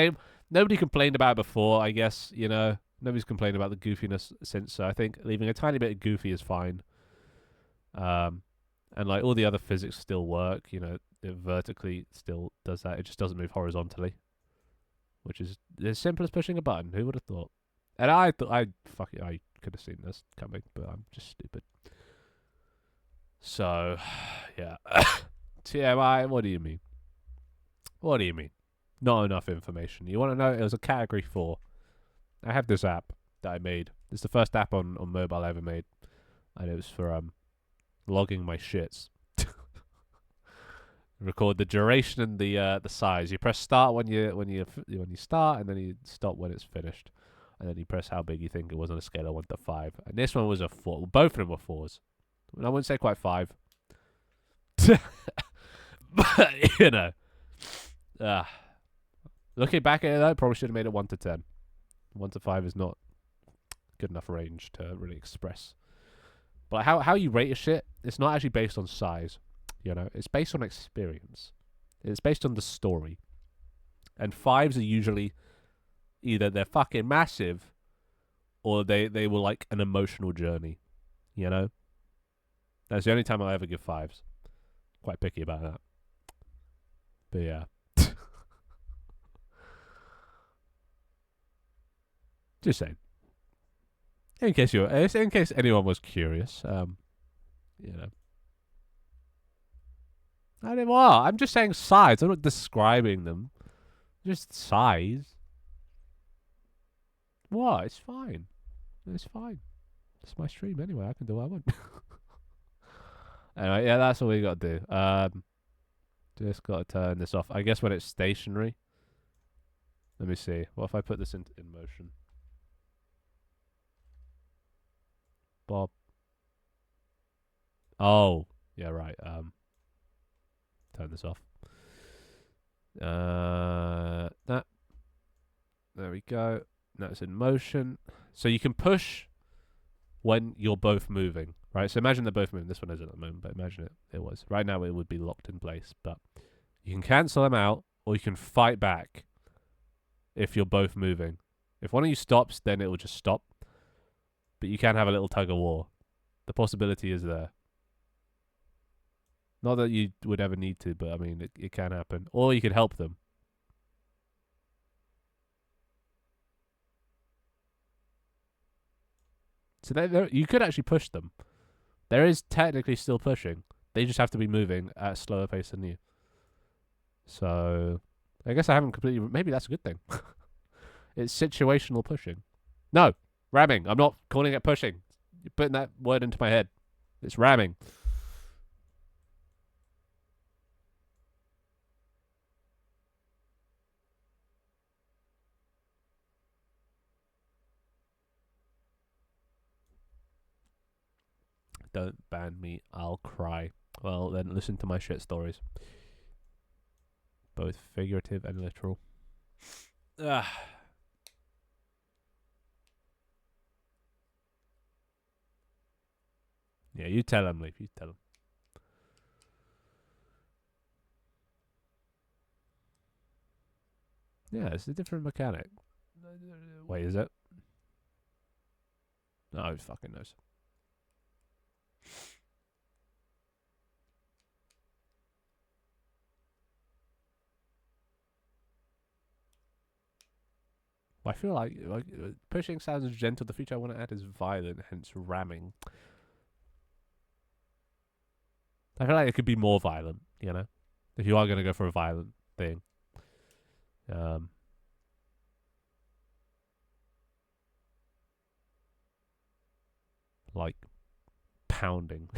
S1: nobody complained about it before, I guess, you know, nobody's complained about the goofiness since. So I think leaving a tiny bit of goofy is fine. And like all the other physics still work. You know, it vertically still does that. It just doesn't move horizontally, which is as simple as pushing a button. Who would have thought? And I thought I could have seen this coming, but I'm just stupid. So, yeah. TMI, what do you mean? What do you mean? Not enough information. You want to know? It was a category 4. I have this app that I made. It's the first app on mobile I ever made. And it was for logging my shits. Record the duration and the size. You press start when you start, and then you stop when it's finished. And then you press how big you think it was on a scale of 1 to 5. And this one was a 4. Well, both of them were 4s. I wouldn't say quite 5. But, you know. Looking back at it, though, probably should have made it 1 to 10. 1 to 5 is not good enough range to really express. But how you rate a shit, it's not actually based on size. You know, it's based on experience. It's based on the story. And 5s are usually either they're fucking massive or they were like an emotional journey. You know? That's the only time I'll ever give 5s. Quite picky about that. But yeah. Just saying. In case anyone was curious, you know. I don't know. I'm just saying size. I'm not describing them. Just size. What? It's fine. It's fine. It's my stream anyway. I can do what I want. Anyway, yeah, that's all we got to do. Just got to turn this off. I guess when it's stationary. Let me see. What if I put this in motion? Bob. Oh, yeah, right. Turn this off. That. There we go. Now it's in motion. So you can push when you're both moving, right? So imagine they're both moving. This one isn't at the moment, but imagine it was. Right now it would be locked in place, but you can cancel them out or you can fight back if you're both moving. If one of you stops, then it will just stop. But you can have a little tug of war. The possibility is there. Not that you would ever need to, but I mean, it can happen. Or you could help them. So you could actually push them. There is technically still pushing. They just have to be moving at a slower pace than you. So, I guess I haven't completely... Maybe that's a good thing. It's situational pushing. No, ramming. I'm not calling it pushing. You're putting that word into my head. It's ramming. Don't ban me, I'll cry. Well, then listen to my shit stories. Both figurative and literal. Ugh. Yeah, you tell him, Leaf. You tell him. Yeah, it's a different mechanic. Wait, is it? No, who fucking knows. I feel like pushing sounds gentle. The feature I want to add is violent, hence ramming. I feel like it could be more violent, you know? If you are going to go for a violent thing. Like pounding.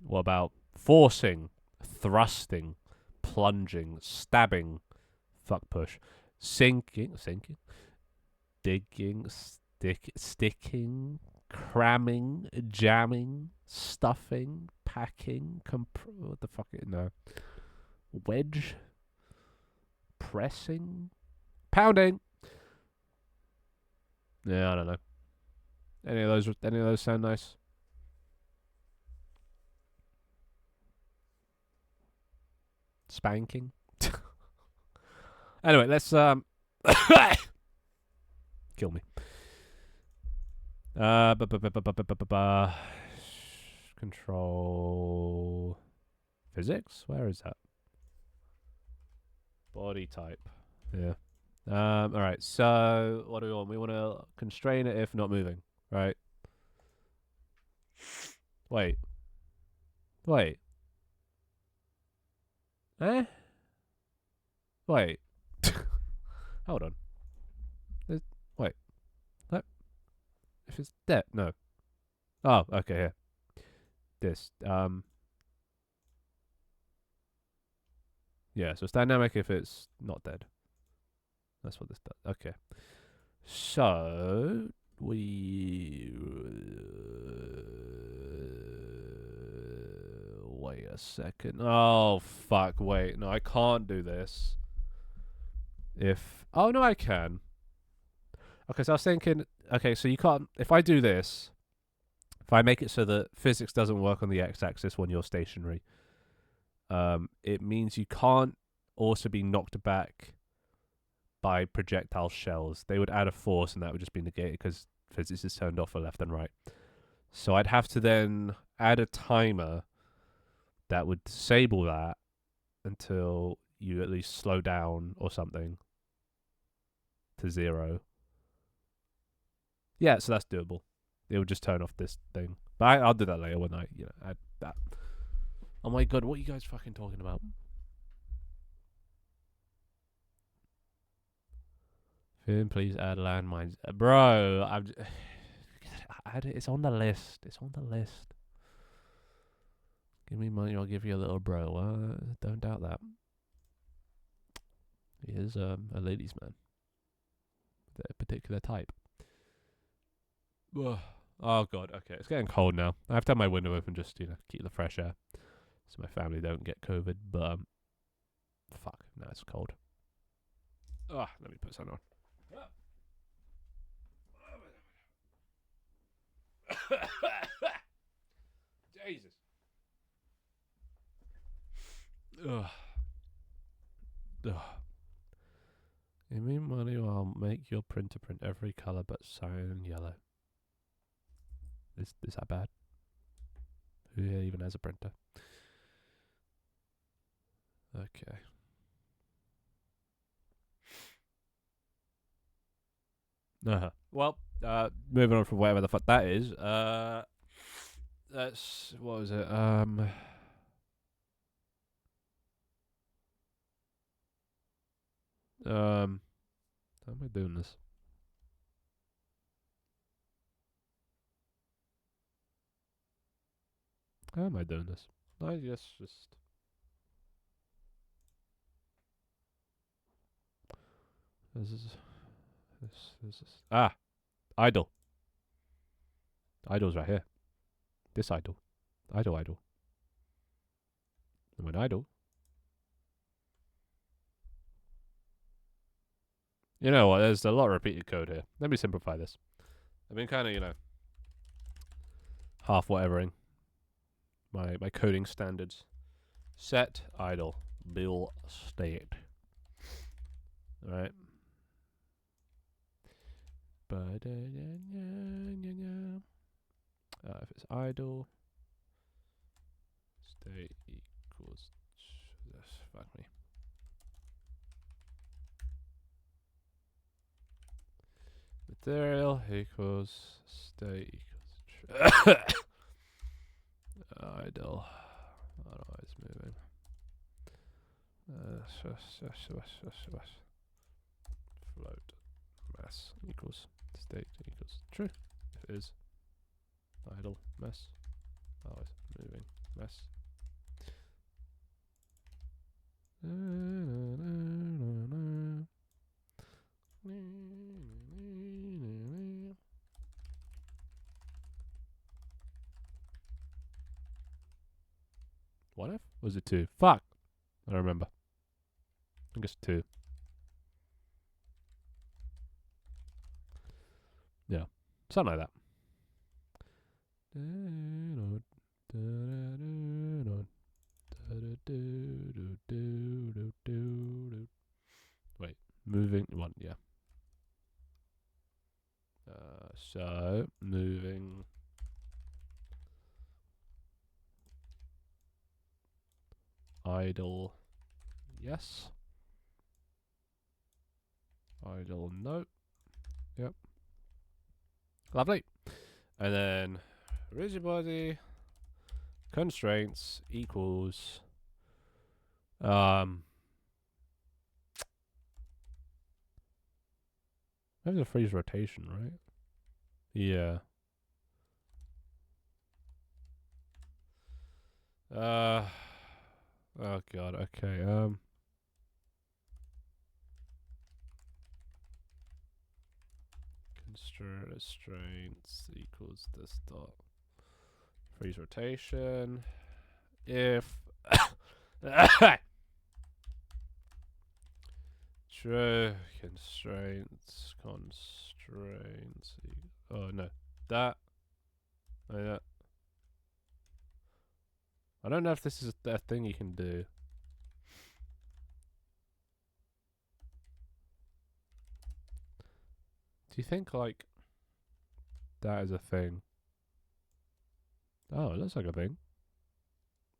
S1: What about forcing, thrusting, plunging, stabbing, fuck push, sinking, digging, sticking, cramming, jamming, stuffing, packing, what the fuck? No. Wedge. Pressing. Pounding. Yeah, I don't know. Any of those sound nice? Spanking. Anyway, let's kill me. Control physics. Where is that? Body type. Yeah. All right. So what do we want? We want to constrain it if not moving, right? Wait. Eh? Wait. Hold on. Wait. What? If it's dead, no. Oh, okay. Here. This. Yeah. So it's dynamic if it's not dead. That's what this does. Okay. So we wait a second. Oh fuck! Wait, no, I can't do this. Oh no, I can. Okay, so I was thinking. Okay, so you can't. If I do this, if I make it so that physics doesn't work on the x-axis when you're stationary, it means you can't also be knocked back by projectile shells. They would add a force, and that would just be negated because physics is turned off for left and right. So I'd have to then add a timer that would disable that until you at least slow down or something to 0. Yeah, so that's doable. It would just turn off this thing. But I'll do that later when I add that. Oh my god, what are you guys fucking talking about? Finn, please add landmines. Bro, add it. It's on the list. Give me money, I'll give you a little bro. Don't doubt that. He is a ladies' man. A particular type. Ugh. Oh god, okay. It's getting cold now. I have to have my window open just, keep the fresh air. So my family don't get COVID, but fuck, now it's cold. Let me put something on. Jesus. Ugh. Give me money or I'll make your printer print every colour but cyan and yellow. Is that bad? Who here even has a printer? Okay. Well, moving on from whatever the fuck that is. That's what was it? How am I doing this? How am I doing this? I guess just. This is. Idle. Idle's right here. This idle. Idle. And when idle. You know what? There's a lot of repeated code here. Let me simplify this. I've been kind of, half whatevering my coding standards. Set idle. Bill state. Alright. If it's idle, state equals this. Fuck me. Material equals state equals idle. Otherwise moving. Float mass equals state equals true. If it is idle mess. Otherwise moving mess. 1 F? Was it 2? Fuck. I don't remember. I think it's 2. Yeah. Something like that. Wait. Moving. 1, yeah. So, moving. Idle. Yes. Idle. No. Yep. Lovely. And then rigid body constraints equals maybe the freeze rotation, right? Yeah. Oh god, okay. Constraints equals this dot freeze rotation. If true constraints oh no, that that. I don't know if this is a thing you can do. Do you think like that is a thing? Oh, it looks like a thing.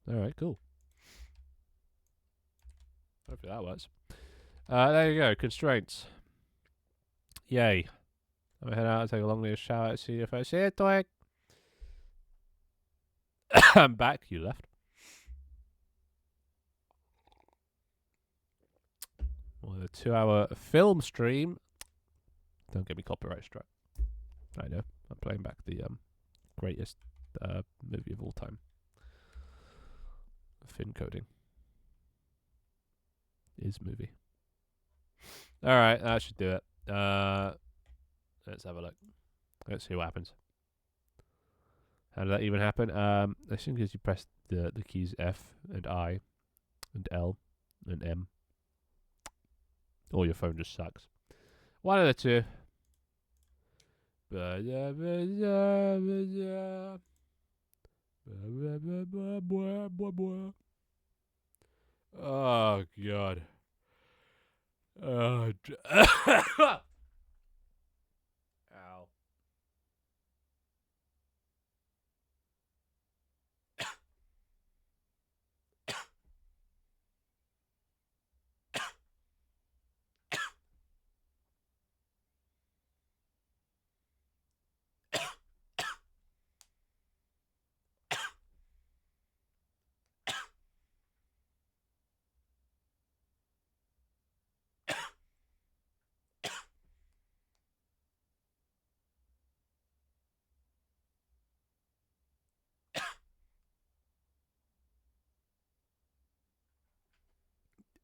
S1: Alright, cool. Hopefully that works. There you go, constraints. Yay. I'm gonna head out and take a long little shower, see if I see it, Twig. I'm back, you left. Well, a 2-hour film stream. Don't get me copyright strike. I know. I'm playing back the greatest movie of all time. Fin coding. Is movie. Alright, that should do it. Let's have a look. Let's see what happens. How did that even happen? I think as you press the keys F and I and L and M. Or your phone just sucks. One of the two. Oh god. Ow.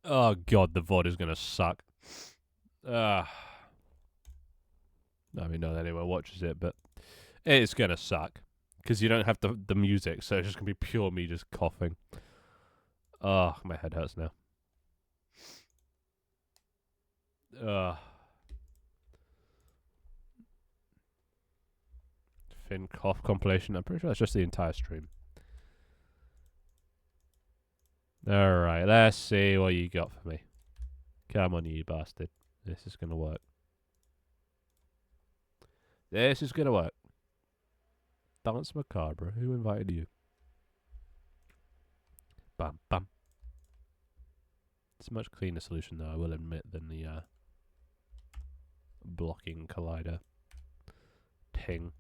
S1: Oh god, the VOD is gonna suck. I mean, not that anyone watches it, but it's gonna suck because you don't have the music, so it's just gonna be pure me just coughing. Oh, my head hurts now. Fin cough compilation. I'm pretty sure that's just the entire stream. Alright, let's see what you got for me. Come on, you bastard. This is gonna work. This is gonna work. Dance Macabre. Who invited you? Bam, bam. It's a much cleaner solution, though, I will admit, than the blocking collider ting.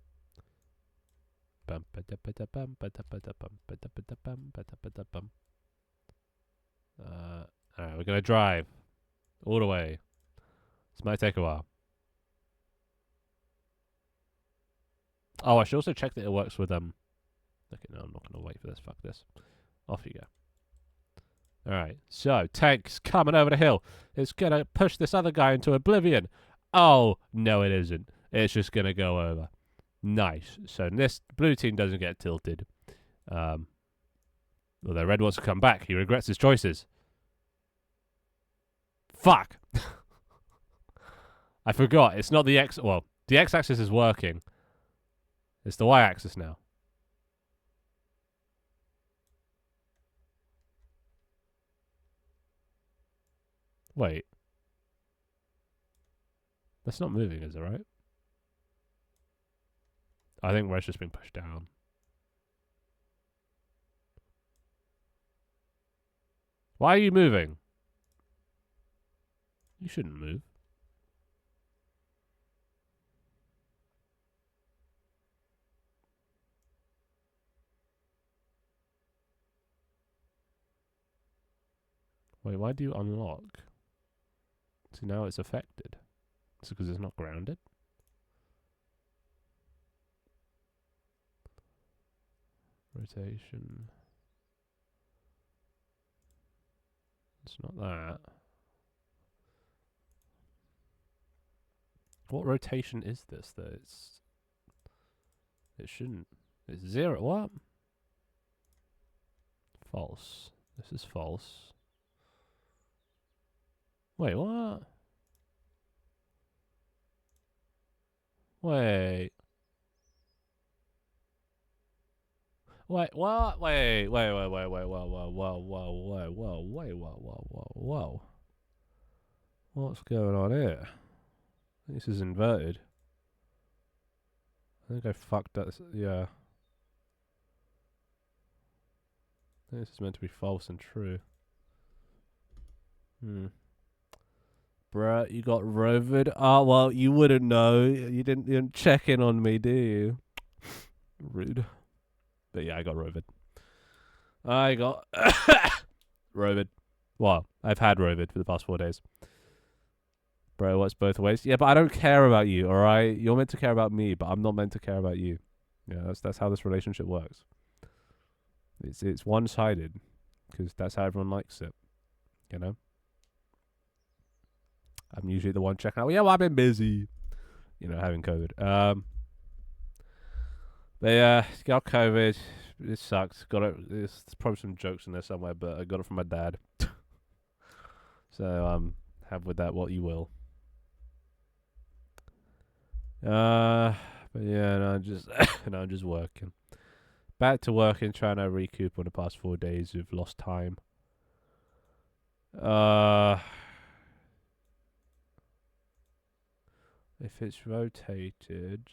S1: Alright, we're gonna drive all the way. This might take a while. Oh, I should also check that it works with Okay, no, I'm not gonna wait for this. Fuck this. Off you go. Alright, so tank's coming over the hill. It's gonna push this other guy into oblivion. Oh, no, it isn't. It's just gonna go over. Nice. So this blue team doesn't get tilted. Although Red wants to come back. He regrets his choices. Fuck! I forgot. It's not the X... Well, the X-axis is working. It's the Y-axis now. Wait. That's not moving, is it, right? I think Red's just been pushed down. Why are you moving? You shouldn't move. Wait, why do you unlock? See, now it's affected. It's because it's not grounded. Rotation. It's not that. What rotation is this that it shouldn't. It's 0. What? False. This is false. Wait, what? Wait. Wait, what? Wait, whoa. What's going on here? This is inverted. I think I fucked up. Yeah. I think this is meant to be false and true. Bruh, you got rovered? Oh, well, you wouldn't know. You didn't check in on me, do you? Rude. But yeah, I got rovered. I got rovered. Well, I've had rovered for the past 4 days. Bro, what's both ways? Yeah, but I don't care about you, alright? You're meant to care about me, but I'm not meant to care about you. Yeah, that's how this relationship works. It's one-sided, because that's how everyone likes it. You know? I'm usually the one checking out. Yeah, well, I've been busy. You know, having COVID. But yeah, got COVID. It sucks. There's probably some jokes in there somewhere, but I got it from my dad. So have with that what you will. But yeah, no, I'm just working. Back to working, trying to recoup on the past 4 days of lost time. If it's rotated.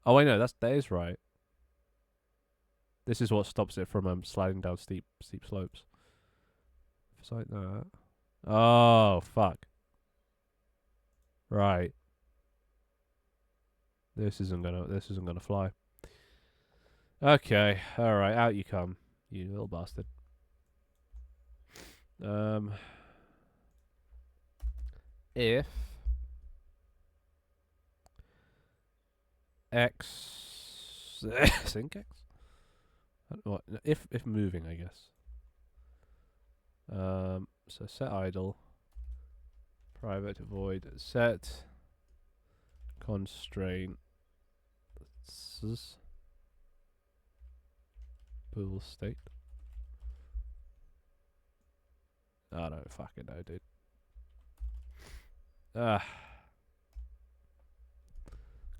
S1: Oh, I know that is right. This is what stops it from sliding down steep slopes. If it's like that. Oh fuck. Right. This isn't gonna fly. Okay. All right. Out you come, you little bastard. If X sync X. What? If moving, I guess. So set idle. Private void set constraint bool state. I don't fucking know, dude.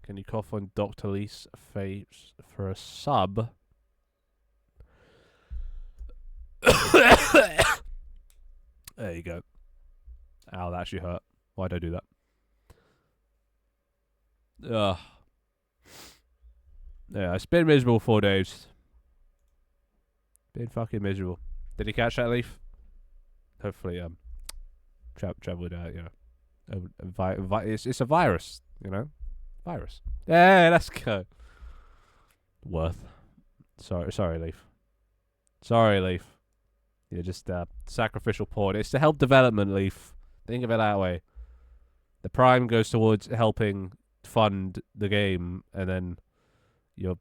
S1: Can you cough on Dr. Lee's face for a sub? There you go. Ow, that actually hurt. Why'd I do that? Yeah, it's been miserable 4 days. Been fucking miserable. Did you catch that, Leaf? Hopefully, traveled out, you know. It's a virus, you know? Virus. Yeah, let's go. Worth. Sorry, Leaf. Sorry, Leaf. You're just sacrificial pawn. It's to help development, Leaf. Think of it that way. The prime goes towards helping fund the game, and then you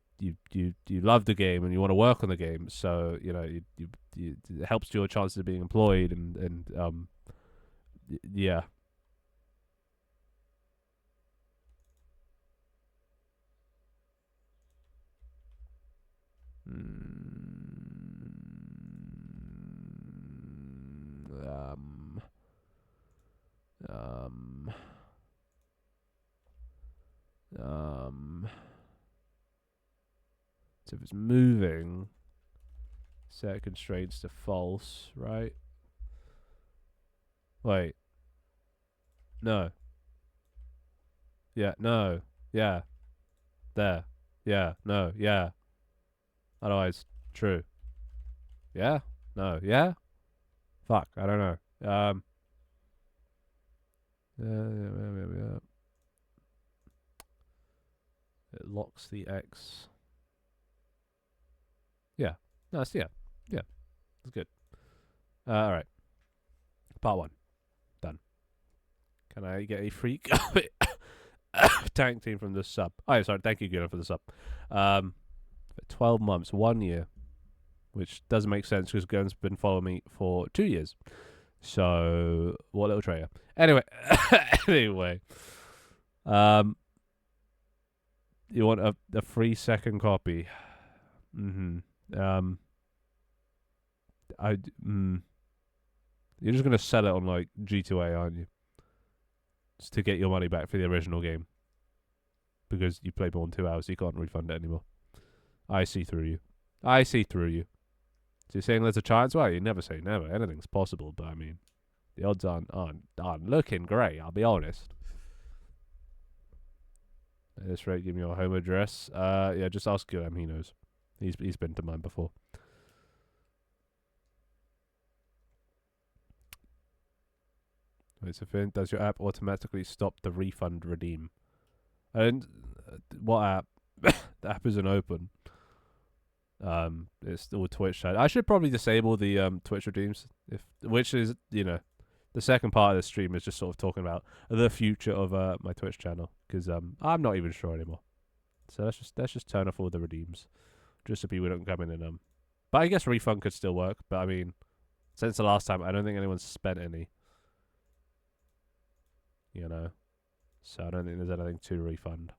S1: love the game and you want to work on the game. So you know it helps your chances of being employed and yeah. So if it's moving, set constraints to false, right? Wait. No. Yeah, no. Yeah. There. Yeah, no, yeah. Otherwise, true. Yeah? No, yeah? Fuck, I don't know. Yeah. It locks the X. Yeah. No, it's, yeah. Yeah. It's good. Alright. Part 1. Done. Can I get a free tank team from the sub? Oh, sorry. Thank you, Gunnar, for the sub. 12 months, 1 year. Which doesn't make sense because Gunnar's been following me for 2 years. So, what little traitor. Anyway. Anyway. You want a free second copy. You're just gonna sell it on like G2A, aren't you? Just to get your money back for the original game. Because you played more than 2 hours, so you can't refund it anymore. I see through you. I see through you. So you're saying there's a chance? Well, you never say never. Anything's possible, but I mean, the odds aren't looking great, I'll be honest. At this rate, give me your home address. Yeah, just ask Guillem, he knows. He's been to mine before. Wait, so Finn, does your app automatically stop the refund redeem? What app? The app isn't open. It's all Twitch chat. I should probably disable the Twitch redeems, which is, you know, the second part of the stream is just sort of talking about the future of my Twitch channel, because I'm not even sure anymore. So let's just turn off all the redeems, just so people don't come in and But I guess refund could still work. But I mean, since the last time, I don't think anyone's spent any. You know, so I don't think there's anything to refund.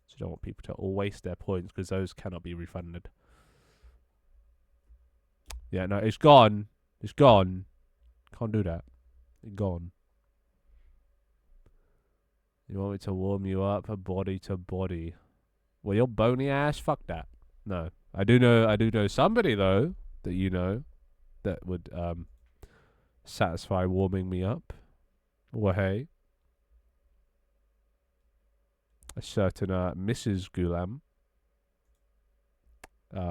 S1: So you don't want people to all waste their points because those cannot be refunded. Yeah, no, it's gone. It's gone. Can't do that. It's gone. You want me to warm you up, body to body? Well, your bony ass. Fuck that. No, I do know somebody though that you know that would satisfy warming me up. Well, hey, a certain Mrs. Gulam,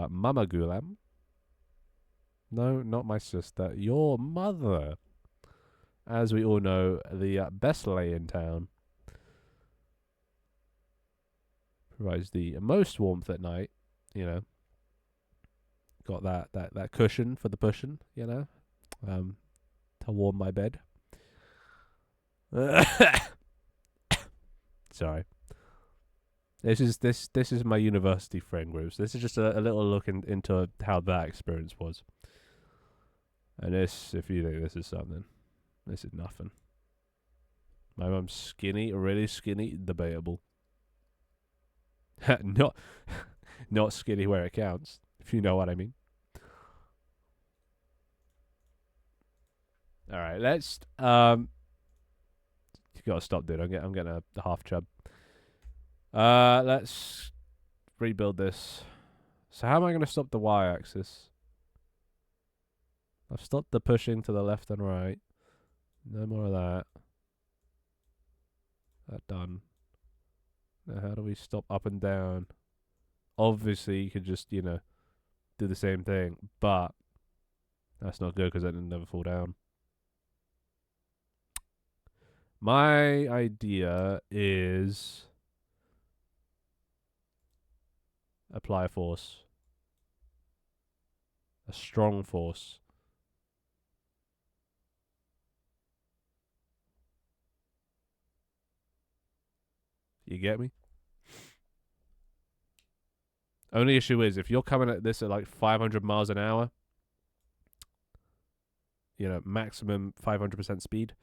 S1: Mama Gulam. No, not my sister. Your mother. As we all know, the best lay in town. Provides the most warmth at night, you know. Got that cushion for the pushing, you know, to warm my bed. Sorry. This is my university friend groups. This is just a little look into how that experience was. And this, if you think this is something, this is nothing. My mum's skinny, really skinny, debatable. not skinny where it counts, if you know what I mean. All right, let's you gotta stop, dude. I'm getting a half chub. Let's rebuild this. So how am I gonna stop the y-axis? I've stopped the pushing to the left and right. No more of that. That done. Now how do we stop up and down? Obviously, you could just, you know, do the same thing, but that's not good because it'll never fall down. My idea is apply a force. A strong force. You get me? Only issue is if you're coming at this at like 500 miles an hour, you know, maximum 500% speed,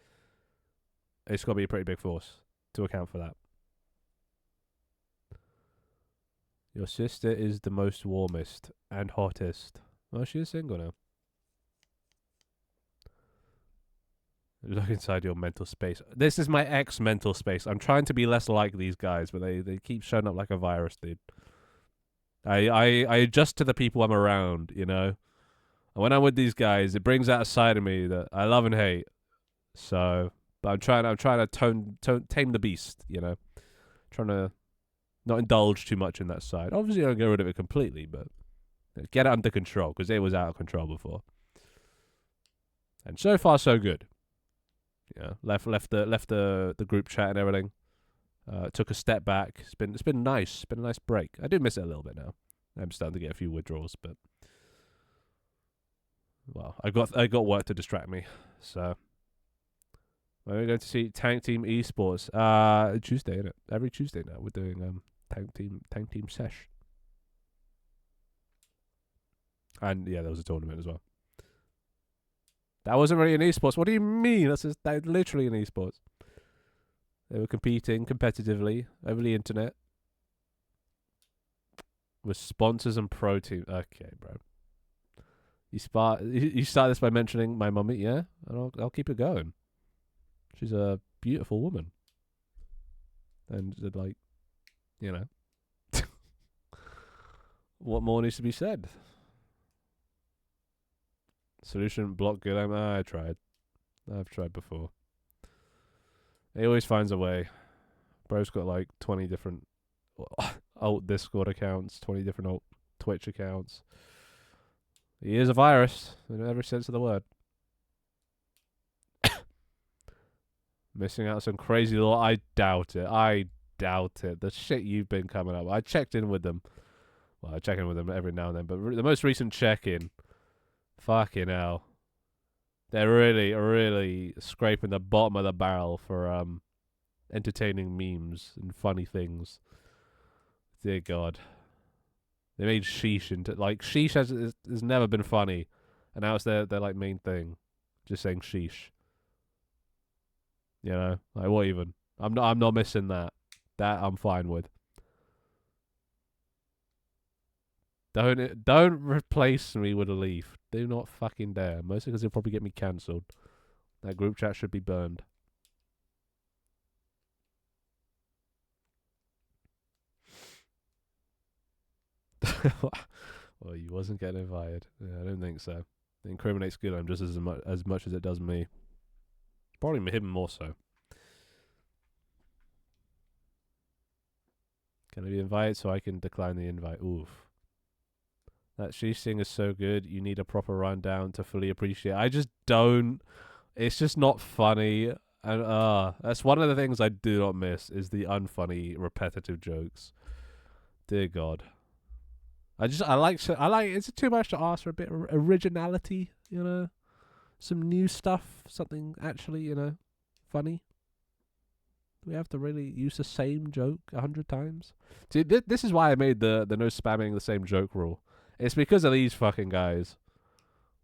S1: it's got to be a pretty big force to account for that. Your sister is the most warmest and hottest. Well, she is single now. Look inside your mental space. This is my ex mental space. I'm trying to be less like these guys, but they keep showing up like a virus, dude. I adjust to the people I'm around, you know. And when I'm with these guys, it brings out a side of me that I love and hate. So, but I'm trying to tame the beast, you know. Trying to not indulge too much in that side. Obviously, I don't get rid of it completely, but get it under control because it was out of control before. And so far, so good. Yeah, left the group chat and everything. Took a step back. It's been nice. It's been a nice break. I do miss it a little bit now. I'm starting to get a few withdrawals, but well, I got work to distract me. So when are we going to see Tank Team Esports? Tuesday, isn't it? Every Tuesday now we're doing Tank Team Sesh. And yeah, there was a tournament as well. That wasn't really an esports. What do you mean? That's literally an esports. They were competing competitively over the internet with sponsors and pro teams. Okay, bro. You start this by mentioning my mummy, yeah? And I'll keep it going. She's a beautiful woman. And like, you know. What more needs to be said? Solution block good. I tried. I've tried before. He always finds a way. Bro's got like 20 different alt Discord accounts, 20 different alt Twitch accounts. He is a virus in every sense of the word. Missing out some crazy little. I doubt it. I doubt it. The shit you've been coming up. I checked in with them. Well, I check in with them every now and then, but the most recent check-in, fucking hell. They're really, really scraping the bottom of the barrel for entertaining memes and funny things. Dear God. They made sheesh into sheesh has never been funny, and now it's their like main thing, just saying sheesh. You know, like what even? I'm not missing that. That I'm fine with. Don't replace me with a leaf. Do not fucking dare. Mostly because it'll probably get me cancelled. That group chat should be burned. Well, you wasn't getting invited. Yeah, I don't think so. It incriminates Gulam just as much as it does me. Probably him more so. Can I be invited so I can decline the invite? Oof. That sheesh thing is so good. You need a proper rundown to fully appreciate. I just don't. It's just not funny. And that's one of the things I do not miss is the unfunny, repetitive jokes. Dear God. I like it's too much to ask for a bit of originality, you know? Some new stuff, something actually, you know, funny. Do we have to really use the same joke 100 times? See, this is why I made the no spamming the same joke rule. It's because of these fucking guys.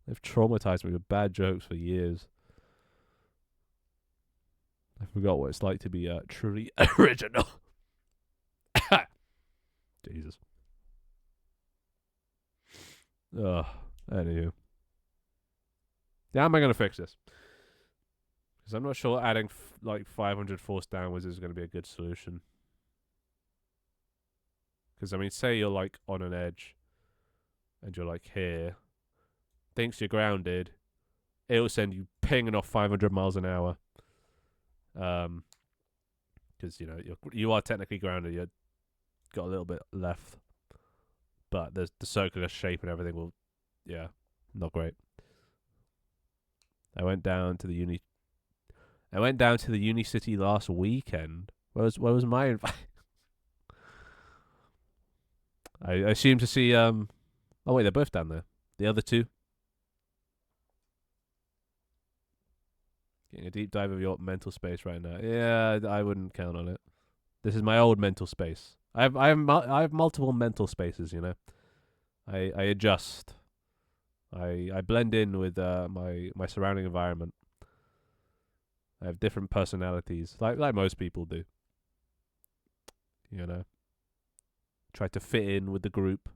S1: They've traumatized me with bad jokes for years. I forgot what it's like to be truly original. Jesus. Ugh. Anywho. Yeah, how am I going to fix this? Because I'm not sure adding 500 force downwards is going to be a good solution. Because, I mean, say you're like on an edge and you're like here, thinks you're grounded, it'll send you pinging off 500 miles an hour. Because, you know, you are technically grounded, you've got a little bit left. But the circular shape and everything will, yeah, not great. I went down to the Uni City last weekend. Where was my invite? I assume to see oh wait, they're both down there. The other two. Getting a deep dive of your mental space right now. Yeah, I wouldn't count on it. This is my old mental space. I have multiple mental spaces, you know. I adjust. I blend in with my surrounding environment. I have different personalities, like most people do. You know, try to fit in with the group.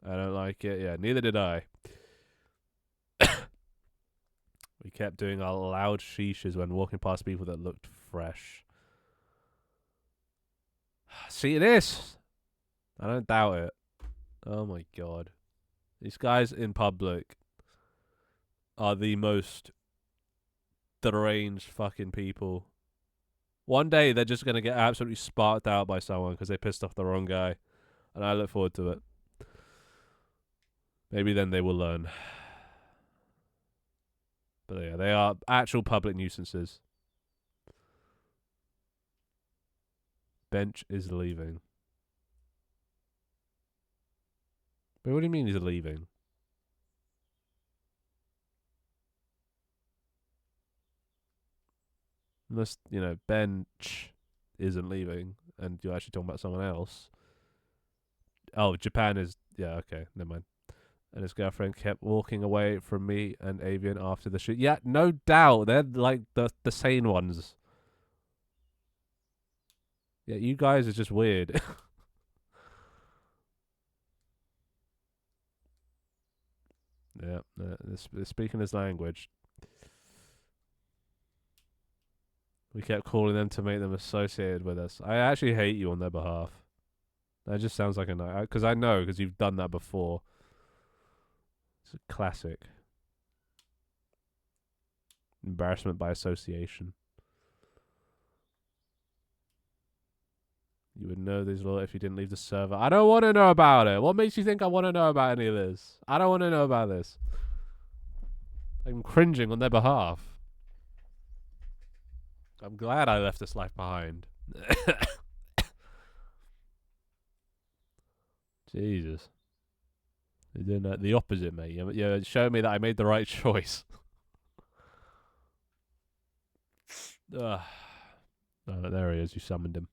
S1: I don't like it. Yeah, neither did I. We kept doing our loud sheeshes when walking past people that looked fresh. See this? I don't doubt it. Oh my god. These guys in public are the most deranged fucking people. One day they're just going to get absolutely sparked out by someone because they pissed off the wrong guy. And I look forward to it. Maybe then they will learn. But yeah, they are actual public nuisances. Bench is leaving. But what do you mean he's leaving? Unless, Bench isn't leaving and you're actually talking about someone else. Oh, Japan is... Yeah, okay, never mind. And his girlfriend kept walking away from me and Avian after the shoot. Yeah, no doubt. They're like the sane ones. Yeah, you guys are just weird. Yeah, they're speaking his language. We kept calling them to make them associated with us. I actually hate you on their behalf. That just sounds like a night. Because I know, because you've done that before. It's a classic. Embarrassment by association. You would know these laws if you didn't leave the server. I don't want to know about it. What makes you think I want to know about any of this? I don't want to know about this. I'm cringing on their behalf. I'm glad I left this life behind. Jesus. You're doing the opposite, mate. You're showing me that I made the right choice. Oh, there he is. You summoned him.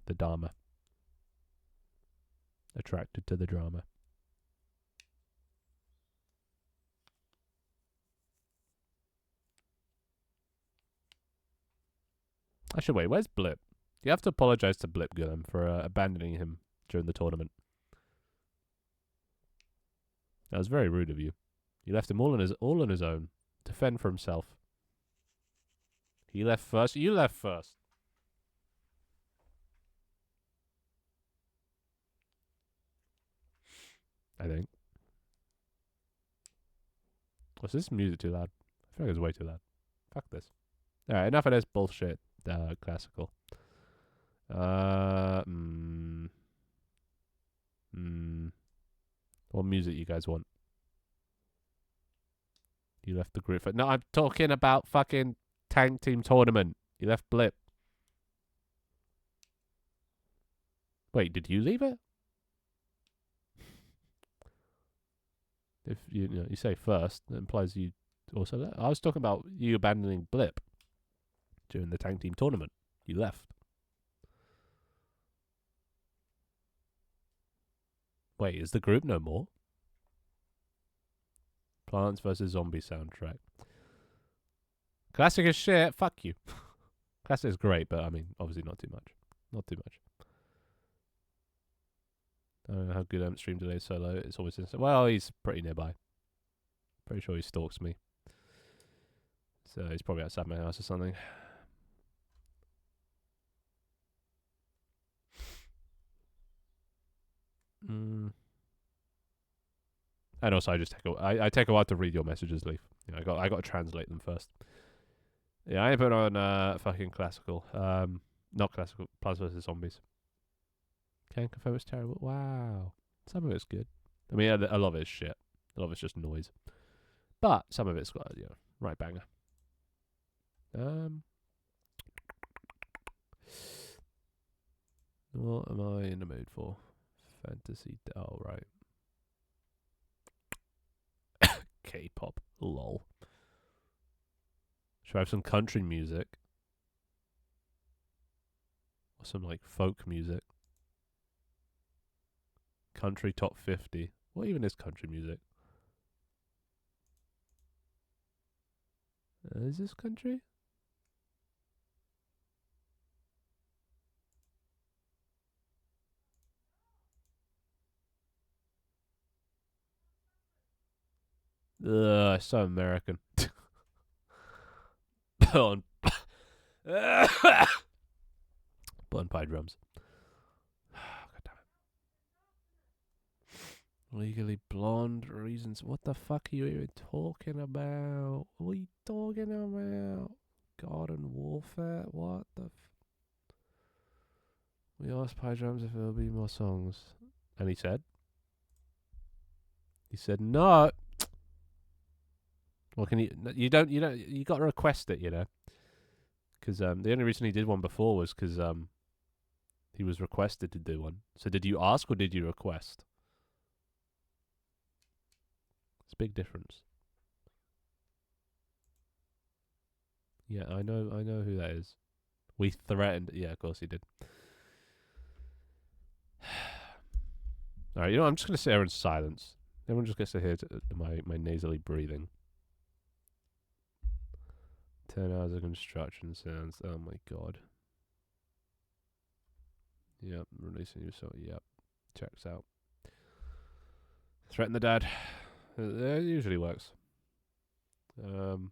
S1: The Dharma. Attracted to the drama. Actually, wait. Where's Blip? You have to apologize to Blip Gillum for abandoning him during the tournament. That was very rude of you. You left him all on his own to fend for himself. He left first. You left first. I think. Was this music too loud? I feel like it's way too loud. Fuck this. Alright, enough of this bullshit. Classical. What music you guys want? You left the group. No, I'm talking about fucking tank team tournament. You left Blip. Wait, did you leave it? If you say first, that implies you also left. I was talking about you abandoning Blip during the tank team tournament. You left. Wait, is the group no more? Plants vs. Zombie soundtrack. Classic as shit. Fuck you. Classic is great, but I mean, obviously not too much. Not too much. I don't know how good Stream Delay solo. It's always instant. Well, he's pretty nearby. Pretty sure he stalks me. So he's probably outside my house or something. And also, I take a while to read your messages, Leaf. I got to translate them first. Yeah, I ain't put on fucking classical. Not classical. Plants vs Zombies. Can't confirm it's terrible. Wow, some of it's good. I mean, a lot of it's shit. A lot of it's just noise. But some of it's got right banger. What am I in the mood for? Fantasy. Oh, right. K-pop. Lol. Should I have some country music? Or some, folk music? Country top 50. What even is country music? Is this country? Ugh, so American. Bun pie drums. God damn it. Legally Blonde reasons. What the fuck are you even talking about? What are you talking about? Garden Warfare? What the We asked Pie Drums if there'll be more songs. And he said no. Well, can you don't you got to request it, you know? Because the only reason he did one before was because he was requested to do one. So did you ask or did you request? It's a big difference. Yeah, I know who that is. We threatened. Yeah, of course he did. All right, I'm just gonna sit here in silence. Everyone just gets to hear my nasally breathing. 10 hours of construction sounds. Oh my god. Yep, releasing new song. Yep, checks out. Threaten the dad. It usually works. So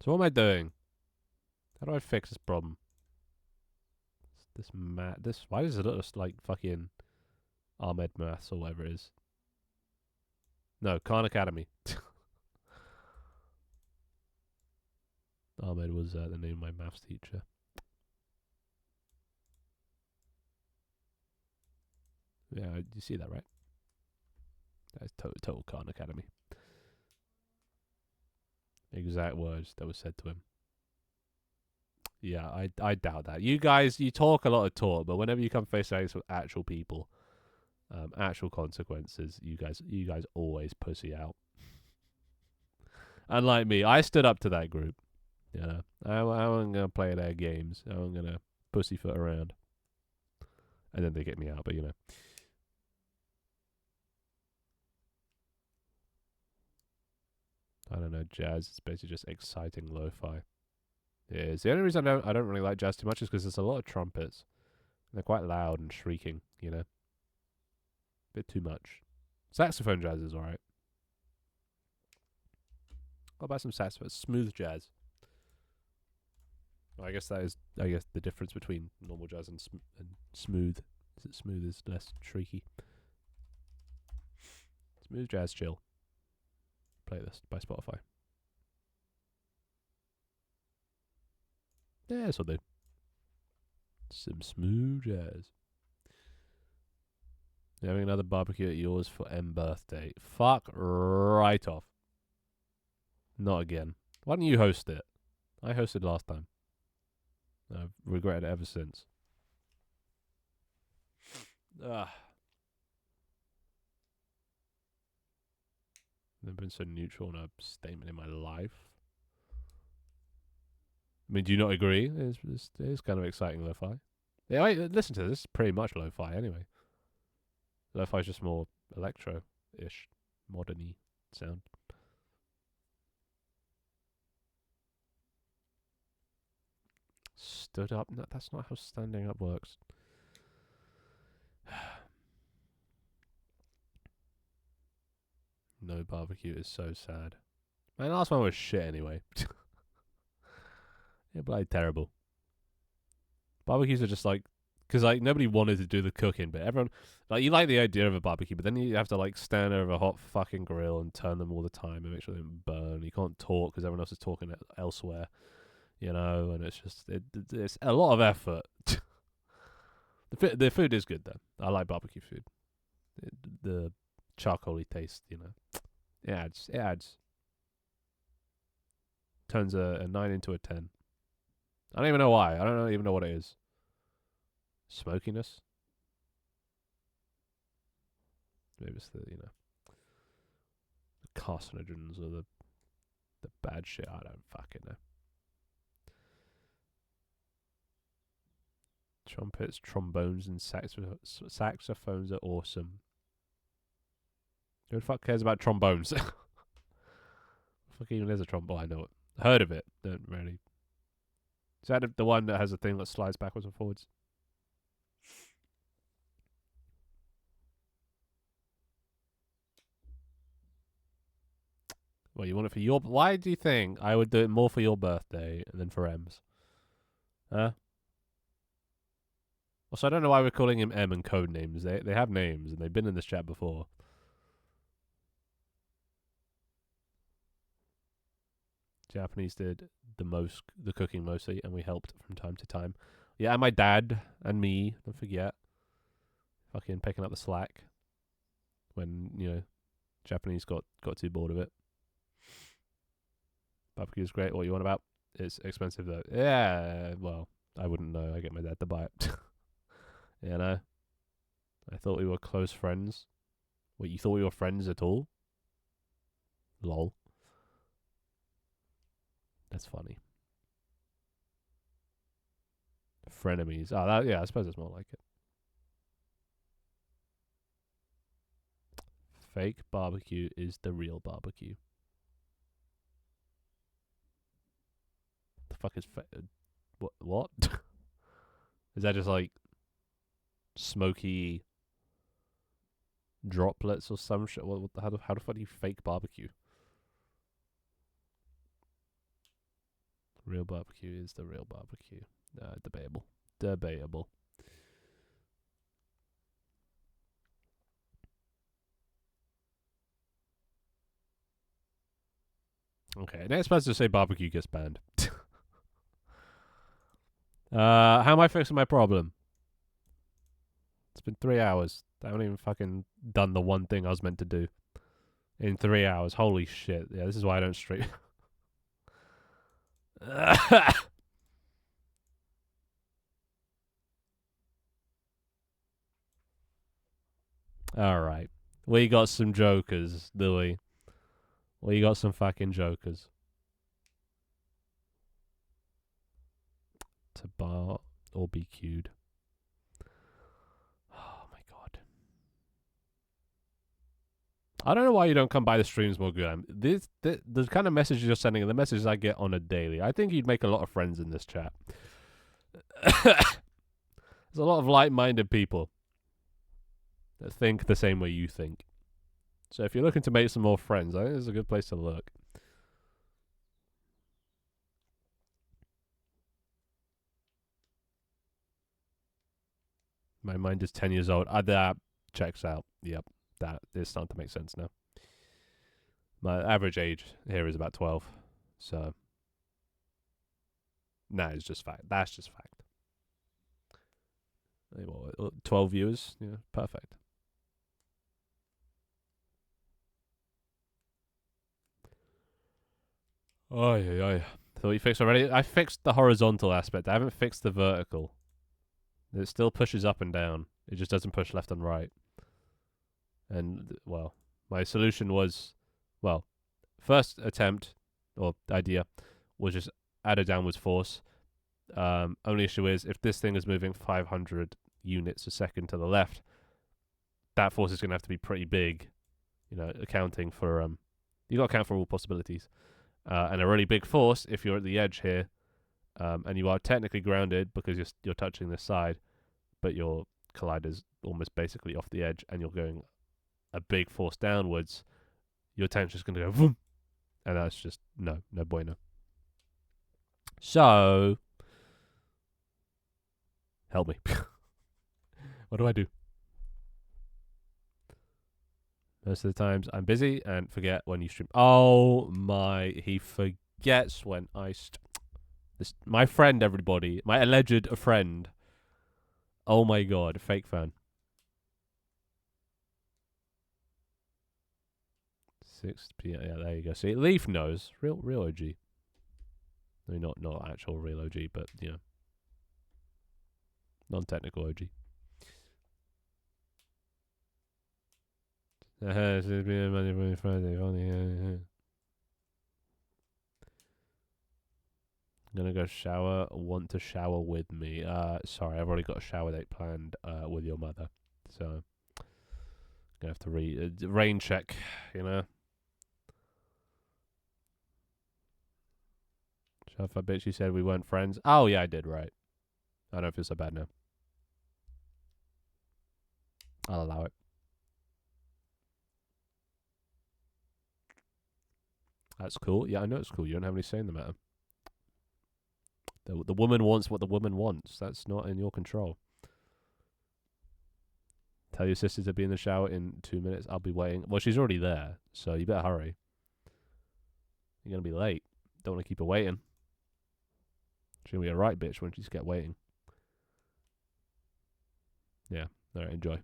S1: what am I doing? How do I fix this problem? Why does it look just like fucking Ahmed Maths or whatever it is? No, Khan Academy. Ahmed was the name of my maths teacher. Yeah, you see that, right? That's total Khan Academy. Exact words that were said to him. Yeah, I doubt that. You guys, you talk a lot of talk, but whenever you come face to face with actual people, actual consequences, you guys always pussy out. Unlike me, I stood up to that group. You know, I wasn't gonna play their games. I wasn't gonna pussyfoot around. And then they get me out, but you know. I don't know, jazz is basically just exciting lo-fi. It is. The only reason I don't really like jazz too much is because there's a lot of trumpets. They're quite loud and shrieking, you know. Bit too much. Saxophone jazz is alright. What about some saxophone? Smooth jazz. Well, I guess that is the difference between normal jazz and smooth. Is it smooth is less shrieky. Smooth jazz chill. Playlist by Spotify. Yeah, this will do. Some smooth jazz. You're having another barbecue at yours for M birthday. Fuck right off. Not again. Why don't you host it? I hosted last time. I've regretted it ever since. Ugh. Never been so neutral in a statement in my life. I mean, do you not agree? It's kind of exciting lo-fi. Yeah, listen to this. This is pretty much lo-fi anyway. Lo-fi is just more electro-ish, modern-y sound. Stood up? No, that's not how standing up works. No barbecue is so sad. My last one was shit anyway. Yeah, bloody terrible. Barbecues are just like, because like nobody wanted to do the cooking, but everyone like you like the idea of a barbecue, but then you have to like stand over a hot fucking grill and turn them all the time and make sure they don't burn. You can't talk because everyone else is talking elsewhere, you know, and it's just it's a lot of effort. The food is good though. I like barbecue food. The charcoaly taste, you know, it adds. Turns a 9 into a 10. I don't even know why. I don't even know what it is. Smokiness? Maybe it's the carcinogens or the bad shit. I don't fucking know. Trumpets, trombones, and saxophones are awesome. Who the fuck cares about trombones? Fuck even is a trombone? I know it. Heard of it. Don't really. Is that the one that has a thing that slides backwards and forwards? Well, you want it for your... Why do you think I would do it more for your birthday than for M's? Huh? Also, I don't know why we're calling him M and code names. They have names, and they've been in this chat before. Japanese did the cooking mostly, and we helped from time to time. Yeah, and my dad and me, don't forget. Fucking picking up the slack when, Japanese got too bored of it. Barbecue is great. What you want about? It's expensive though. Yeah, well, I wouldn't know. I get my dad to buy it. I thought we were close friends. What, you thought we were friends at all? Lol. That's funny. Frenemies. Oh, I suppose it's more like it. Fake barbecue is the real barbecue. The fuck is what? Is that just like smoky droplets or some shit? How the fuck do you fake barbecue? Real barbecue is the real barbecue. Debatable. Okay, next supposed to say barbecue gets banned. How am I fixing my problem? It's been 3 hours. I haven't even fucking done the one thing I was meant to do in 3 hours. Holy shit. Yeah, this is why I don't stream. Alright. We got some jokers, do we? We got some fucking jokers. To bar or be queued. Oh my god. I don't know why you don't come by the streams more, good. The kind of messages you're sending and the messages I get on a daily. I think you'd make a lot of friends in this chat. There's a lot of like-minded people that think the same way you think. So if you're looking to make some more friends, I think this is a good place to look. My mind is 10 years old. That checks out. Yep, that is starting to make sense now. My average age here is about 12. So, it's just fact. That's just fact. 12 viewers? Yeah, perfect. Oh. So you fixed already? I fixed the horizontal aspect. I haven't fixed the vertical. It still pushes up and down. It just doesn't push left and right. And, well, my solution was, first attempt, or idea, was just add a downwards force. Only issue is, if this thing is moving 500 units a second to the left, that force is going to have to be pretty big, accounting for, you got to account for all possibilities. And a really big force, if you're at the edge here, and you are technically grounded because you're touching this side, but your collider's almost basically off the edge, and you're going a big force downwards, your tension's going to go vroom, and that's just no bueno. So, help me. What do I do? Most of the times I'm busy and forget when you stream. Oh my, he forgets when I my friend, everybody, my alleged friend. Oh my god, fake fan. 6 p.m. Yeah, there you go. See, Leaf knows. Real OG. I mean, not actual real OG, but, non-technical OG. Friday. Gonna go shower. Want to shower with me? Sorry, I've already got a shower date planned with your mother, so gonna have to rain check. Shut up, bitch. You said we weren't friends. Oh yeah, I did. Right. I don't feel so bad now. I'll allow it. That's cool. Yeah, I know it's cool. You don't have any say in the matter. The woman wants what the woman wants. That's not in your control. Tell your sister to be in the shower in 2 minutes. I'll be waiting. Well, she's already there, so you better hurry. You're going to be late. Don't want to keep her waiting. She's going to be a right bitch when she's get waiting. Yeah. All right, enjoy.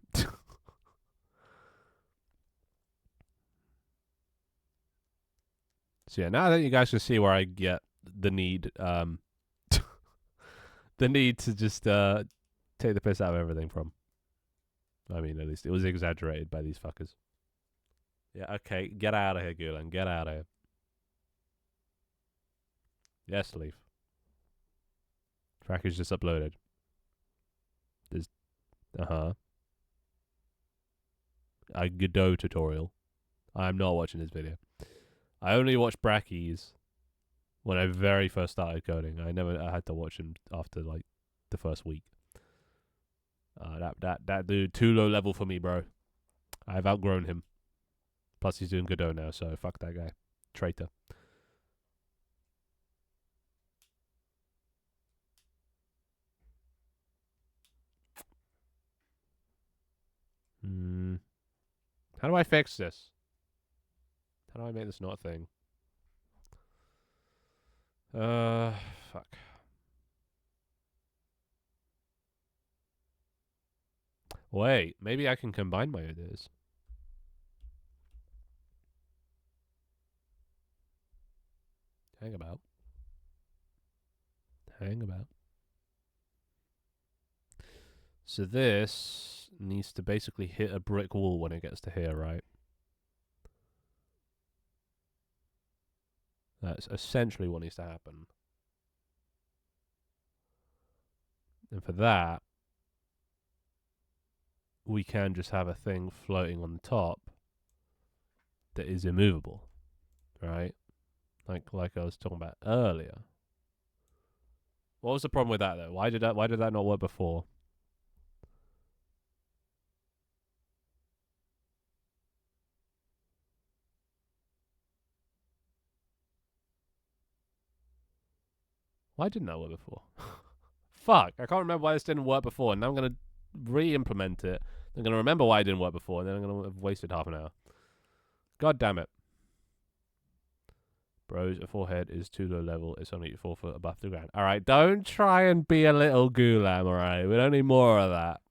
S1: So yeah, now that you guys can see where I get the need, the need to just take the piss out of everything from. I mean, at least it was exaggerated by these fuckers. Yeah, okay, get out of here, Gulen. Get out of here. Yes, leave. Track is just uploaded. There's, a Godot tutorial. I'm not watching this video. I only watched Brackies when I very first started coding. I had to watch him after like the first week. That dude too low level for me, bro. I've outgrown him. Plus he's doing Godot now, so fuck that guy. Traitor. How do I fix this? How do I make this not a thing? Fuck. Wait, maybe I can combine my ideas. Hang about. So this needs to basically hit a brick wall when it gets to here, right? That's essentially what needs to happen. And for that, we can just have a thing floating on the top that is immovable, right? Like I was talking about earlier. What was the problem with that though? Why did that not work before? Why didn't that work before? Fuck, I can't remember why this didn't work before, and now I'm going to re-implement it. I'm going to remember why it didn't work before, and then I'm going to have wasted half an hour. God damn it. Bros, a forehead is too low level. It's only 4 foot above the ground. Alright, don't try and be a little Gulam, alright? We don't need more of that.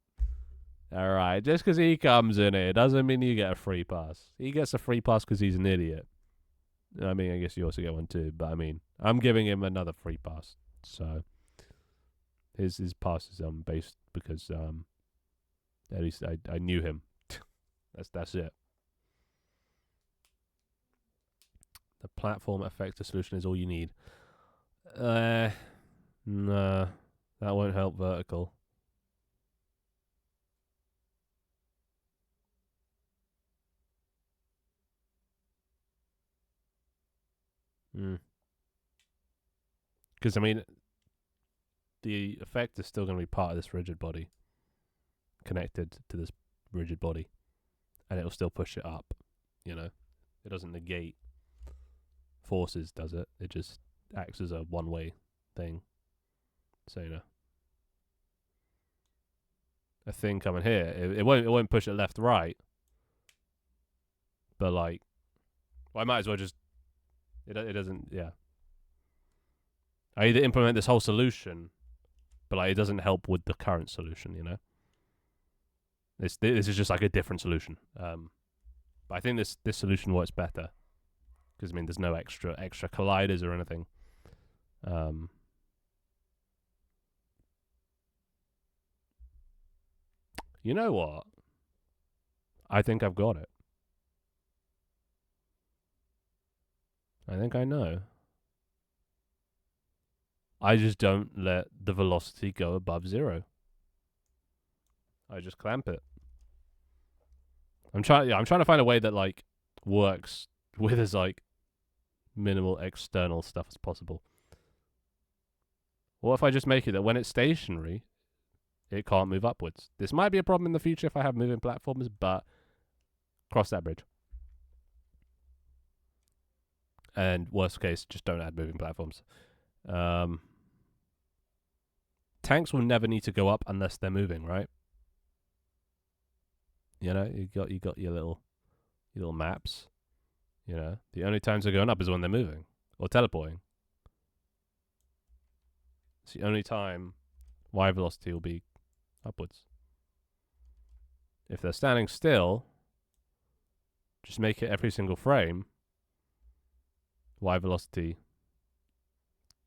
S1: Alright, just because he comes in here doesn't mean you get a free pass. He gets a free pass because he's an idiot. I mean, I guess you also get one too, but I mean, I'm giving him another free pass. So, his pass is based because at least I knew him. That's it. The platform effector solution is all you need. Nah, that won't help vertical. Because, I mean, the effect is still going to be part of this rigid body, connected to this rigid body, and it'll still push it up, you know? It doesn't negate forces, does it? It just acts as a one-way thing. So, you know, a thing coming here, it won't push it left, right, but, like, well, I might as well just, it doesn't, yeah. I either implement this whole solution, but like it doesn't help with the current solution, you know. This is just like a different solution. But I think this solution works better because I mean there's no extra colliders or anything. You know what? I think I've got it. I think I know. I just don't let the velocity go above 0. I just clamp it. I'm trying to find a way that like works with as like minimal external stuff as possible. What if I just make it that when it's stationary, it can't move upwards? This might be a problem in the future if I have moving platforms, but cross that bridge. And worst case, just don't add moving platforms. Tanks will never need to go up unless they're moving, right? You know, you got your little maps. You know, the only times they're going up is when they're moving or teleporting. It's the only time Y velocity will be upwards. If they're standing still, just make it every single frame. Y velocity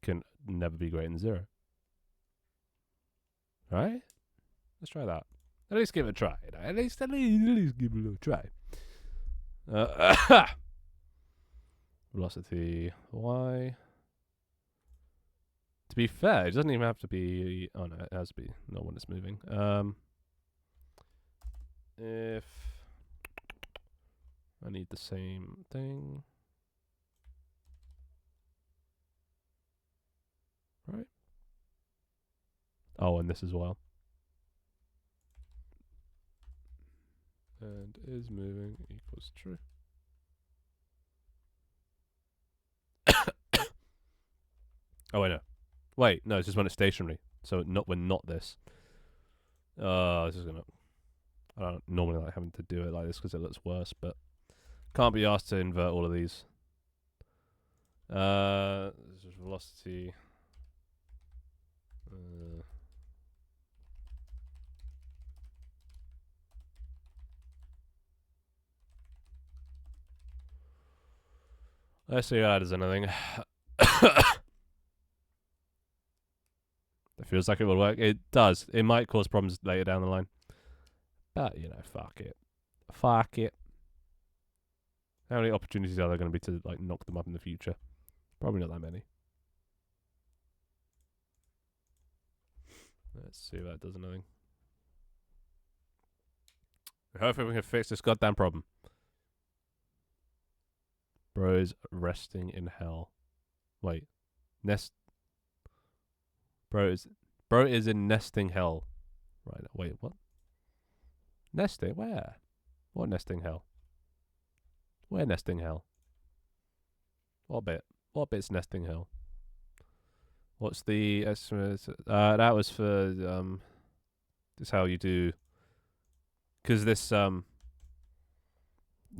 S1: can never be greater than 0. Right? Let's try that. At least give it a try. At least give it a little try. Velocity Y. To be fair, it doesn't even have to be. Oh no, it has to be not when it's moving. If I need the same thing, right? Oh, and this as well. And is moving equals true. Oh wait, no. Wait, no, it's just when it's stationary. So not when not this. This is gonna. I don't normally like having to do it like this because it looks worse, but can't be asked to invert all of these. This is velocity. Let's see how that is anything. It feels like it will work. It does. It might cause problems later down the line. But, you know, fuck it. Fuck it. How many opportunities are there going to be to like knock them up in the future? Probably not that many. Let's see if that does anything. Hopefully we can fix this goddamn problem. Bro is resting in hell. Wait. Bro is in nesting hell. Right. Wait, what? Nesting? Where? What nesting hell? Where nesting hell? What bit? What bit's nesting hell? What's the estimate? That was for this is how you do, because this you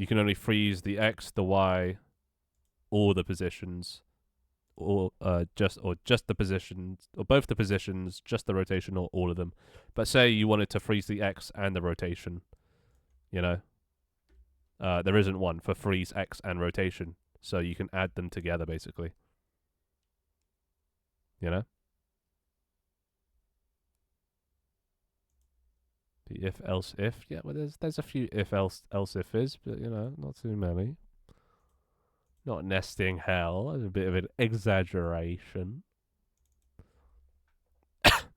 S1: can only freeze the X, the Y, or the positions, or just the positions, or both the positions, just the rotation, or all of them. But say you wanted to freeze the X and the rotation, you know, there isn't one for freeze X and rotation, so you can add them together basically. You know? The if else if. Yeah, well there's a few if else if is, but you know, not too many. Not nesting hell. That's a bit of an exaggeration.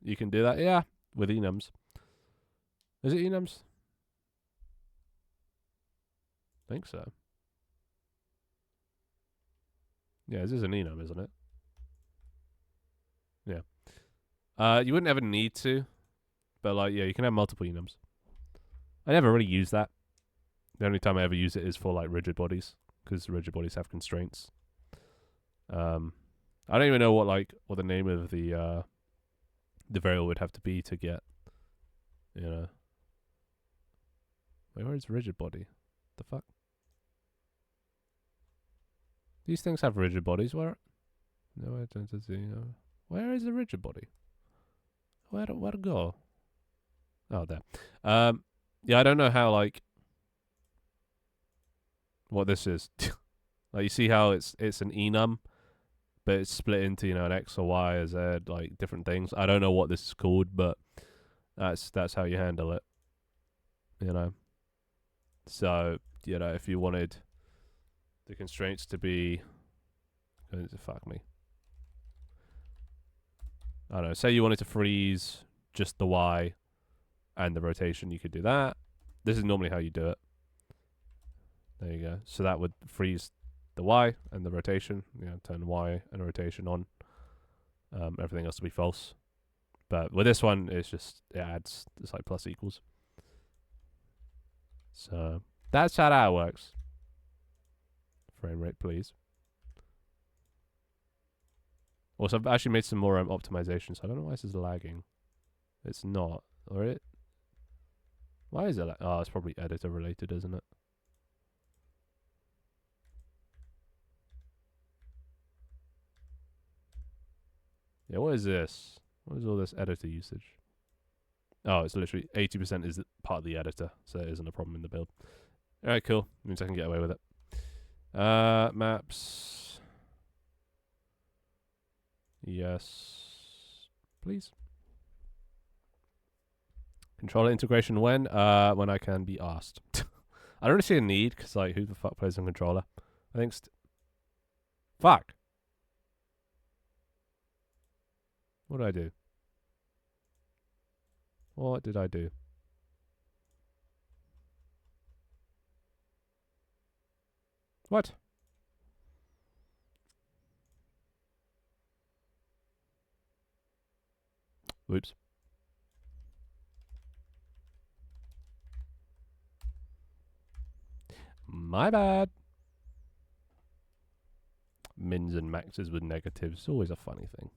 S1: You can do that, yeah, with enums. Is it enums? I think so. Yeah, this is an enum, isn't it? Yeah. You wouldn't ever need to, but like, yeah, you can have multiple enums. I never really use that. The only time I ever use it is for like rigid bodies, because rigid bodies have constraints. I don't even know what the name of the variable would have to be to get, you know. Wait, where is rigid body? The fuck? These things have rigid bodies. Where? No identity. Where is the rigid body? Where to go? Oh, there. Yeah, I don't know how what this is. Like, you see how it's an enum, but it's split into, you know, an X or Y or Z, like different things. I don't know what this is called, but that's how you handle it. You know. So, you know, if you wanted the constraints to be, fuck me. I don't know. Say you wanted to freeze just the Y and the rotation, you could do that. This is normally how you do it. There you go. So that would freeze the Y and the rotation. You know, turn Y and rotation on. Everything else to be false. But with this one, it's just, it adds, it's like plus equals. So that's how that works. Frame rate, please. Also, I've actually made some more optimizations. I don't know why this is lagging. It's not, or it. Why is it? Oh, it's probably editor related, isn't it? Yeah, what is this? What is all this editor usage? Oh, it's literally 80% is part of the editor, so it isn't a problem in the build. Alright, cool. Means I can get away with it. Maps. Yes. Please. Controller integration when? When I can be asked. I don't really see a need, because, like, who the fuck plays on controller? I think fuck! What did I do? What did I do? What? Whoops. My bad. Mins and maxes with negatives. Always a funny thing.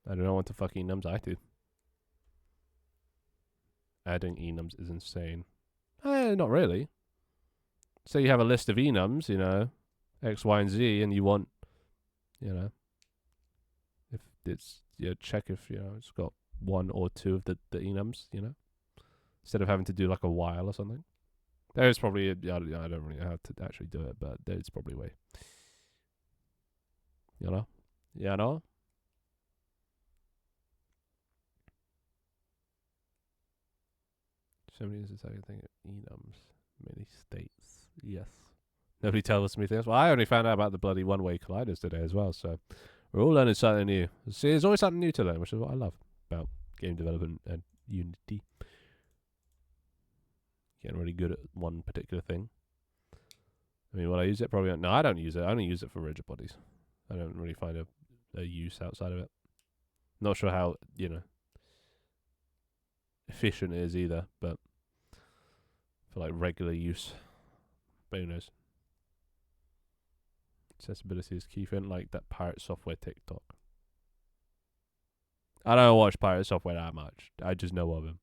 S1: I don't know what the fuck enums I do. Adding enums is insane. Not really. Say you have a list of enums, you know, X, Y, and Z, and you want, you know, if it's, check if, it's got one or two of the enums, instead of having to do like a while or something. There's probably, I don't really know how to actually do it, but there's probably a way. You know? Yeah, no? Somebody is deciding to think of enums. Many states. Yes. Nobody tells me things. Well, I only found out about the bloody one-way colliders today as well, so we're all learning something new. See, there's always something new to learn, which is what I love about game development and Unity. Getting really good at one particular thing. I mean, will I use it? Probably not. No, I don't use it. I only use it for rigid bodies. I don't really find a use outside of it. Not sure how, efficient it is either, but for like regular use, but who knows? Accessibility is key thing, like that Pirate Software TikTok. I don't watch Pirate Software that much. I just know of him.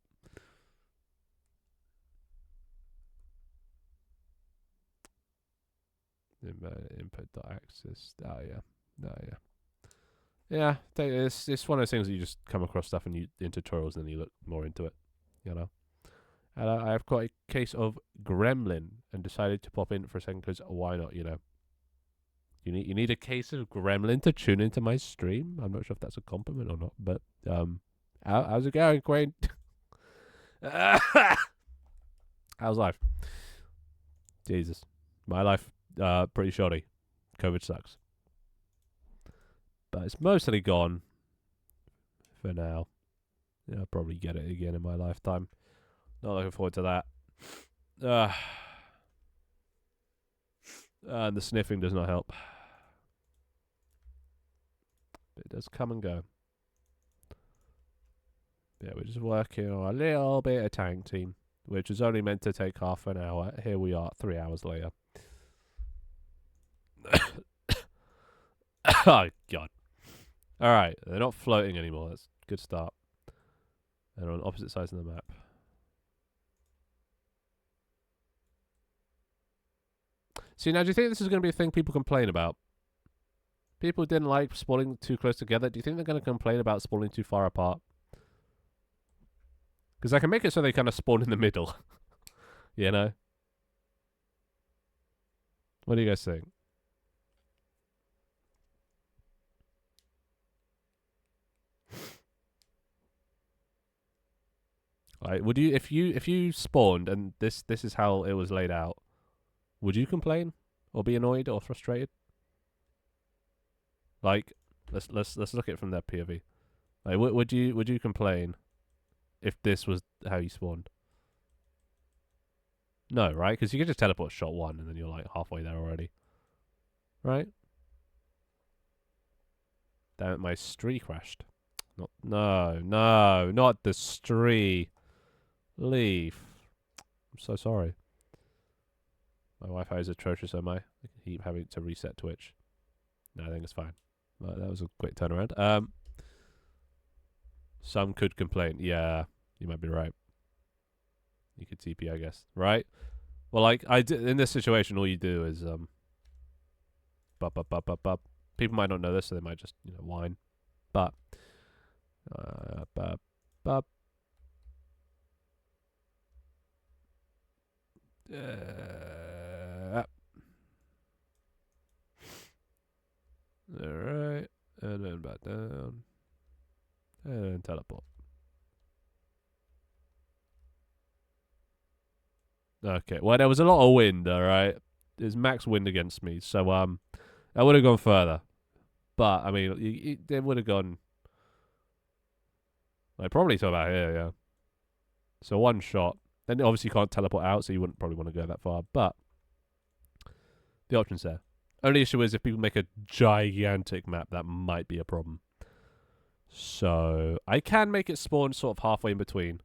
S1: Input.access. Oh yeah. Oh yeah. Yeah, it's one of those things that you just come across stuff in tutorials and then you look more into it, And I have quite a case of Gremlin and decided to pop in for a second because why not, You need a case of Gremlin to tune into my stream. I'm not sure if that's a compliment or not, but how's it going, Quain? How's life? Jesus, my life pretty shoddy. COVID sucks, but it's mostly gone for now. Yeah, I'll probably get it again in my lifetime. Not looking forward to that. And the sniffing does not help. It does come and go. Yeah, we're just working on a little bit of tank team, which is only meant to take half an hour. Here we are, 3 hours later. Oh, God. Alright, they're not floating anymore. That's a good start. They're on opposite sides of the map. See, now, do you think this is going to be a thing people complain about? People didn't like spawning too close together. Do you think they're going to complain about spawning too far apart? Because I can make it so they kind of spawn in the middle. What do you guys think? Right, would you if you spawned and this is how it was laid out, would you complain or be annoyed or frustrated? Like, let's look at it from their POV. Like, would you complain if this was how you spawned? No, right? Because you could just teleport shot one and then you're like halfway there already, right? Damn it, my streak crashed. No, not the streak. Leave. I'm so sorry. My Wi-Fi is atrocious, am I? I keep having to reset Twitch. No, I think it's fine. But that was a quick turnaround. Some could complain. Yeah, you might be right. You could TP, I guess. Right? Well, like, in this situation, all you do is, bup, bup, bup, bup, bup. People might not know this, so they might just, whine. But, bup, bup. Alright. And then back down. And then teleport. Okay. Well, there was a lot of wind, alright? There's max wind against me, so, I would have gone further. But, I mean, it would have gone, like, probably to about here, yeah. So one shot. Then obviously you can't teleport out, so you wouldn't probably want to go that far. But the option's there. Only issue is if people make a gigantic map, that might be a problem. So I can make it spawn sort of halfway in between.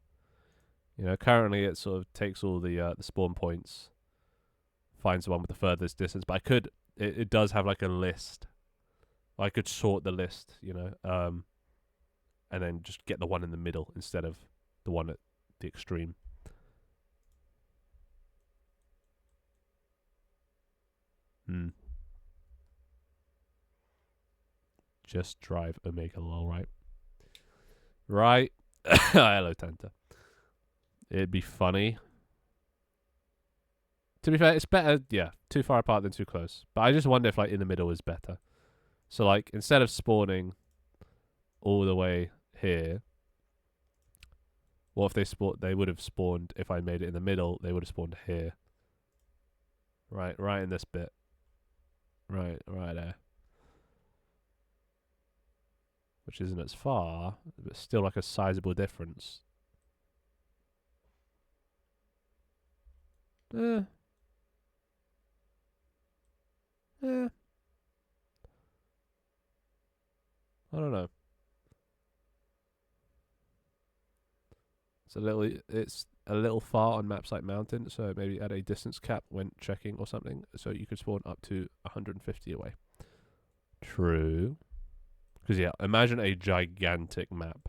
S1: Currently it sort of takes all the spawn points, finds the one with the furthest distance. But I could, it does have like a list. I could sort the list, and then just get the one in the middle instead of the one at the extreme. Just drive Omega lol, right? Right. Hello, Tanta. It'd be funny. To be fair, it's better, yeah, too far apart than too close. But I just wonder if, like, in the middle is better. So, like, instead of spawning all the way here, what if they would have spawned, if I made it in the middle, they would have spawned here. Right in this bit. Right there. Which isn't as far, but still like a sizable difference. I don't know. It's a little far on maps like Mountain, so maybe add a distance cap when checking or something, so you could spawn up to 150 away. True. Because, yeah, imagine a gigantic map.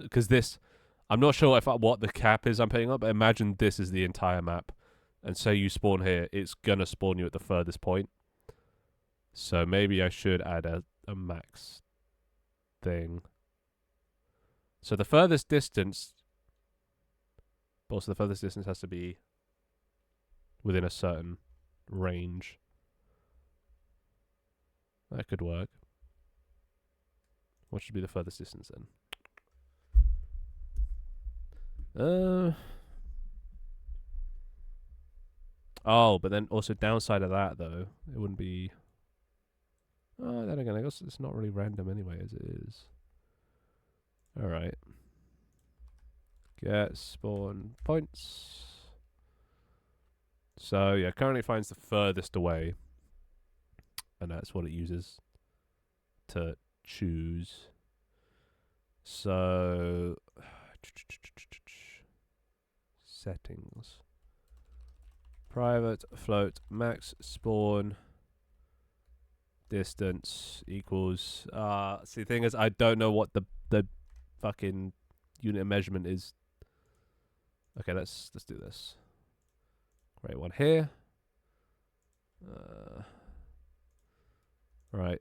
S1: Because this, I'm not sure what the cap is I'm putting up, but imagine this is the entire map. And say you spawn here, it's going to spawn you at the furthest point. So maybe I should add a max thing. So the furthest distance, but also the furthest distance has to be within a certain range. That could work. What should be the furthest distance then? Oh, but then also downside of that though, it wouldn't be. Oh, then again, I guess it's not really random anyway, as it is. All right. Get spawn points. So yeah, currently finds the furthest away, and that's what it uses to choose. So settings. Private float max spawn distance equals. See, the thing is, I don't know what the fucking unit of measurement is. Okay, let's do this. Create one here. Right.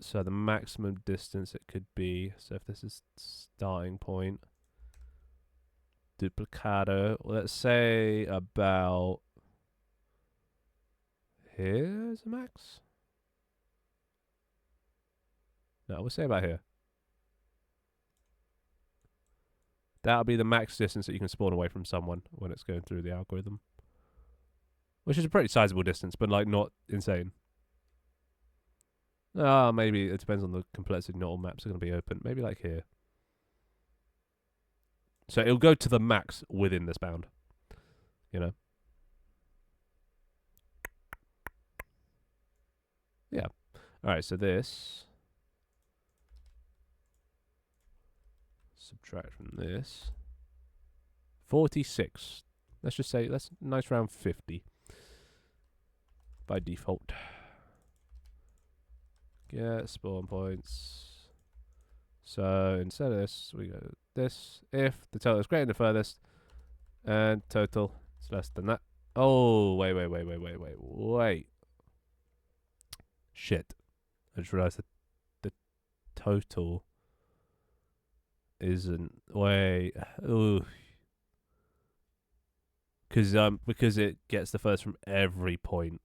S1: So the maximum distance it could be. So if this is starting point, duplicado. Let's say about here's a max. No, we'll say about here. That'll be the max distance that you can spawn away from someone when it's going through the algorithm. Which is a pretty sizable distance, but like not insane. Maybe it depends on the complexity. Not all maps are going to be open. Maybe like here. So it'll go to the max within this bound. Yeah. Alright, so this. Subtract from this. 46. Let's just say, that's nice round 50. By default. Get spawn points. So instead of this, we go this. If the total is greater than the furthest, and total is less than that. Oh, wait. Shit. I just realized that the total isn't. Wait. Ooh. Because it gets the first from every point.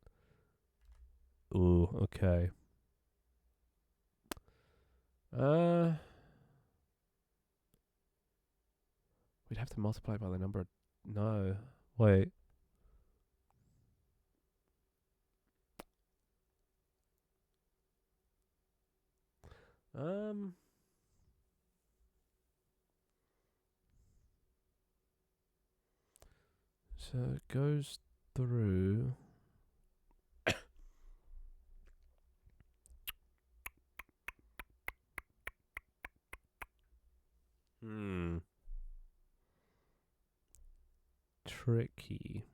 S1: Ooh, okay. We'd have to multiply by the number of... No. Wait. So it goes through... Tricky.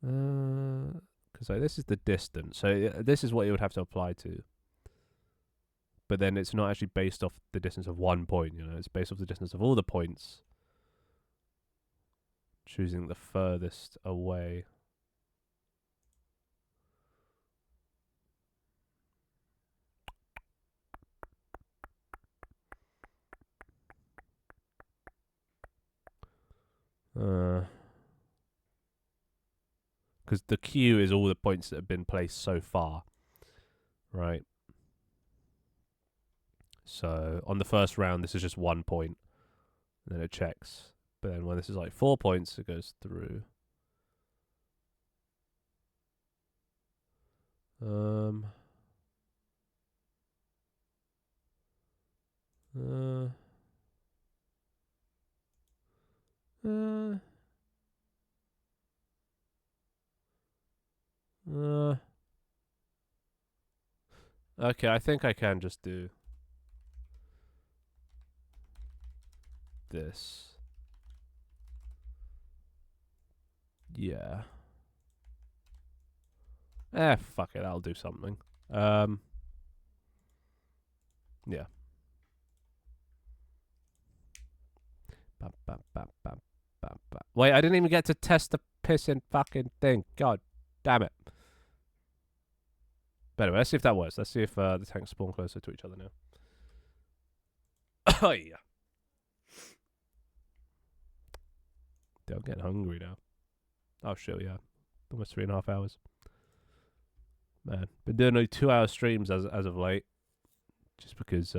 S1: Because like, this is the distance. So this is what you would have to apply to. But then it's not actually based off the distance of one point, you know. It's based off the distance of all the points. Choosing the furthest away. Because the queue is all the points that have been placed so far, right? So on the first round, this is just 1 point, and then it checks. But then when this is like 4 points, it goes through. Okay, I think I can just do this. Yeah. Fuck it, I'll do something. Yeah. Wait, I didn't even get to test the pissing fucking thing. God damn it. But anyway, let's see if that works. Let's see if the tanks spawn closer to each other now. Oh, yeah. Dude, I'm getting hungry now. Oh, shit, yeah. Almost 3.5 hours. Man, been doing only 2-hour streams as of late. Just because,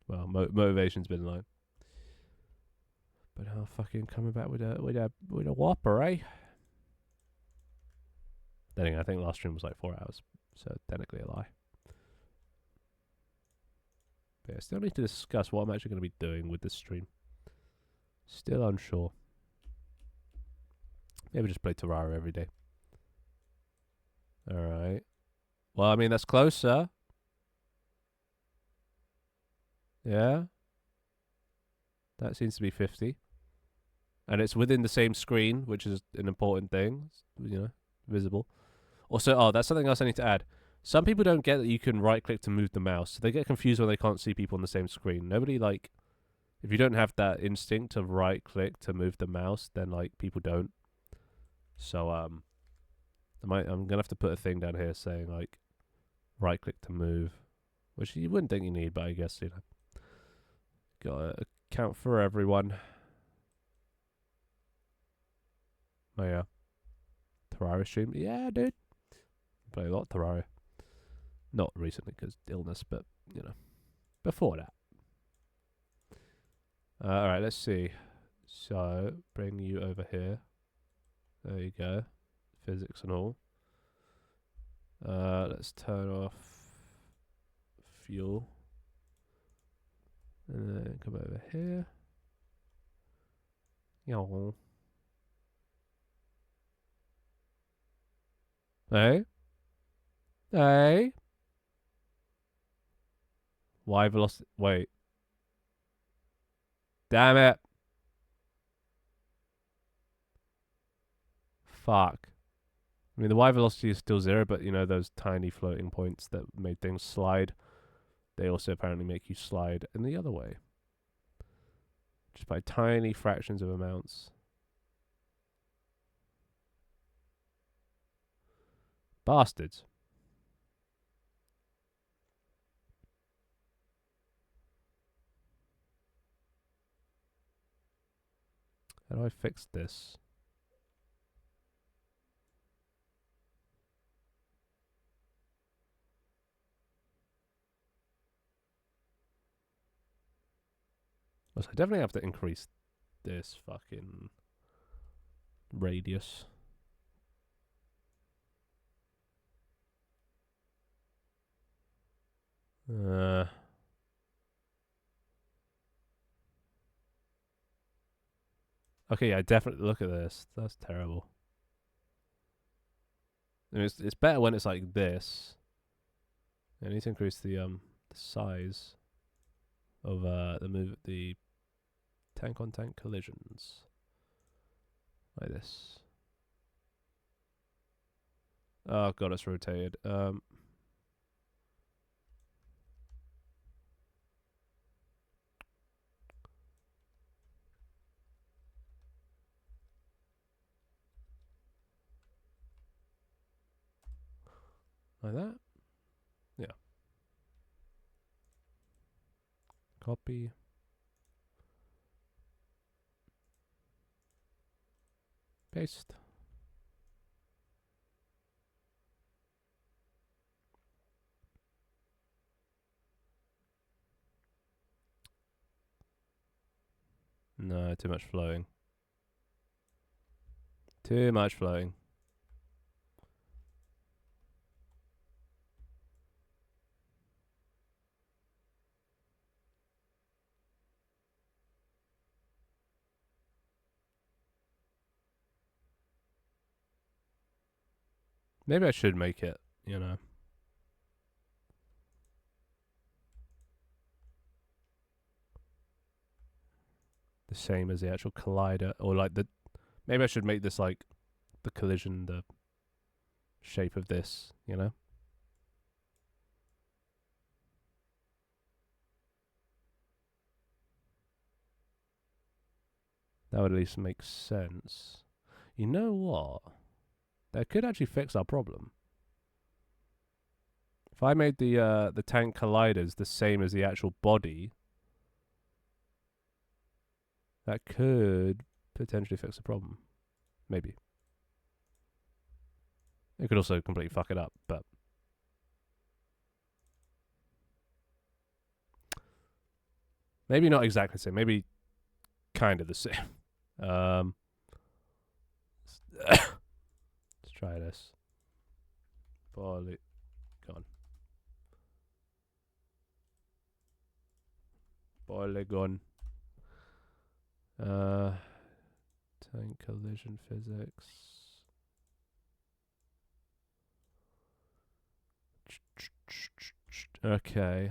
S1: well, motivation's been low. But I'll fucking coming back with a whopper, eh? Then again, I think last stream was like 4 hours, so technically a lie. But yeah, still need to discuss what I'm actually going to be doing with this stream. Still unsure. Maybe just play Terraria every day. Alright. Well, I mean, that's closer. Yeah. That seems to be 50. And it's within the same screen, which is an important thing. You know, visible. Also, oh, that's something else I need to add. Some people don't get that you can right-click to move the mouse. So they get confused when they can't see people on the same screen. Nobody, like... If you don't have that instinct of right-click to move the mouse, then, like, people don't. So, I'm gonna have to put a thing down here saying, like, right-click to move. Which you wouldn't think you need, but I guess, you know. Gotta account for everyone. Oh, yeah. Terraria stream? Yeah, dude. Play a lot of Terraria. Not recently because illness, but, you know, before that. Alright, let's see. So, bring you over here. There you go. Physics and all. Let's turn off fuel. And then come over here. Yo. Hey? Hey? Why velocity? Wait. Damn it. Fuck. I mean, the Y velocity is still 0, but you know those tiny floating points that made things slide, they also apparently make you slide in the other way. Just by tiny fractions of amounts. Bastards. How do I fix this? So I definitely have to increase this fucking radius. Okay, yeah, definitely look at this. That's terrible. I mean, it's better when it's like this. I need to increase the size of the tank on tank collisions like this. Oh god, it's rotated. Like that. Yeah. Copy. Paste. No, too much flowing. Too much flowing. Maybe I should make it, you know. The same as the actual collider. Or like the... Maybe I should make this like the collision, the shape of this, you know? That would at least make sense. You know what? That could actually fix our problem. If I made the tank colliders the same as the actual body, that could potentially fix the problem. Maybe. It could also completely fuck it up, but maybe not exactly the same. Maybe kind of the same. Let's try this. Polygon. Polygon. Tank collision physics. Okay.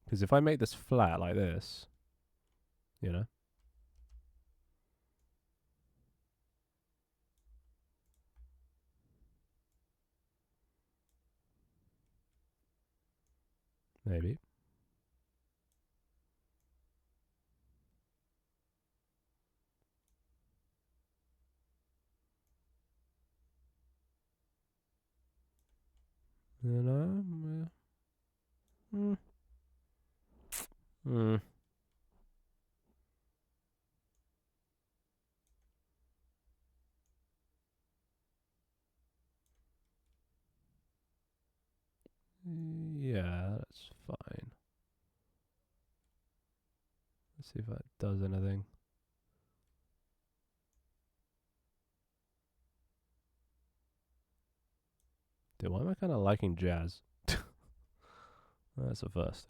S1: Because if I make this flat like this, you know, maybe. You know, yeah, that's fine. Let's see if that does anything. Dude, why am I kind of liking jazz? That's the first.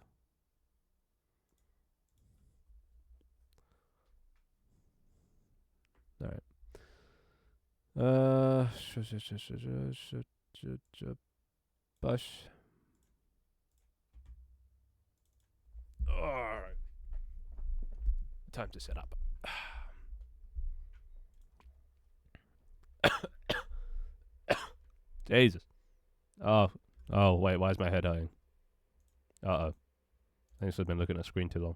S1: Bush. Alright. Time to set up. Jesus. Oh, wait, why is my head hurting? Uh-oh. Thanks, I've been looking at the screen too long.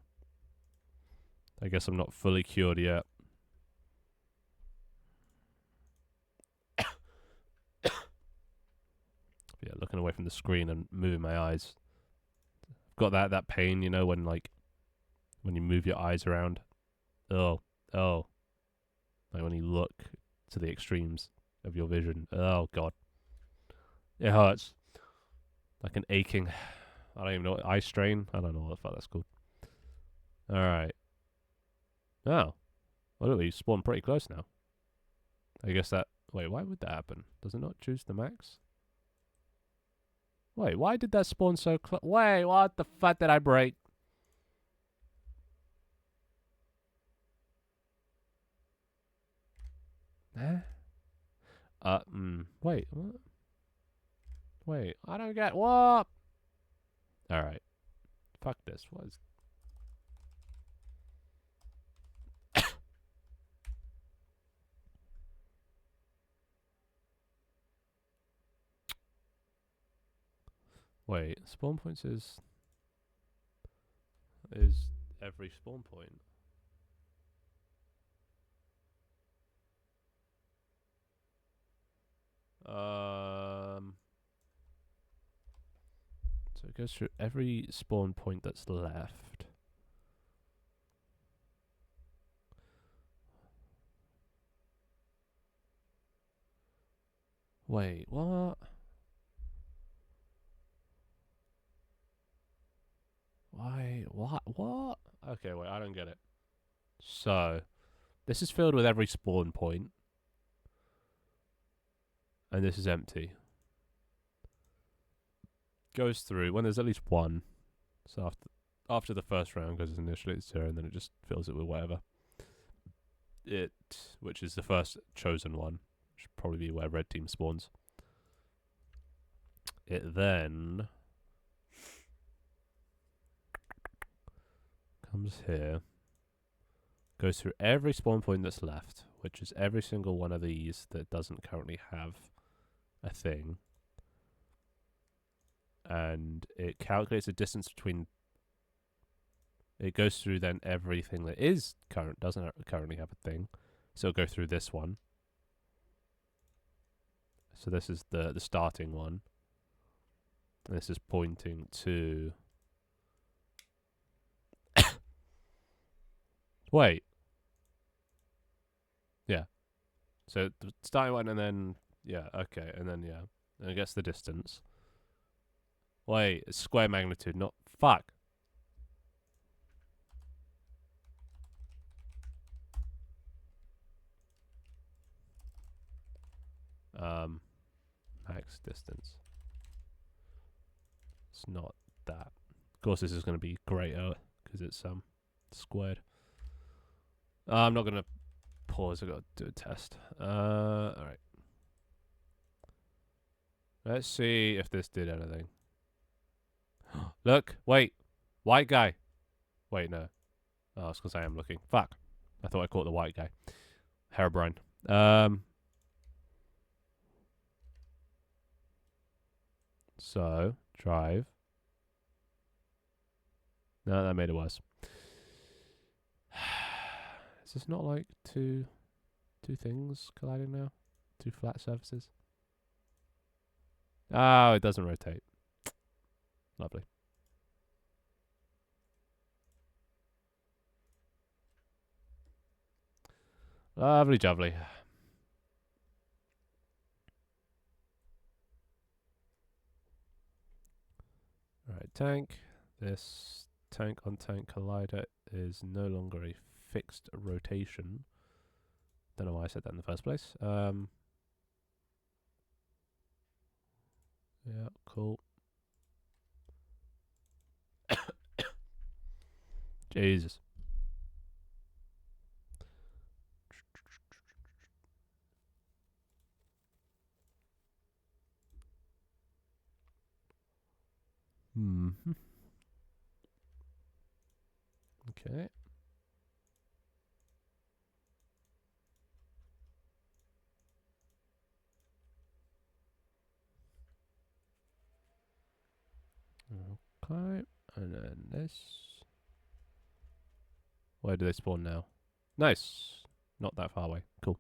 S1: I guess I'm not fully cured yet. Yeah, looking away from the screen and moving my eyes. Got that pain, you know, when you move your eyes around. Oh. Like when you look to the extremes of your vision. Oh, God. It hurts. Like an aching, I don't even know, eye strain? I don't know what the fuck that's called. Alright. Oh. Well, we spawned pretty close now. I guess that... Wait, why would that happen? Does it not choose the max? Wait, why did that spawn so close? Wait, what the fuck did I break? Huh? Wait, what? Wait, I don't get... What? Alright. Fuck this. What is... Wait, spawn points is every spawn point. So it goes through every spawn point that's left. Wait, what? Why? What? Okay, wait, I don't get it. So, this is filled with every spawn point. And this is empty. Goes through when there's at least one. So after the first round, because initially it's 0, and then it just fills it with whatever. Which is the first chosen one. Should probably be where red team spawns. It then comes here, goes through every spawn point that's left, which is every single one of these that doesn't currently have a thing, and it calculates the distance between. It goes through then everything that doesn't currently have a thing, so it'll go through this one. So this is the starting one. And this is pointing to... Wait. Yeah. So the starting one and then... Yeah, okay. And then, yeah. And it gets the distance. Wait, it's square magnitude, not... Fuck. Max distance. It's not that. Of course, this is going to be greater because it's squared. I'm not going to pause. I've got to do a test. Alright. Let's see if this did anything. Look, wait. White guy. Wait, no. Oh, it's because I am looking. Fuck. I thought I caught the white guy. Herobrine. So, drive. No, that made it worse. Is this not like two things colliding now? Two flat surfaces? Oh, it doesn't rotate. Lovely. Lovely jubbly. Alright, tank. This tank on tank collider is no longer a fixed rotation. Don't know why I said that in the first place. Yeah, cool. Jesus. Okay. Okay. And then this. Where do they spawn now? Nice. Not that far away. Cool.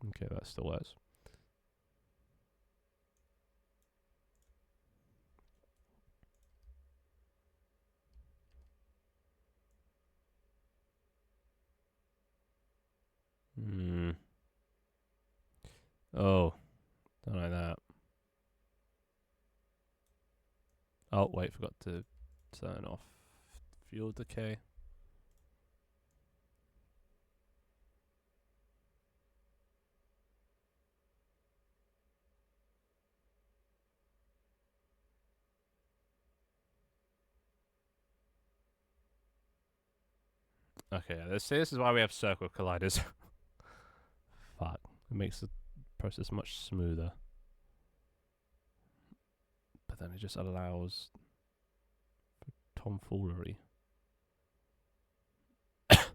S1: Okay, that still works. Oh, don't like that. Oh, wait, forgot to turn off fuel decay. Okay, this is why we have circle colliders. Fuck. It makes the process much smoother. But then it just allows for tomfoolery. Oh,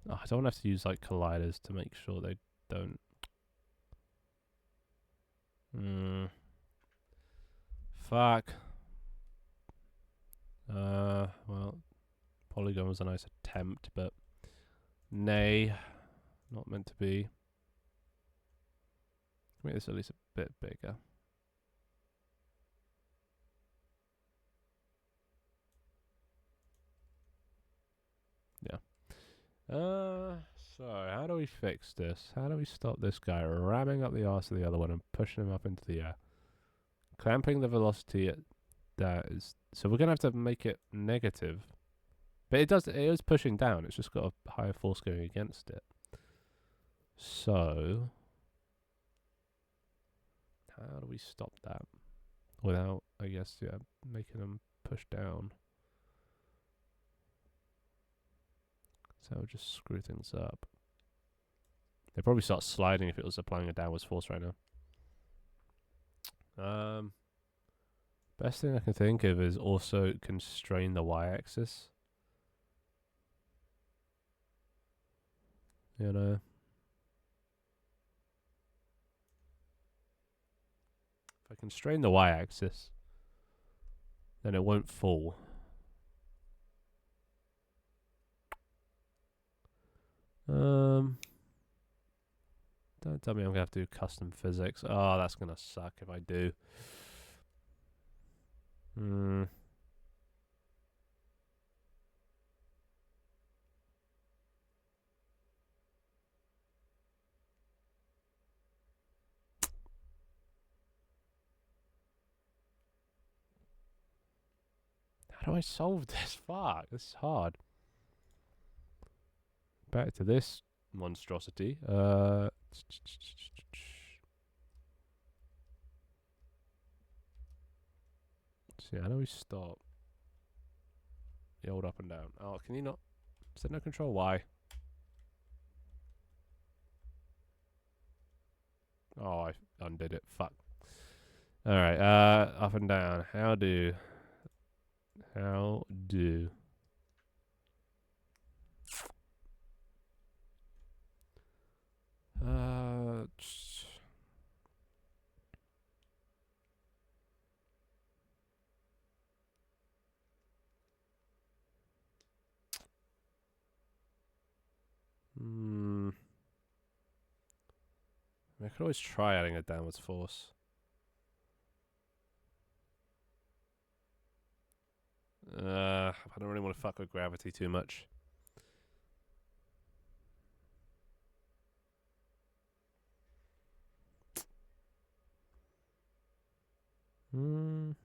S1: I don't have to use like colliders to make sure they don't. Fuck. Well, polygon was a nice attempt, but nay, not meant to be. Make this at least a bit bigger. Yeah. So how do we fix this? How do we stop this guy ramming up the arse of the other one and pushing him up into the air? Clamping the velocity at that is, so we're gonna have to make it negative. But it is pushing down, it's just got a higher force going against it. So how do we stop that? Without, I guess, yeah, making them push down. So we'll just screw things up. They'd probably start sliding if it was applying a downwards force right now. Best thing I can think of is also constrain the y-axis. You know? If I constrain the y-axis, then it won't fall. Don't tell me I'm gonna have to do custom physics. Oh, that's gonna suck if I do. How do I solve this? Fuck, this is hard. Back to this monstrosity. See, how do we stop the old up and down? Oh, can you not? Is there no control Y? Oh, I undid it. Fuck. Alright, up and down. How do... I could always try adding a downwards force. I don't really want to fuck with gravity too much. I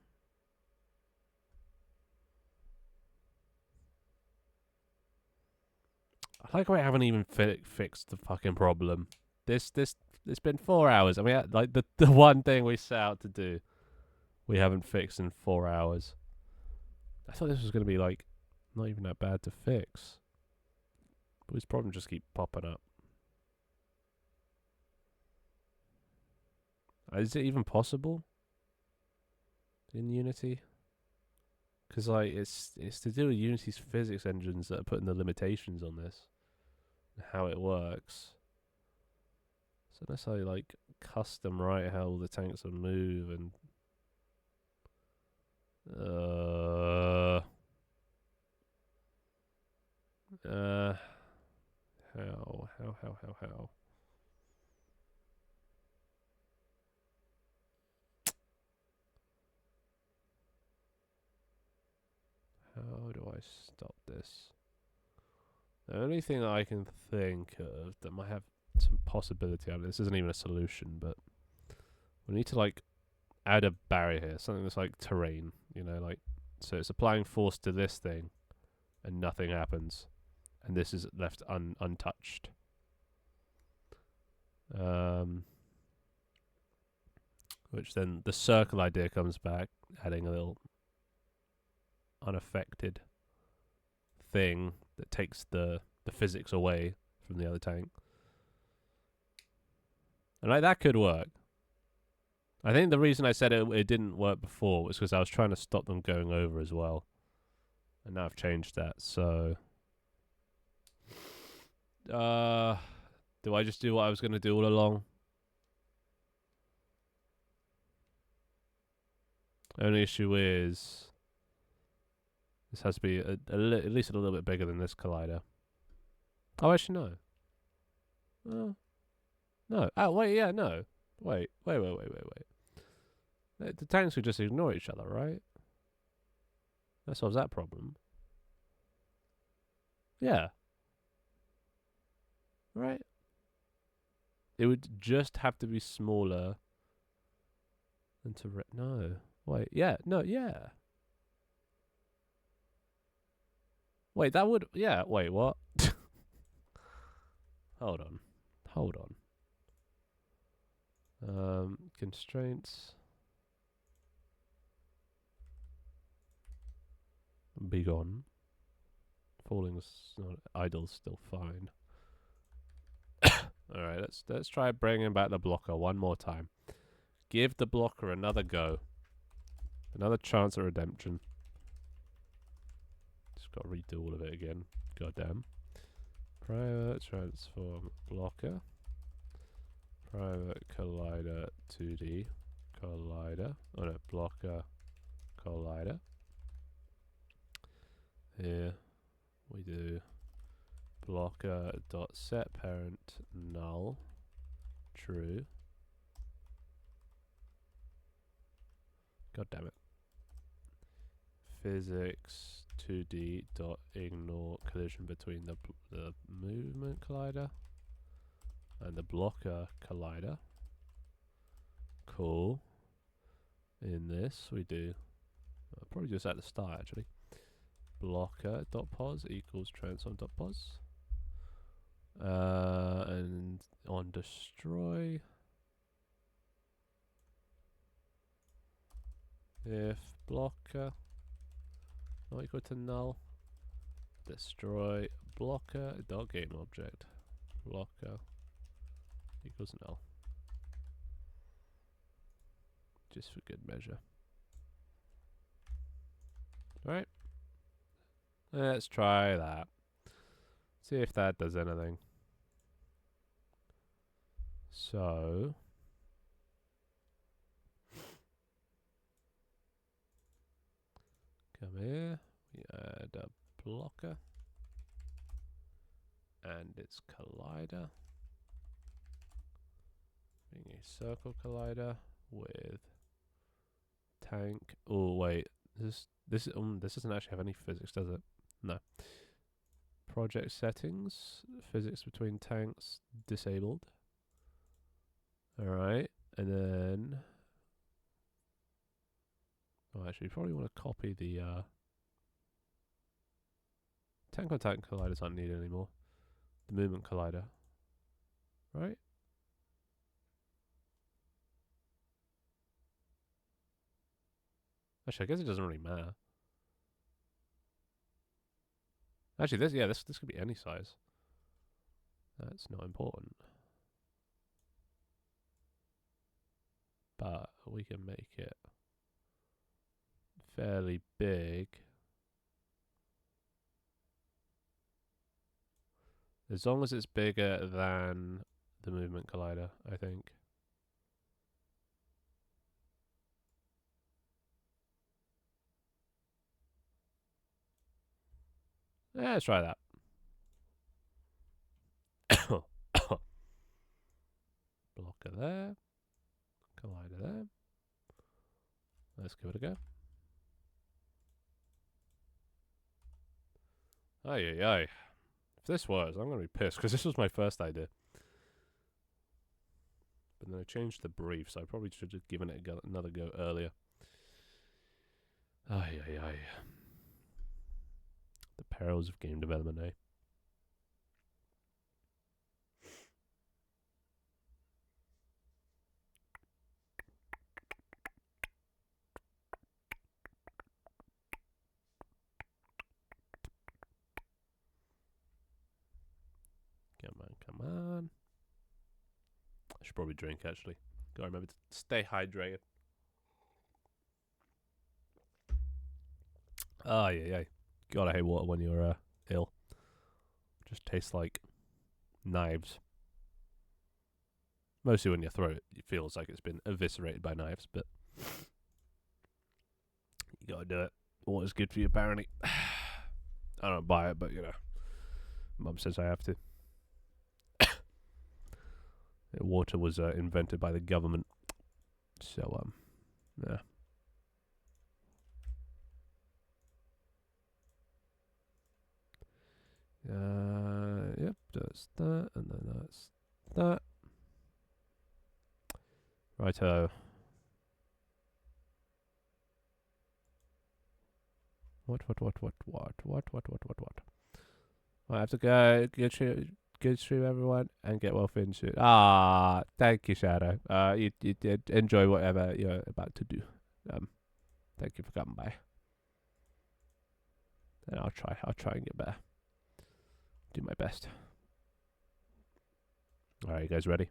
S1: like how I haven't even fixed the fucking problem. It's been 4 hours. I mean, like the one thing we set out to do, we haven't fixed in 4 hours. I thought this was gonna be like not even that bad to fix. But these problems just keep popping up. Is it even possible in Unity? Because like it's to do with Unity's physics engines that are putting the limitations on this, and how it works. So unless I like custom write how all the tanks will move and how? How do I stop this? The only thing that I can think of that might have some possibility out of this isn't even a solution, but we need to like add a barrier here, something that's like terrain, you know, like so it's applying force to this thing and nothing happens, and this is left untouched. Which then the circle idea comes back, adding a little unaffected thing that takes the physics away from the other tank. And like that could work. I think the reason I said it didn't work before was because I was trying to stop them going over as well. And now I've changed that, so do I just do what I was going to do all along? Only issue is this has to be at least a little bit bigger than this collider. Oh, actually, no. No. Oh, wait, yeah, no. Wait. The tanks would just ignore each other, right? That solves that problem. Yeah. Right? It would just have to be smaller than to... No. Wait, yeah. No, yeah. Wait, that would... Yeah, wait, what? Hold on. Constraints. Be gone. Falling's not... Idle's still fine. Alright, let's try bringing back the blocker one more time. Give the blocker another go. Another chance at redemption. Just got to redo all of it again. Goddamn. Private transform blocker. Private collider 2D. Collider. Oh no, blocker collider. Here we do blocker dot set parent null true. God damn it. Physics 2D dot ignore collision between the movement collider and the blocker collider. Cool. In this we do probably just at the start actually. Blocker dot pos equals transform dot pos. And on destroy, if blocker not equal to null, destroy blocker dot game object. Blocker equals null. Just for good measure. Alright. Let's try that. See if that does anything. So come here, we add a blocker and its collider, being a circle collider with tank. Oh wait, this doesn't actually have any physics, does it? No. Project settings, physics between tanks disabled. Alright, and then actually you probably want to copy the tank on tank colliders aren't needed anymore. The movement collider. Right? Actually, I guess it doesn't really matter. Actually, this could be any size. That's not important. But we can make it fairly big. As long as it's bigger than the movement collider, I think. Yeah, let's try that. Blocker there. Collider there. Let's give it a go. Ay, ay, ay. If this works, I'm going to be pissed, because this was my first idea. But then I changed the brief, so I probably should have given it another go earlier. Ay, ay, ay. The perils of game development, eh? Come on, come on. I should probably drink, actually. Gotta remember to stay hydrated. Ay, ay, ay. Gotta hate water when you're ill. Just tastes like knives. Mostly when your throat, it feels like it's been eviscerated by knives, but you gotta do it. Water's good for you, apparently. I don't buy it, but you know, Mum says I have to. Water was invented by the government, so yeah. Yep, that's that, and then that's that. Righto. What? I have to go good stream everyone and get well finished. Ah, thank you, Shadow. You did enjoy whatever you're about to do. Thank you for coming by. And I'll try and get better. Do my best. Alright, you guys ready?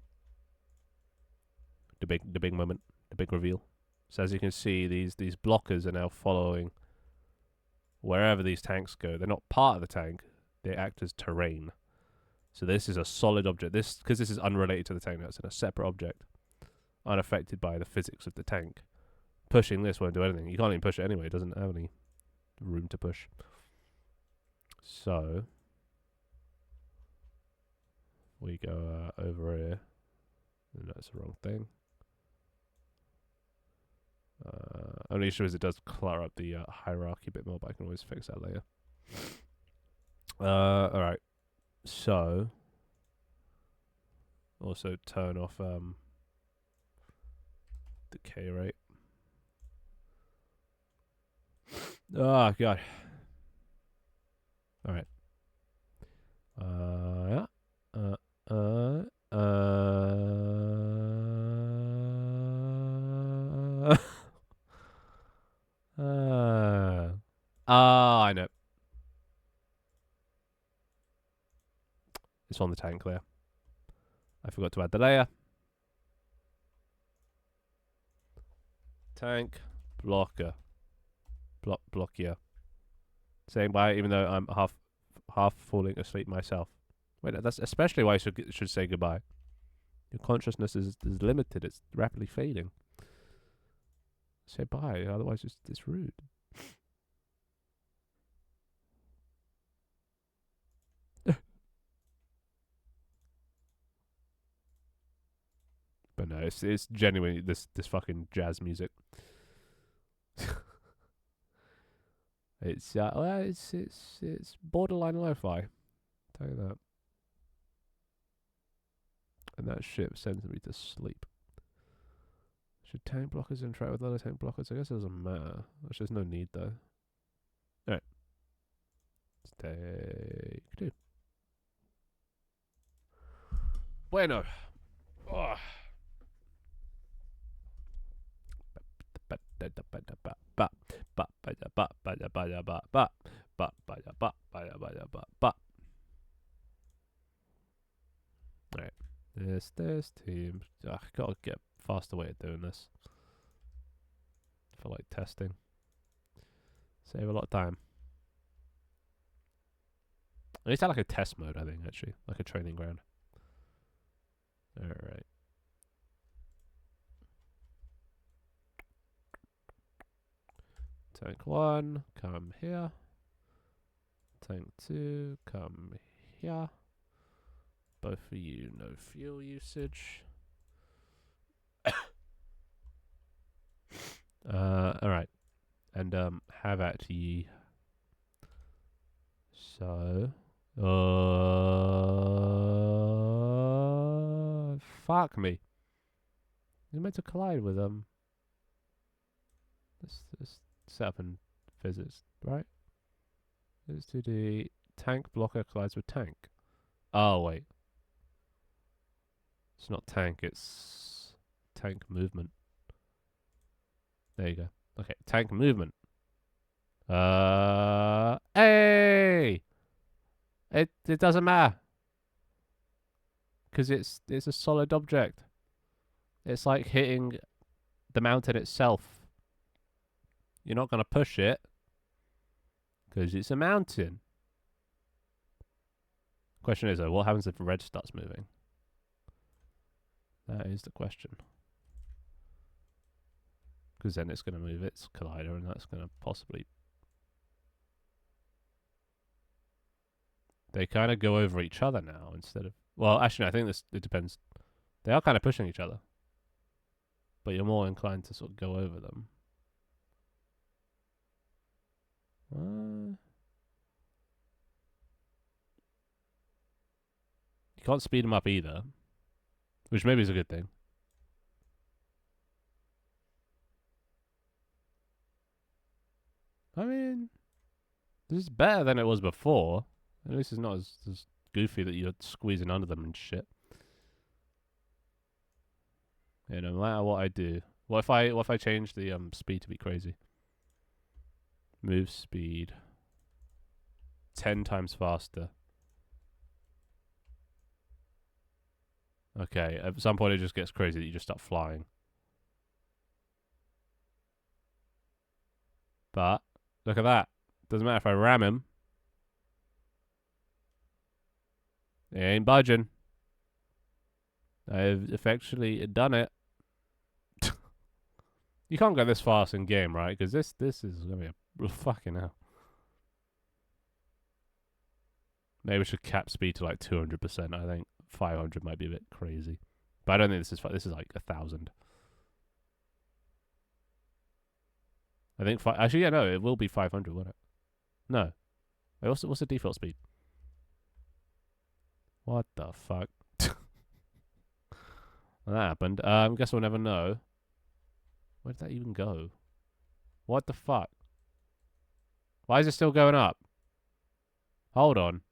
S1: The big moment, the big reveal. So as you can see, these blockers are now following wherever these tanks go. They're not part of the tank, they act as terrain. So this is a solid object. Because this is unrelated to the tank, that's a separate object, unaffected by the physics of the tank. Pushing this won't do anything. You can't even push it anyway. It doesn't have any room to push. So we go over here. And that's the wrong thing. Only issue is it does clutter up the hierarchy a bit more, but I can always fix that later. Alright. So also turn off decay rate. Oh god. Alright. Yeah. I know. It's on the tank there. I forgot to add the layer. Tank blocker. Blocker. Saying bye, even though I'm half falling asleep myself. Wait, that's especially why I should say goodbye. Your consciousness is limited. It's rapidly fading. Say bye, otherwise it's rude. But no, it's genuinely this fucking jazz music. It's borderline lo-fi. Tell you that. And that shit sends me to sleep. Should tank blockers interact with other tank blockers? I guess it doesn't matter. There's no need though. Alright. Let's take two. Bueno. Oh. this team. I gotta get a faster way of doing this for like testing. Save a lot of time. At least I like a test mode, I think, actually. Like a training ground. Alright. Tank 1, come here. Tank 2, come here. Both of you, no fuel usage. Alright. And, have at ye. So... fuck me. You're meant to collide with, this set up in physics, right? Let's do the tank blocker collides with tank. Oh, wait. It's not tank, it's tank movement. There you go. Okay, tank movement. Hey! It doesn't matter. Because it's a solid object. It's like hitting the mountain itself. You're not going to push it. Because it's a mountain. Question is, though, what happens if red starts moving? That is the question. Because then it's going to move its collider, and that's going to possibly... They kind of go over each other now instead of... Well, actually, I think it depends. They are kind of pushing each other. But you're more inclined to sort of go over them. You can't speed them up either. Which maybe is a good thing. I mean... This is better than it was before. At least it's not as goofy that you're squeezing under them and shit. Yeah, no matter what I do. What if I change the speed to be crazy? Move speed 10 times faster. Okay, at some point it just gets crazy that you just start flying. But look at that. Doesn't matter if I ram him. He ain't budging. I've effectually done it. You can't go this fast in game, right? Because this is gonna be a fucking hell. Maybe we should cap speed to like 200%. I think 500 might be a bit crazy, but I don't think this is like 1,000. I think actually yeah, no, it will be 500, won't it? No. Wait, what's the default speed? What the fuck? Well, that happened. Guess we'll never know. Where did that even go? What the fuck? Why is it still going up? Hold on.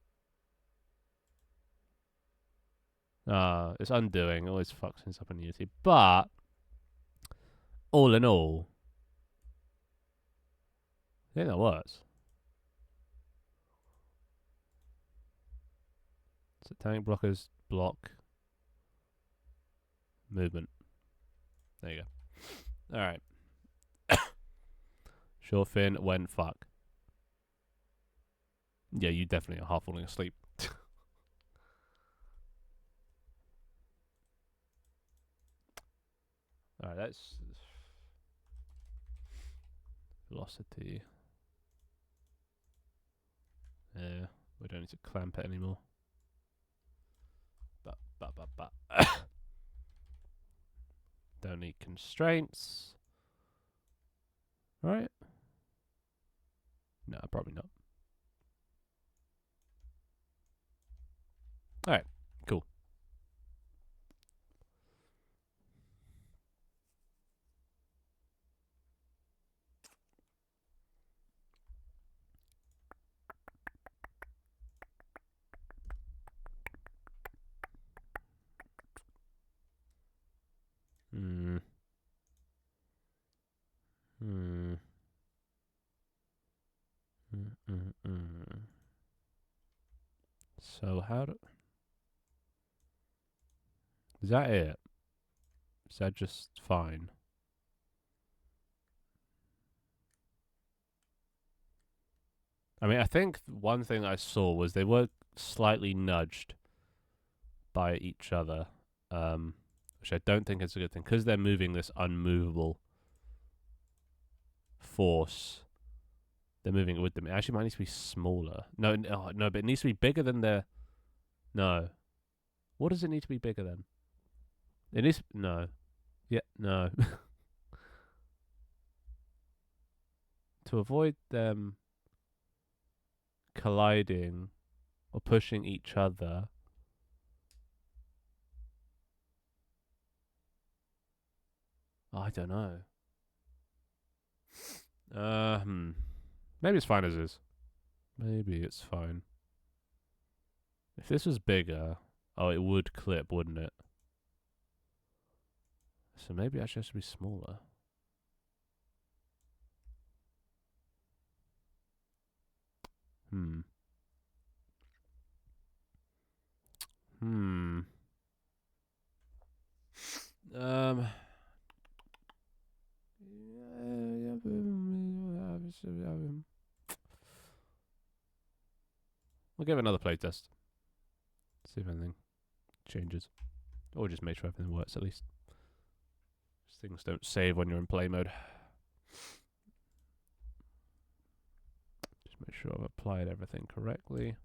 S1: It's undoing. It always fucks things up in Unity. But, all in all, I think that works. So tank blockers block movement. There you go. Alright. Sure Finn when fuck. Yeah, you definitely are half falling asleep. Alright, that's velocity. Yeah, we don't need to clamp it anymore. But. Don't need constraints. Right? No, probably not. Alright, cool. So how do... Is that it? Is that just fine? I mean, I think one thing I saw was they were slightly nudged by each other, which I don't think is a good thing because they're moving this unmovable force. They're moving it with them. It actually might need to be smaller. No, but it needs to be bigger than their. No. What does it need to be bigger than? It needs. No. Yeah, no. To avoid them colliding or pushing each other. I don't know. Maybe it's fine as is. Maybe it's fine. If this was bigger, it would clip, wouldn't it? So maybe it actually has to be smaller. We'll give it another playtest. See if anything changes. Or just make sure everything works at least. Things don't save when you're in play mode. Just make sure I've applied everything correctly.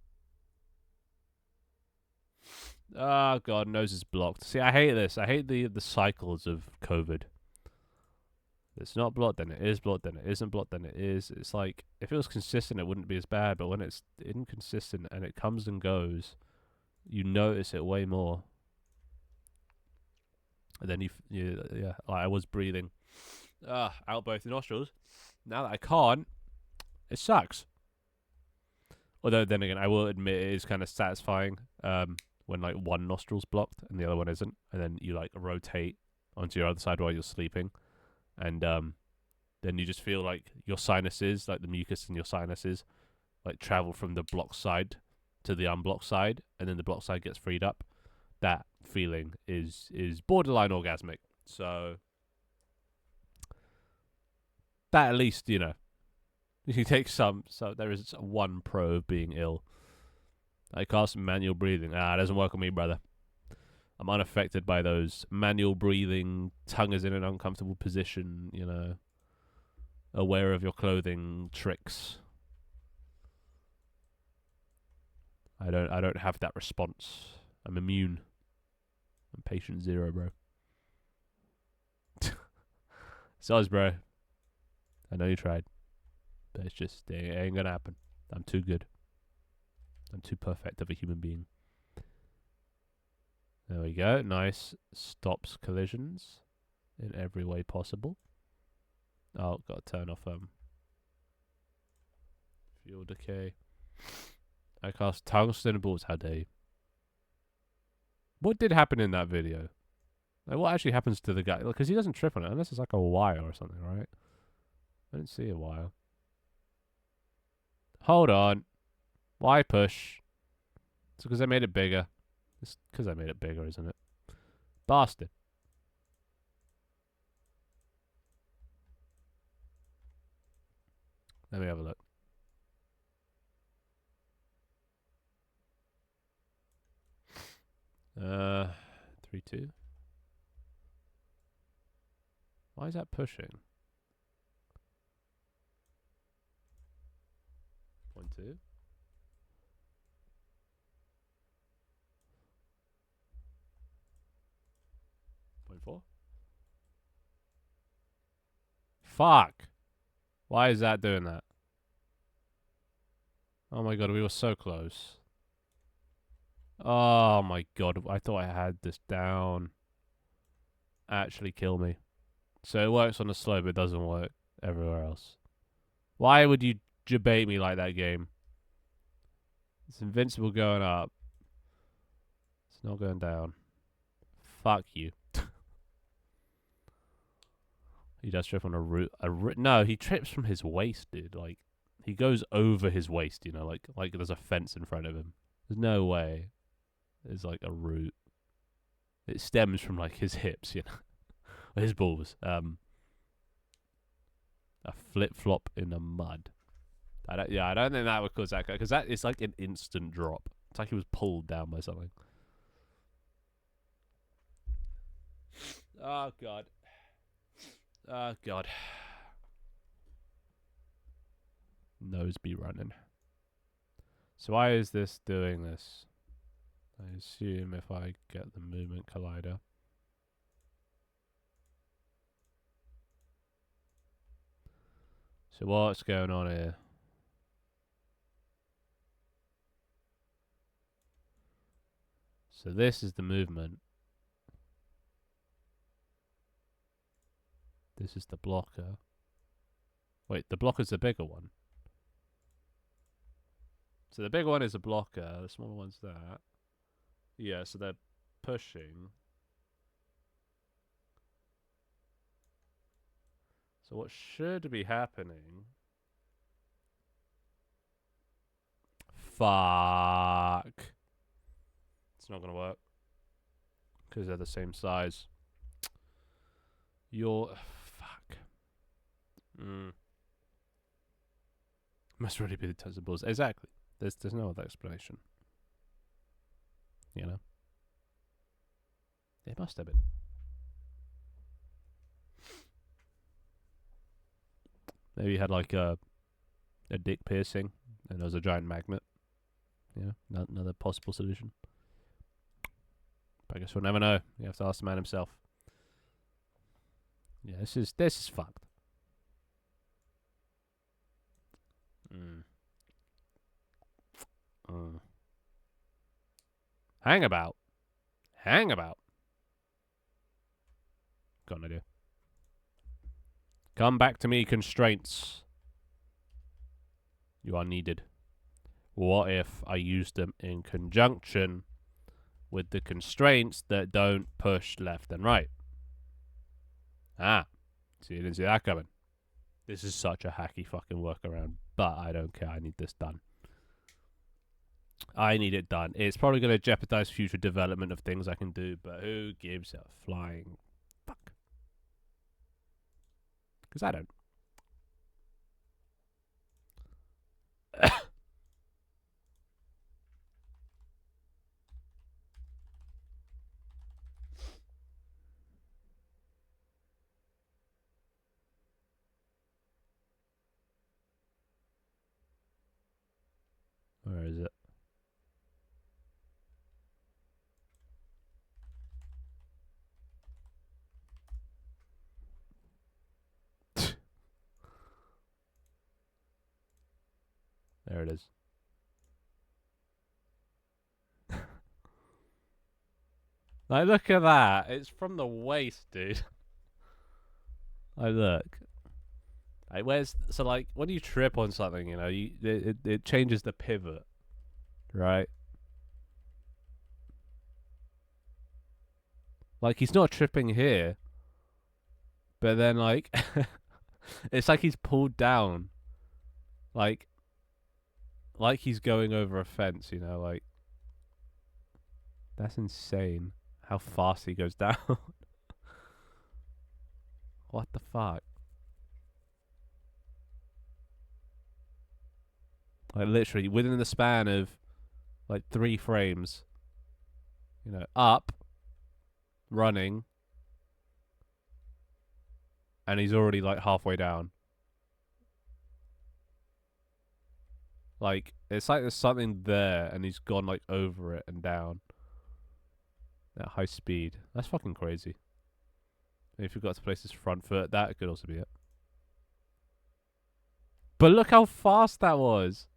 S1: Oh god, nose is blocked. See, I hate this. I hate the cycles of COVID. It's not blocked, then it is blocked, then it isn't blocked, then it is. It's like, if it was consistent, it wouldn't be as bad, but when it's inconsistent and it comes and goes, you notice it way more. And then yeah, like I was breathing out both nostrils. Now that I can't, it sucks. Although then again, I will admit it is kind of satisfying when like one nostril's blocked and the other one isn't, and then you like rotate onto your other side while you're sleeping, and then you just feel like your sinuses, like the mucus in your sinuses, like travel from the blocked side to the unblocked side, and then the blocked side gets freed up. That feeling is borderline orgasmic. So that at least, you know, you can take some. So there is one pro of being ill. I cast manual breathing. It doesn't work on me, brother. I'm unaffected by those manual breathing, tongue is in an uncomfortable position, you know, aware of your clothing tricks. I don't have that response. I'm immune. I'm patient zero, bro. Soz, bro. I know you tried, but it's just, it ain't gonna happen. I'm too good. I'm too perfect of a human being. There we go. Nice. Stops collisions in every way possible. Oh, got to turn off fuel decay. I cast tungsten bolts. How dare you? What did happen in that video? Like, what actually happens to the guy? Because he doesn't trip on it unless it's like a wire or something, right? I didn't see a wire. Hold on. Why push? It's because I made it bigger. It's because I made it bigger, isn't it? Bastard. Let me have a look. Uh, 3-2. Why is that pushing? 1-2. .4. Fuck. Why is that doing that? Oh my god, we were so close. Oh my god, I thought I had this down. Actually kill me. So it works on the slow, but it doesn't work everywhere else. Why would you debate me like that, game? It's invincible going up. It's not going down. Fuck you. He does trip on a root. No, he trips from his waist, dude. Like, he goes over his waist, you know, like there's a fence in front of him. There's no way there's like a root. It stems from like his hips, you know, his balls. A flip flop in the mud. I don't think that would cause that, because that is like an instant drop. It's like he was pulled down by something. Oh god. Oh god. Nose be running. So why is this doing this? I assume if I get the movement collider. So what's going on here? So this is the movement. This is the blocker. Wait, the blocker's the bigger one. So the bigger one is a blocker, the smaller one's that. Yeah, so they're pushing. So what should be happening... Fuck. It's not gonna work. Because they're the same size. Fuck. Must really be the tons of balls. Exactly. There's no other explanation. You know? It must have been. Maybe he had like a dick piercing and there was a giant magnet. Yeah, another possible solution. But I guess we'll never know. You have to ask the man himself. Yeah, this is fucked. Hang about. Got an idea. Come back to me, constraints. You are needed. What if I use them in conjunction with the constraints that don't push left and right? Ah. See, you didn't see that coming. This is such a hacky fucking workaround, but I don't care. I need this done. I need it done. It's probably going to jeopardize future development of things I can do, but who gives a flying fuck? Because I don't. Where is it? There it is. Like, look at that. It's from the waist, dude. Like, look. Like, where's... So, like, when you trip on something, you know, it changes the pivot. Right? Like, he's not tripping here. But then, like... it's like he's pulled down. Like he's going over a fence, you know, like... That's insane. How fast he goes down. What the fuck? Like, literally, within the span of, like, 3 frames. You know, up, running, and he's already, like, halfway down. Like, it's like there's something there, and he's gone, like, over it and down. At high speed. That's fucking crazy. And if you've got to place his front foot, that could also be it. But look how fast that was.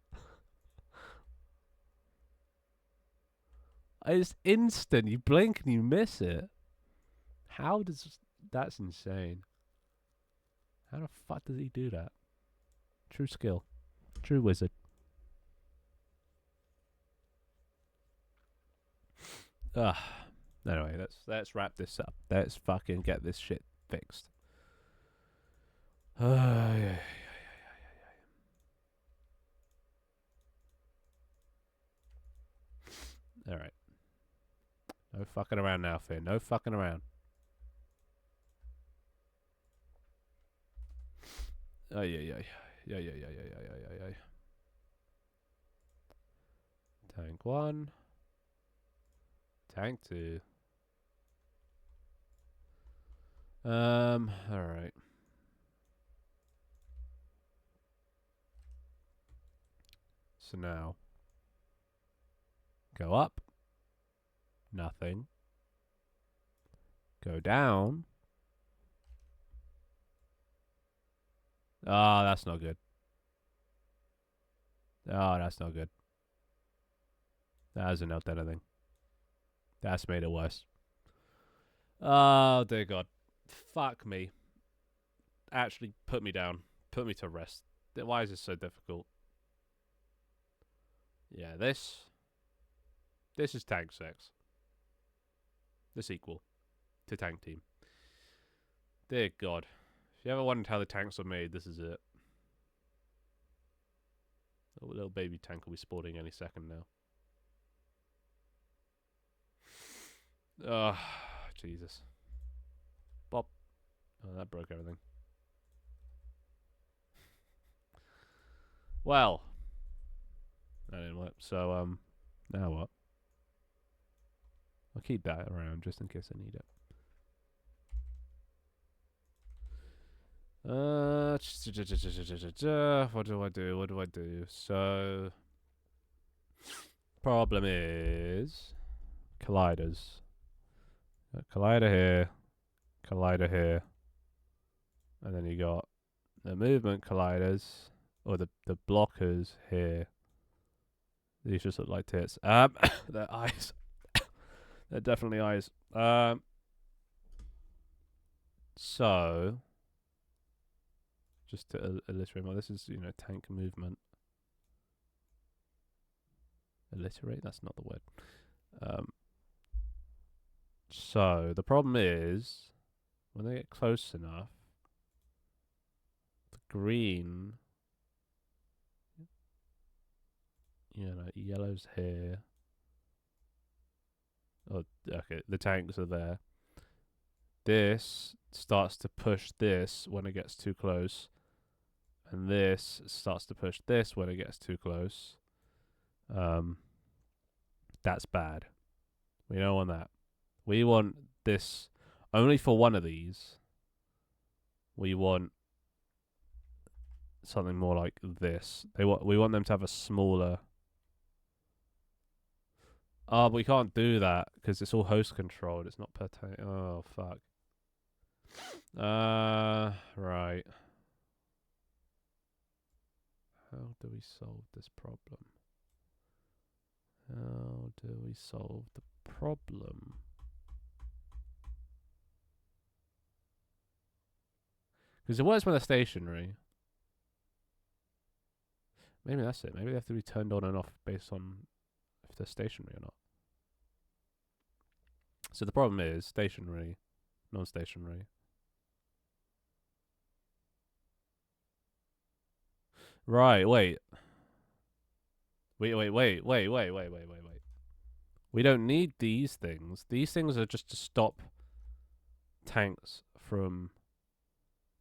S1: It's instant. You blink and you miss it. How does... That's insane. How the fuck does he do that? True skill. True wizard. Ugh. Anyway, let's wrap this up. Let's fucking get this shit fixed. Yeah. All right. No fucking around now, Finn. No fucking around. Oh, yeah, yeah. Yeah, yeah, yeah, yeah, yeah, yeah, yeah. Tank 1. Tank 2. Alright. So now. Go up. Nothing. Go down. Oh, that's not good. Oh, that's not good. That hasn't helped anything. That's made it worse. Oh, dear God. Fuck me. Actually, put me down. Put me to rest. Why is this so difficult? Yeah, this is tank 6. This equal to tank team. Dear God. If you ever wondered how the tanks are made, this is it. A little baby tank will be spawning any second now. Oh, Jesus. Bop. Oh, that broke everything. Well. That didn't work. So, now what? I'll keep that around just in case I need it. What do I do? What do I do? So, problem is colliders. Collider here, collider here, and then you got the movement colliders or the blockers here. These just look like tits. They're eyes. They're definitely eyes. So just to illustrate more, this is tank movement. Alliterate? That's not the word. So the problem is when they get close enough, the green, yellow's here. Oh, okay, the tanks are there. This starts to push this when it gets too close, and this starts to push this when it gets too close. That's bad. We don't want that. We want this only for one of these. We want something more like this. We want them to have a smaller. Oh, but we can't do that because it's all host controlled. It's not per tank. Oh fuck. Right. How do we solve this problem? How do we solve the problem? Because it works when they're stationary. Maybe that's it. Maybe they have to be turned on and off based on if they're stationary or not. So the problem is stationary, non-stationary. Right, wait. Wait. We don't need these things. These things are just to stop tanks from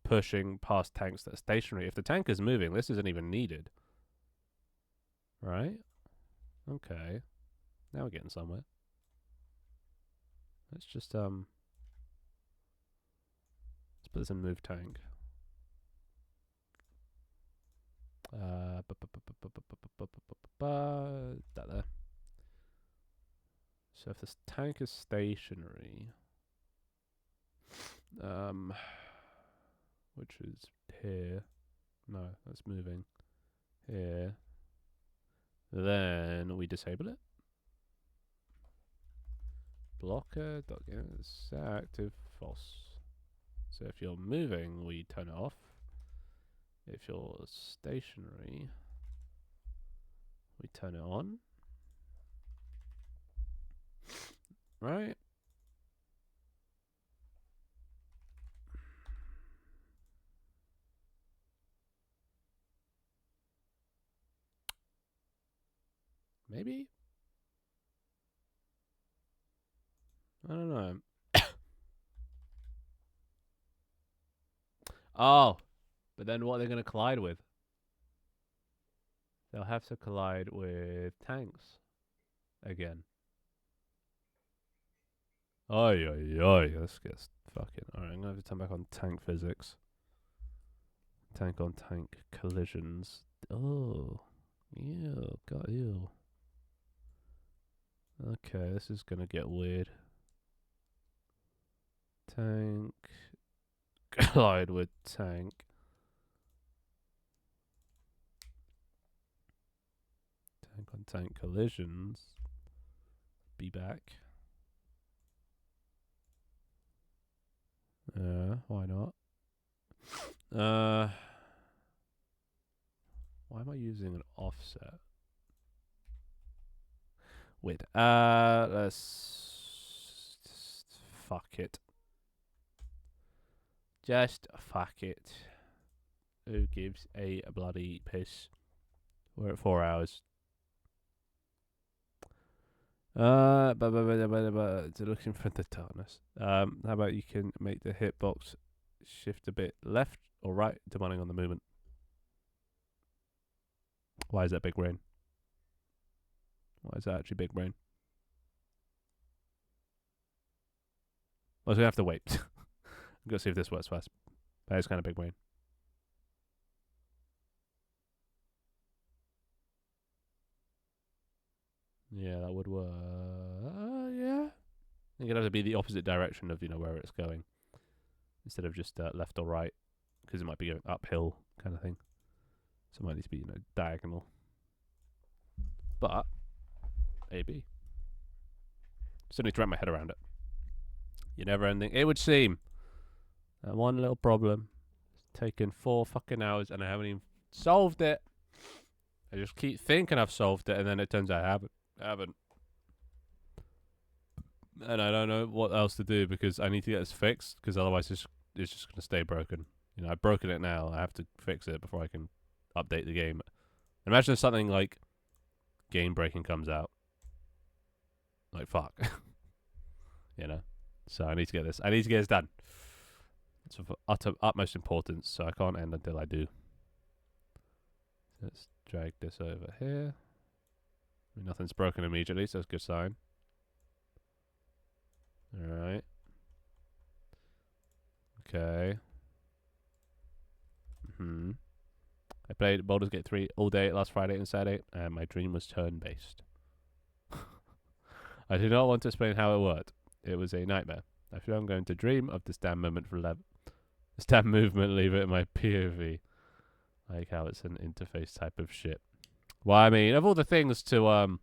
S1: pushing past tanks that are stationary. If the tank is moving, this isn't even needed. Right? Okay. Now we're getting somewhere. Let's just let's put this in move tank. That there. So if this tank is stationary, which is here, no, that's moving here, then we disable it. Blocker is active, false. So if you're moving, we turn it off. If you're stationary, we turn it on. Right? Maybe? Oh, but then what are they going to collide with? They'll have to collide with tanks again. Oi, oi, oi. Let's get fucking. Alright, I'm going to have to turn back on tank physics. Tank on tank collisions. Oh. Ew. God, ew. Okay, this is going to get weird. Tank. Collide with tank. Tank on tank collisions. Be back. Why not? Why am I using an offset? Wait. Let's fuck it. Just fuck it. Who gives a bloody piss? We're at 4 hours. Looking for the darkness. How about you can make the hitbox shift a bit left or right, depending on the movement. Why is that big brain? Why is that actually big brain? I was gonna have to wait. I'm gonna see if this works first. That is kind of big brain. Yeah, that would work. Yeah. I think it'd have to be the opposite direction of where it's going, instead of just left or right, because it might be going uphill kind of thing. So it might need to be diagonal. But AB. Still need to wrap my head around it. You're never ending. It would seem. That one little problem. It's taken 4 fucking hours and I haven't even solved it. I just keep thinking I've solved it and then it turns out I haven't. And I don't know what else to do because I need to get this fixed because otherwise it's just going to stay broken. I've broken it now. I have to fix it before I can update the game. Imagine if something like game breaking comes out. Like, fuck. So I need to get this. I need to get this done. It's of utmost importance, so I can't end until I do. Let's drag this over here. Nothing's broken immediately, so that's a good sign. Alright. Okay. I played Baldur's Gate 3 all day last Friday and Saturday, and my dream was turn-based. I do not want to explain how it worked. It was a nightmare. I feel I'm going to dream of this damn moment this damn movement, leave it in my POV. Like how it's an interface type of shit. Well, I mean, of all the things to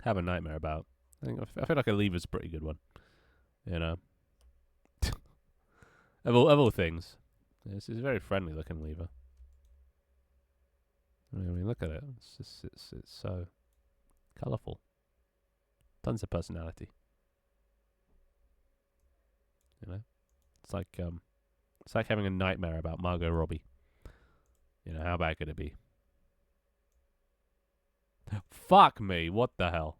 S1: have a nightmare about, I feel like a lever's a pretty good one. Of all things, this is a very friendly looking lever. I mean, look at it. It's so colourful. Tons of personality. It's like having a nightmare about Margot Robbie. How bad could it be? Fuck me! What the hell?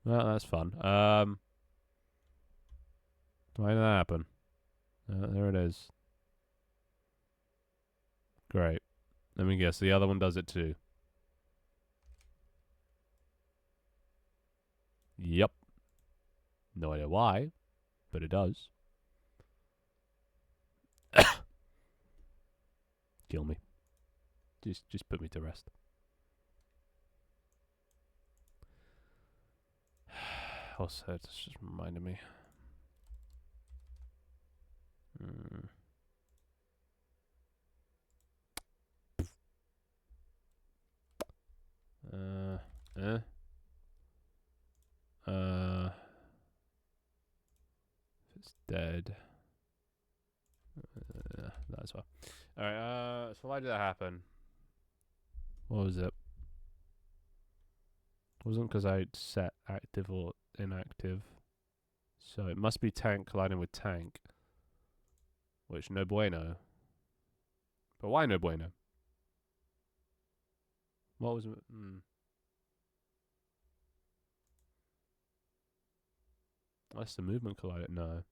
S1: Well, that's fun. Why did that happen? There it is. Great. Let me guess. The other one does it too. Yep. No idea why, but it does. Kill me. Just put me to rest. Also, it's just reminded me. If it's dead. That as well. Alright, so why did that happen? What was it? It wasn't because I set active or inactive. So it must be tank colliding with tank. Which, no bueno. But why no bueno? What was... That's the movement collider? No.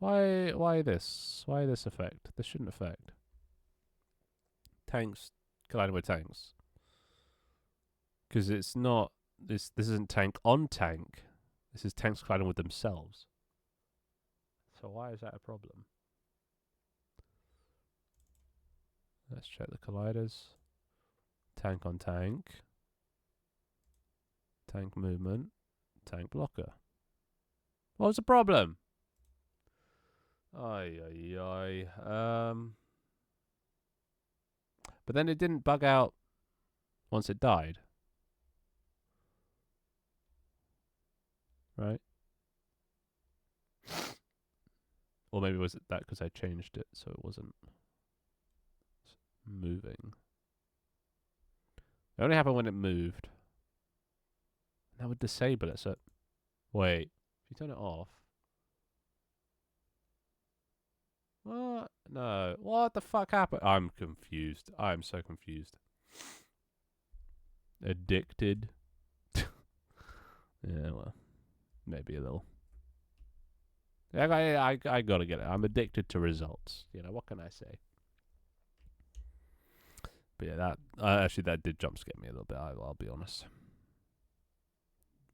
S1: Why this? Why this effect? This shouldn't affect. Tanks colliding with tanks. Because it's not... This isn't tank on tank. This is tanks colliding with themselves. So why is that a problem? Let's check the colliders. Tank on tank. Tank movement. Tank blocker. What was the problem? Ay. But then it didn't bug out once it died. Right? Or maybe was it that because I changed it so it wasn't moving. It only happened when it moved. That would disable it, so... Wait. If you turn it off... What? No. What the fuck happened? I'm confused. I'm so confused. Addicted. Yeah, well. Maybe a little. I gotta get it. I'm addicted to results. You know, what can I say? But yeah, that... actually, that did jump scare me a little bit, I'll be honest.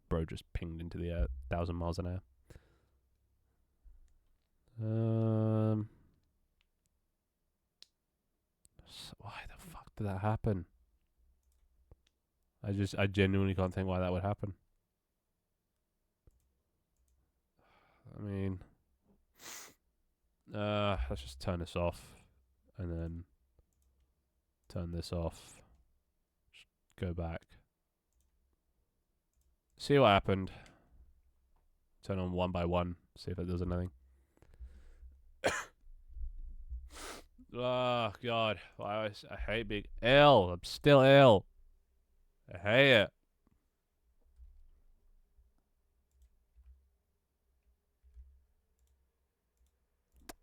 S1: Bro just pinged into the air 1,000 miles an hour. Why the fuck did that happen? I genuinely can't think why that would happen. I mean, let's just turn this off, and then turn this off. Just go back. See what happened. Turn on one by one. See if it does anything. Oh god, I hate being ill. I'm still ill. I hate it.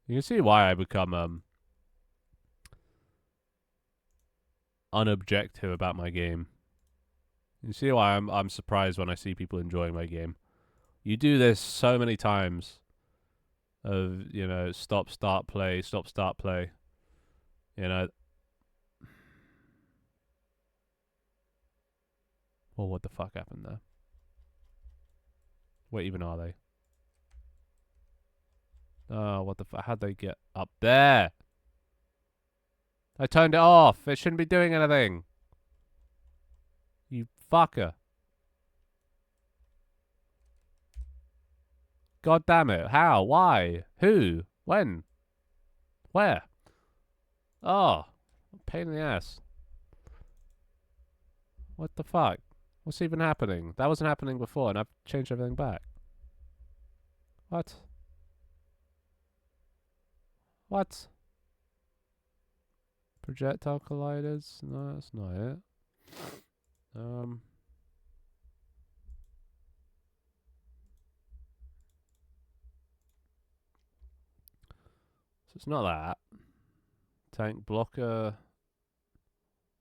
S1: You can see why I become unobjective about my game. You see why I'm surprised when I see people enjoying my game. You do this so many times. Of, you know, stop, start, play, stop, start, play. You know. Well, what the fuck happened there? Where even are they? Oh, what the fuck? How'd they get up there? I turned it off. It shouldn't be doing anything. You fucker. God damn it. How? Why? Who? When? Where? Oh. Pain in the ass. What the fuck? What's even happening? That wasn't happening before and I've changed everything back. What? What? Projectile colliders? No, that's not it. So it's not that. Tank blocker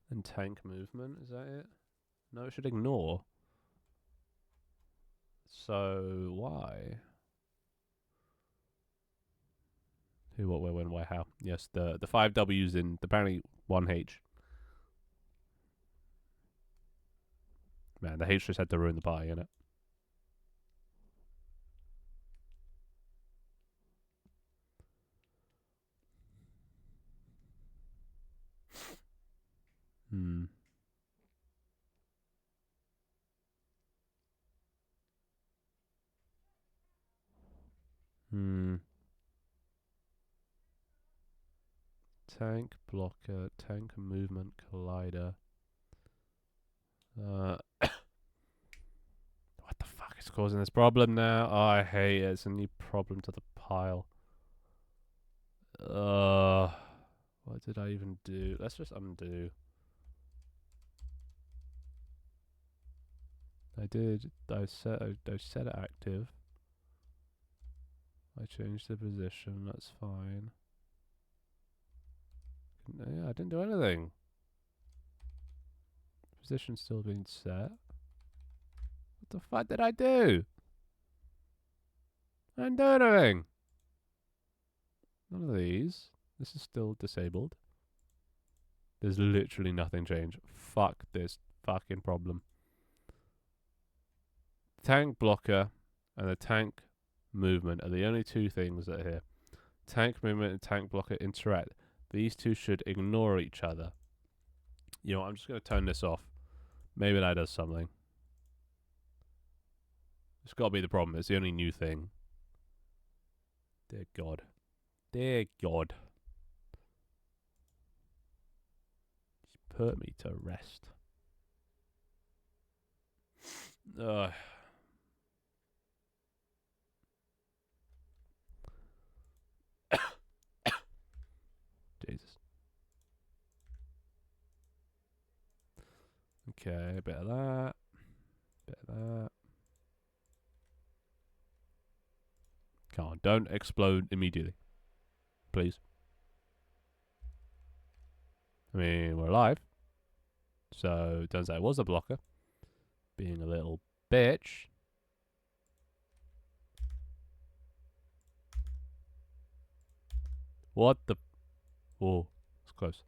S1: and tank movement, is that it? No, it should ignore. So why? Who, what, where, when, why, how? Yes, the 5 W's in apparently 1 H. Man, the H just had to ruin the party, innit? Hmm. Hmm. Tank blocker, tank movement collider. What the fuck is causing this problem now? Oh, I hate it. It's a new problem to the pile. What did I even do? Let's just undo. I did. I set it active. I changed the position. That's fine. Yeah, I didn't do anything. Position's still being set. What the fuck did I do? I didn't do anything. None of these. This is still disabled. There's literally nothing changed. Fuck this fucking problem. Tank blocker and the tank movement are the only two things that are here. Tank movement and tank blocker interact. These two should ignore each other. You know what, I'm just going to turn this off. Maybe that does something. It's got to be the problem. It's the only new thing. Dear God. Dear God. Just put me to rest. Ugh. Jesus. Okay, a bit of that. Bit of that. Come on, don't explode immediately. Please. I mean, we're alive. So, it turns out it was a blocker. Being a little bitch. What the... Oh, it's close.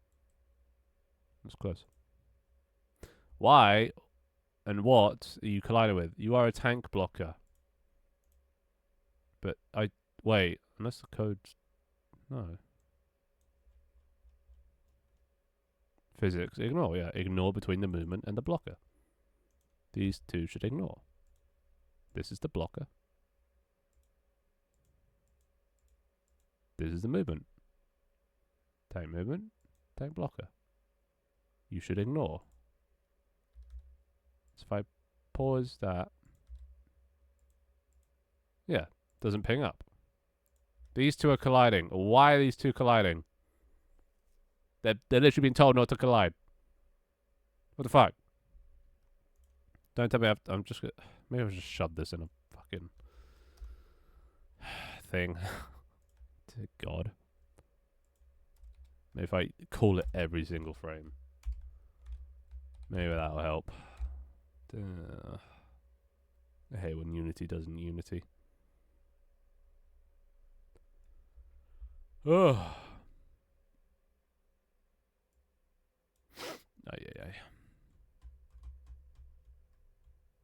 S1: It's close. Why and what are you colliding with? You are a tank blocker. But wait, unless the code's... No. Physics, ignore, yeah. Ignore between the movement and the blocker. These two should ignore. This is the blocker. This is the movement. Tank movement, tank blocker. You should ignore. So if I pause that... Yeah, doesn't ping up. These two are colliding. Why are these two colliding? They're literally being told not to collide. What the fuck? Don't tell me I'm just gonna... Maybe I'll just shove this in a fucking... thing. Dear God. Maybe if I call it every single frame. Maybe that'll help. I hate when Unity doesn't Unity. Oh. Ay.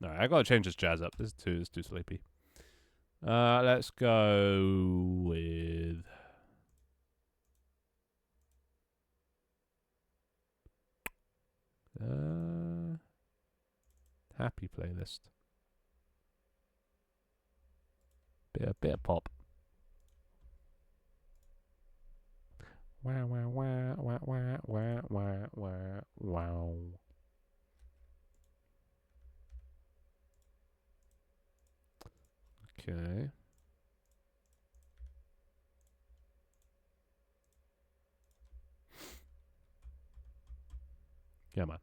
S1: Alright, I gotta change this jazz up. This is too sleepy. Let's go with... happy playlist. Bit of pop. Wow. Okay. Yeah, man.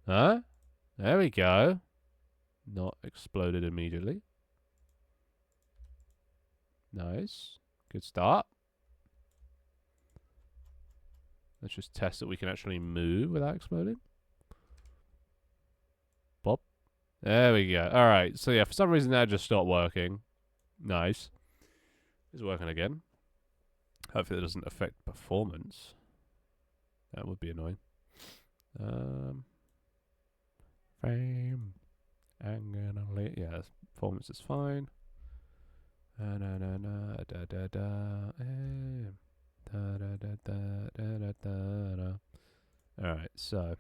S1: Huh? There we go. Not exploded immediately. Nice. Good start. Let's just test that we can actually move without exploding. Pop. There we go. Alright, so yeah, for some reason that just stopped working. Nice. It's working again. Hopefully it doesn't affect performance. That would be annoying. Frame. I'm gonna yeah, performance is fine. Alright, so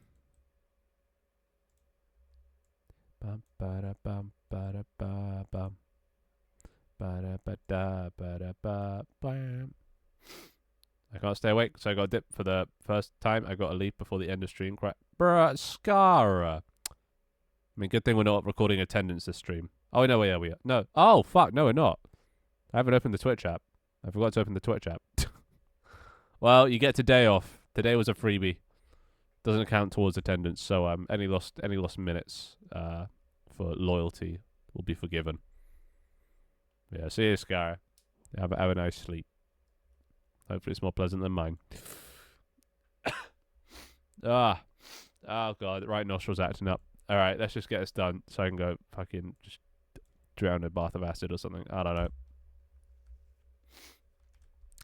S1: bum ba bum ba bum ba ba bam. I can't stay awake, so I got a dip for the first time. I got a leave before the end of stream. Bruh, Scara. I mean, good thing we're not recording attendance this stream. Oh, no, yeah, we are. No. Oh, fuck. No, we're not. I haven't opened the Twitch app. I forgot to open the Twitch app. Well, you get today off. Today was a freebie. Doesn't count towards attendance, so any lost minutes for loyalty will be forgiven. Yeah, see you, Scar. Have a nice sleep. Hopefully it's more pleasant than mine. Oh, God. Right nostril's acting up. Alright, let's just get this done so I can go fucking just drown in a bath of acid or something. I don't know.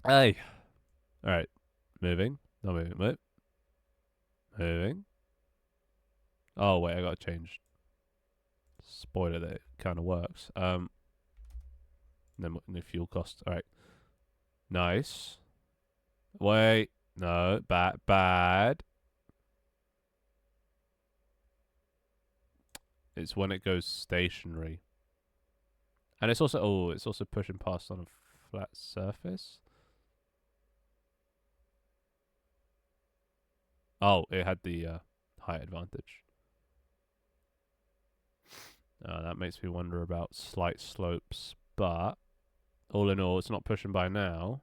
S1: Hey. Alright. Moving. Not moving. Move. Moving. Oh, wait, I gotta change. Spoiler that it kind of works. No fuel cost. Alright. Nice. Wait. No. Bad. It's when it goes stationary. And it's also, it's also pushing past on a flat surface. Oh, it had the height advantage. That makes me wonder about slight slopes, but all in all, it's not pushing by now.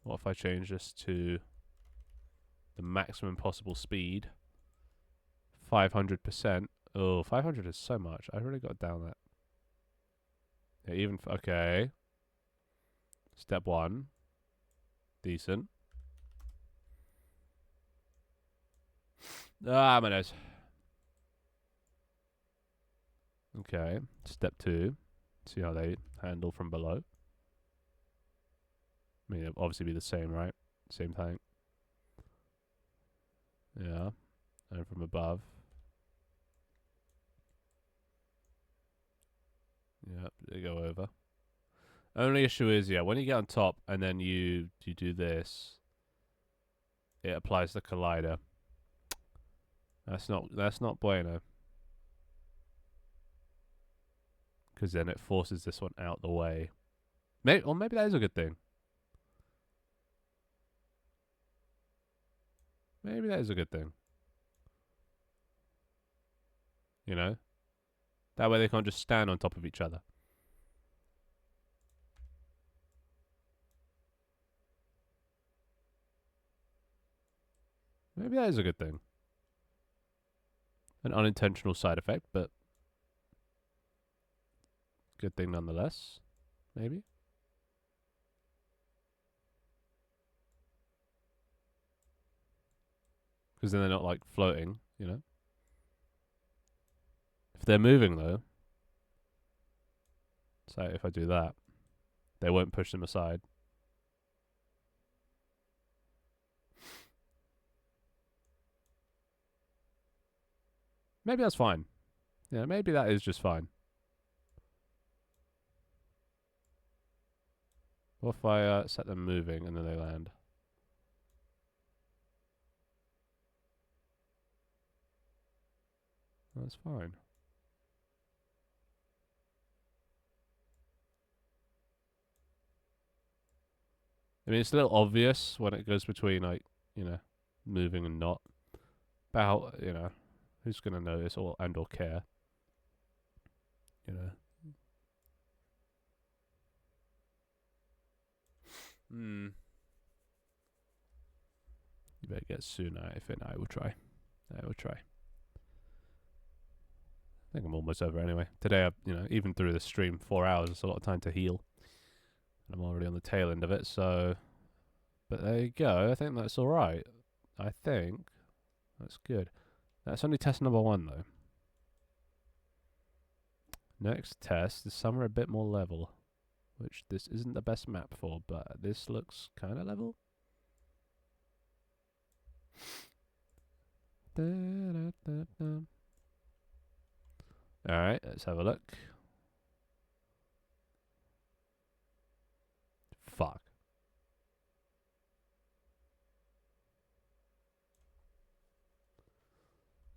S1: What if I change this to the maximum possible speed? 500%. Oh, 500 is so much. I really got down that. Yeah, even okay. Step 1. Decent. Ah, my nose. Okay. Step 2. See how they handle from below. I mean, it'll obviously be the same, right? Same tank. Yeah. And from above. Yep, they go over. Only issue is, yeah, when you get on top and then you do this, it applies the collider. That's not bueno. Because then it forces this one out the way. Maybe that is a good thing. Maybe that is a good thing. You know? That way they can't just stand on top of each other. Maybe that is a good thing. An unintentional side effect, but good thing nonetheless. Maybe. Because then they're not like floating, you know? If they're moving though, so if I do that, they won't push them aside. Maybe that's fine. Yeah, maybe that is just fine. What if I set them moving and then they land? That's fine. I mean, it's a little obvious when it goes between, like, you know, moving and not. About, you know, who's going to notice or care? You know. Hmm. You better get sooner if it. I will try. I will try. I think I'm almost over anyway. Today, even through the stream, 4 hours, it's a lot of time to heal. I'm already on the tail end of it, so. But there you go. I think that's all right. I think that's good. That's only test number 1, though. Next test is somewhere a bit more level, which this isn't the best map for, but this looks kind of level. Alright, let's have a look. Fuck.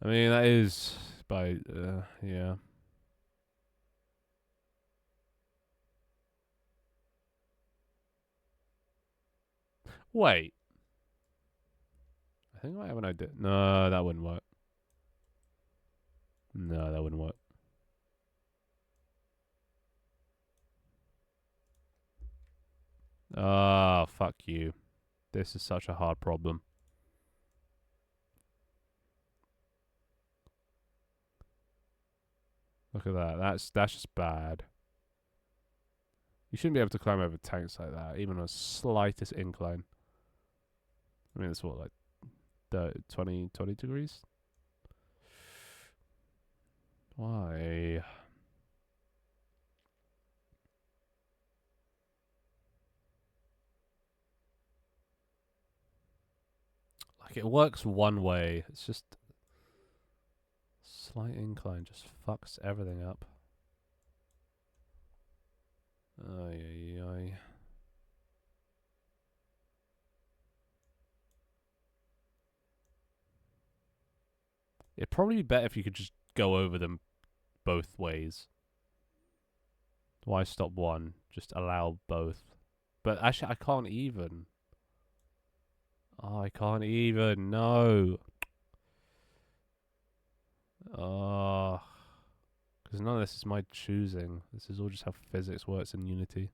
S1: I mean, that is by, yeah. Wait. I think I have an idea. No, that wouldn't work. No, that wouldn't work. Ah, fuck you. This is such a hard problem. Look at that. That's just bad. You shouldn't be able to climb over tanks like that, even on the slightest incline. I mean, it's what, like 20 degrees. Why? Like, it works one way. It's just slight incline just fucks everything up. Ay, ay, ay. It'd probably be better if you could just go over them both ways. Why stop one? Just allow both. But actually, I can't even. Oh, I can't even. No. Oh. Because none of this is my choosing. This is all just how physics works in Unity.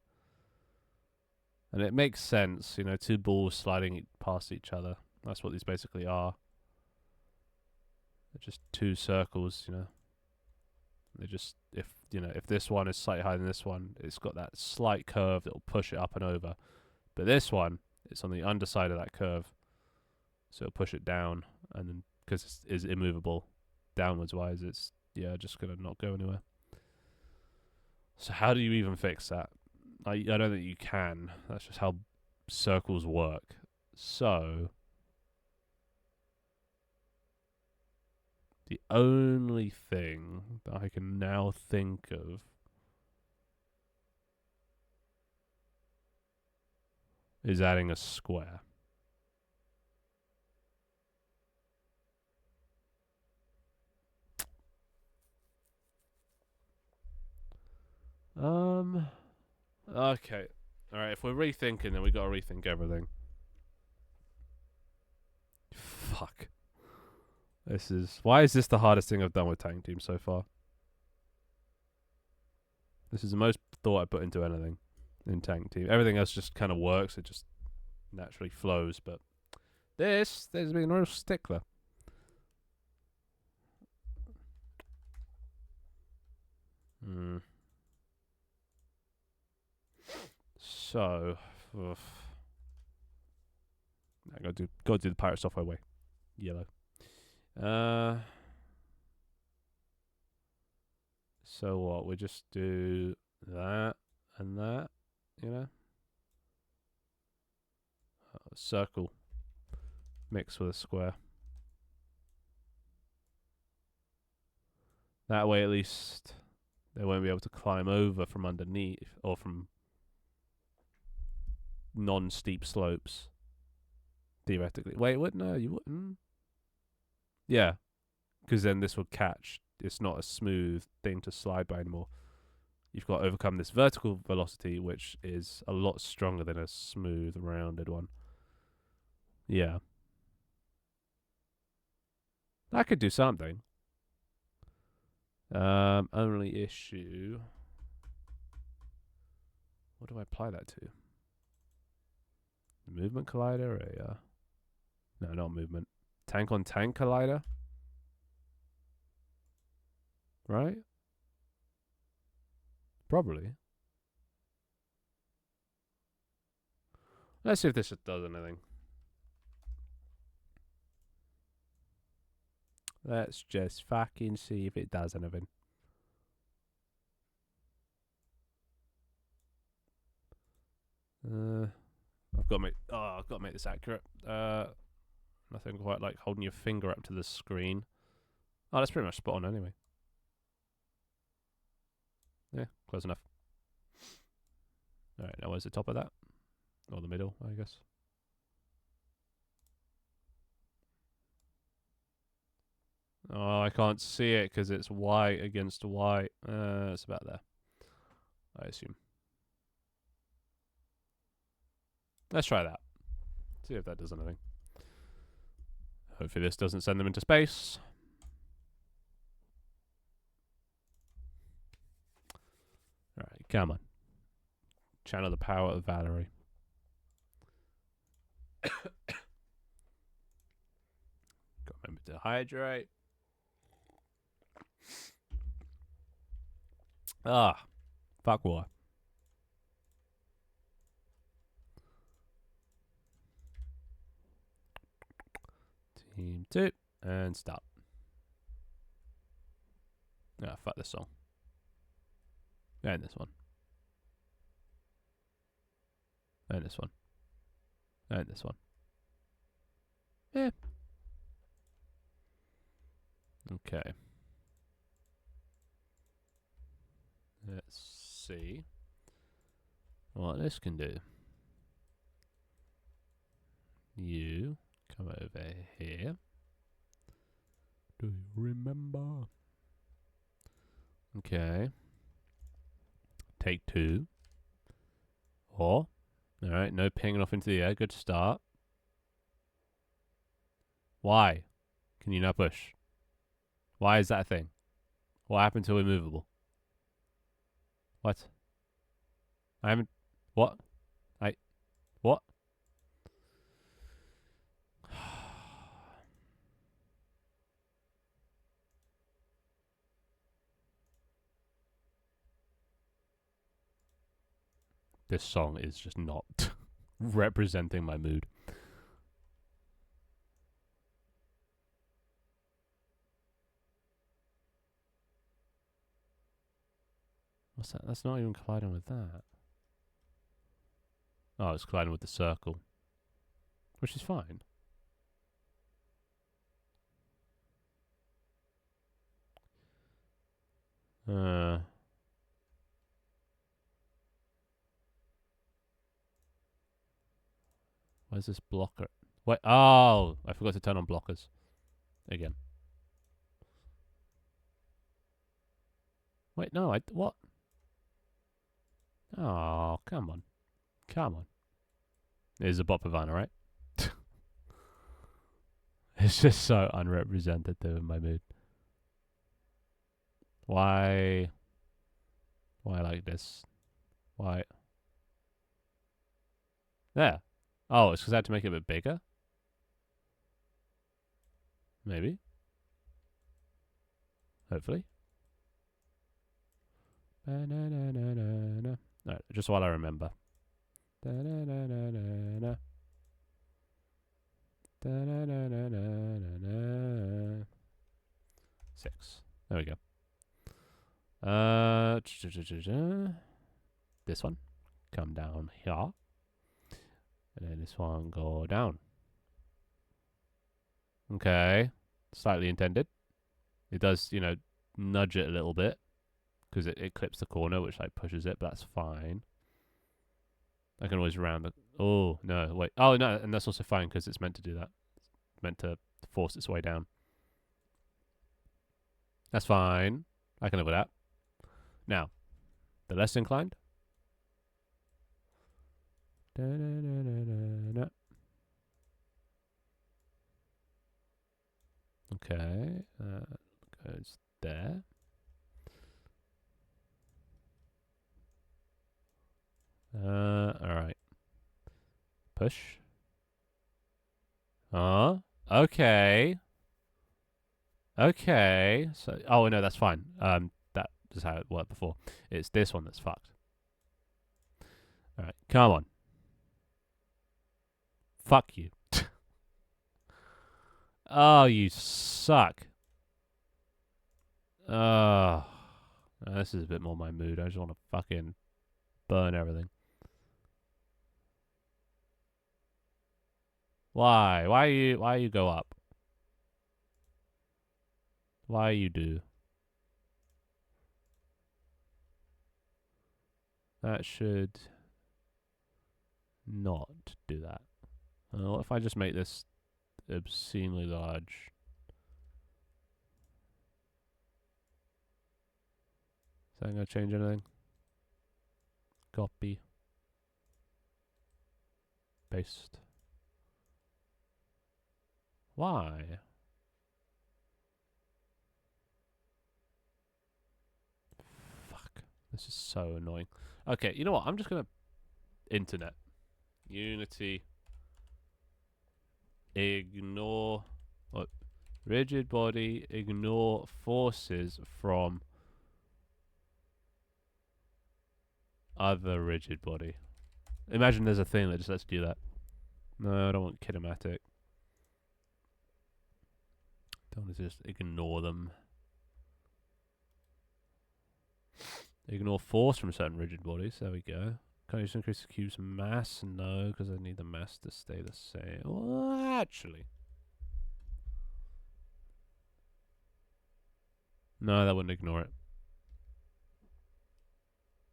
S1: And it makes sense, you know, two balls sliding past each other. That's what these basically are. They're just two circles, you know. They just, if this one is slightly higher than this one, it's got that slight curve that will push it up and over. But this one, it's on the underside of that curve. So it'll push it down, and then, because it's immovable downwards wise, it's, yeah, just going to not go anywhere. So how do you even fix that? I don't think you can. That's just how circles work. So the only thing that I can now think of is adding a square. Okay. Alright, if we're rethinking, then we gotta rethink everything. Fuck. Why is this the hardest thing I've done with Tank Team so far? This is the most thought I put into anything in Tank Team. Everything else just kind of works. It just naturally flows, but this has been a real stickler. So, I gotta do the Pirate Software way. Yellow. So what? We just do that and that, you know? Circle mixed with a square. That way, at least they won't be able to climb over from underneath or from non-steep slopes. Theoretically. Wait, what? No, you wouldn't. Yeah, because then this would catch. It's not a smooth thing to slide by anymore. You've got to overcome this vertical velocity, which is a lot stronger than a smooth, rounded one. Yeah. That could do something. Only issue. What do I apply that to? Movement collider? No, not movement. Tank on tank collider? Right? Probably. Let's see if this does anything. Let's just fucking see if it does anything. I've got to make this accurate. Nothing quite like holding your finger up to the screen. Oh, that's pretty much spot on anyway. Yeah, close enough. Alright, now where's the top of that? Or the middle, I guess. Oh, I can't see it because it's white against white. It's about there, I assume. Let's try that. See if that does anything. Hopefully this doesn't send them into space. Alright, come on. Channel the power of Valerie. Got to remember to hydrate. Fuck water. Theme 2. And start. Ah, fuck this song. And this one. And this one. And this one. Yeah. Okay. Let's see what this can do. You come over here. Do you remember? Okay. Take 2. Or. Alright, no pinging off into the air. Good start. Why? Can you not push? Why is that a thing? What happened to immovable? What? I haven't... What? What? This song is just not representing my mood. What's that? That's not even colliding with that. Oh, it's colliding with the circle. Which is fine. Where's this blocker? Wait, oh! I forgot to turn on blockers. Again. Wait, no, what? Oh, come on. Come on. It is a bot Pavana, right? It's just so unrepresentative in my mood. Why like this? Why? There. Oh, it's because I had to make it a bit bigger? Maybe. Hopefully. Alright, just while I remember. 6. There we go. This one. Come down here. And then this one go down. Okay. Slightly intended. It does, you know, nudge it a little bit. Because it clips the corner, which like pushes it, but that's fine. I can always round it. Oh, no, wait. Oh, no, and that's also fine because it's meant to do that. It's meant to force its way down. That's fine. I can live with that. Now, the less inclined. Okay, goes there. Alright. Push. Okay. Okay. So, oh no, that's fine. That is how it worked before. It's this one that's fucked. Alright, come on. Fuck you. Oh, you suck. This is a bit more my mood. I just want to fucking burn everything. Why? Why you go up? Why you do? That should not do that. What if I just make this obscenely large? Is that going to change anything? Copy. Paste. Why? Fuck. This is so annoying. Okay, you know what? I'm just going to internet. Unity. Ignore. What? Rigid body. Ignore forces from other rigid body. Imagine there's a thing that just lets you do that. No, I don't want kinematic. Don't want to just ignore them. Ignore force from certain rigid bodies. There we go. Can I just increase the cube's mass? No, because I need the mass to stay the same. Well, actually. No, that wouldn't ignore it.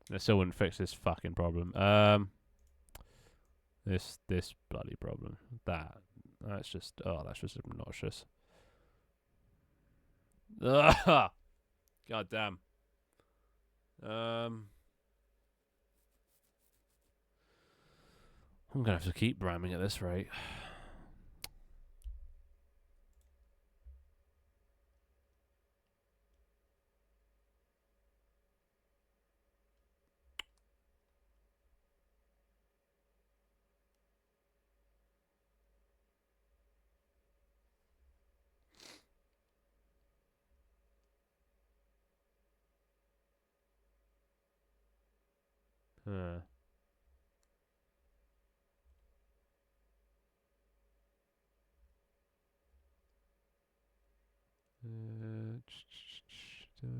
S1: That still wouldn't fix this fucking problem. This bloody problem. That's just obnoxious. Ugh! God damn. I'm gonna have to keep ramming at this rate.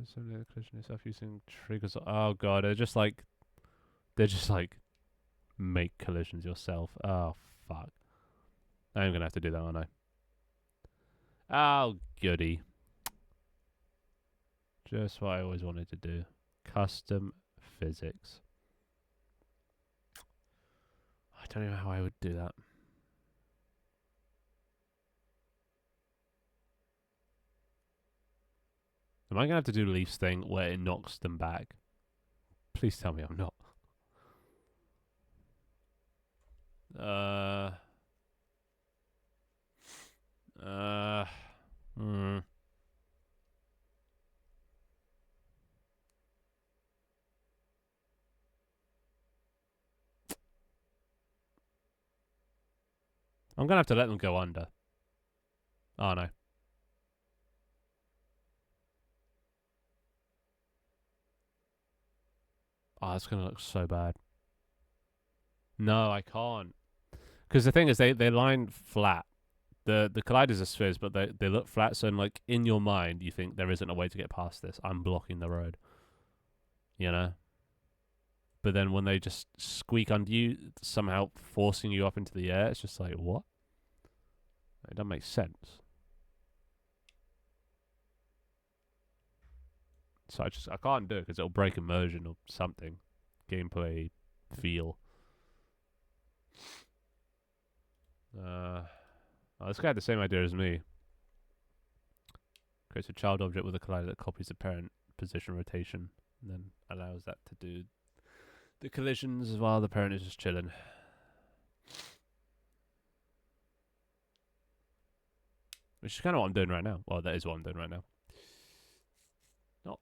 S1: Some of the collision yourself using triggers. Oh god, they're just like make collisions yourself. Oh fuck. I'm gonna have to do that, aren't I? Oh goody. Just what I always wanted to do. Custom physics. I don't know how I would do that. Am I gonna have to do Leaf's thing where it knocks them back? Please tell me I'm not. I'm gonna have to let them go under. Oh no. Oh, that's gonna look so bad. No, I can't. Because the thing is, they line flat. The colliders are spheres, but they look flat. So, like in your mind, you think there isn't a way to get past this. I'm blocking the road. You know. But then when they just squeak under you, somehow forcing you up into the air, it's just like what? It doesn't make sense. So I can't do it because it'll break immersion or something. Gameplay feel. Oh, this guy had the same idea as me. Creates a child object with a collider that copies the parent position rotation and then allows that to do the collisions while the parent is just chilling. Which is kind of what I'm doing right now. Well, that is what I'm doing right now. Not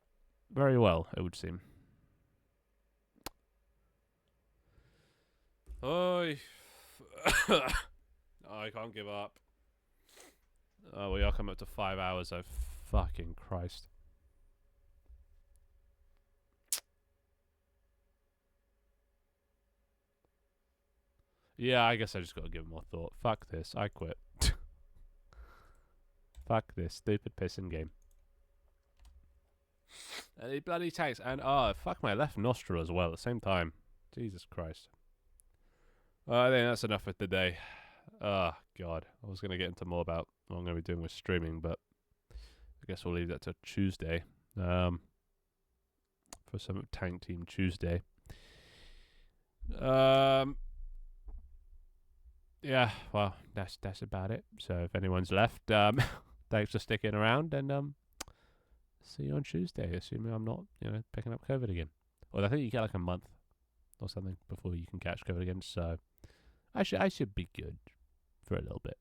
S1: very well, it would seem. Oi. I can't give up. Oh, we are coming up to 5 hours. Oh, fucking Christ. Yeah, I guess I just got to give it more thought. Fuck this. I quit. Fuck this stupid pissing game. And it bloody takes. And fuck my left nostril as well at the same time. Jesus Christ. I think that's enough for today. Oh, God. I was going to get into more about what I'm going to be doing with streaming, but I guess we'll leave that to Tuesday. For some Tank Team Tuesday. Yeah, well, that's about it. So if anyone's left, thanks for sticking around, and see you on Tuesday, assuming I'm not, picking up COVID again. Well, I think you get like a month or something before you can catch COVID again, so I should be good for a little bit.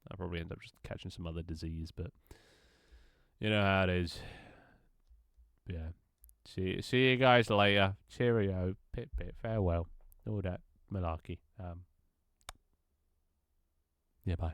S1: I'll probably end up just catching some other disease, but you know how it is. Yeah. See you guys later. Cheerio. Pit, farewell. All that malarkey. Yeah, bye.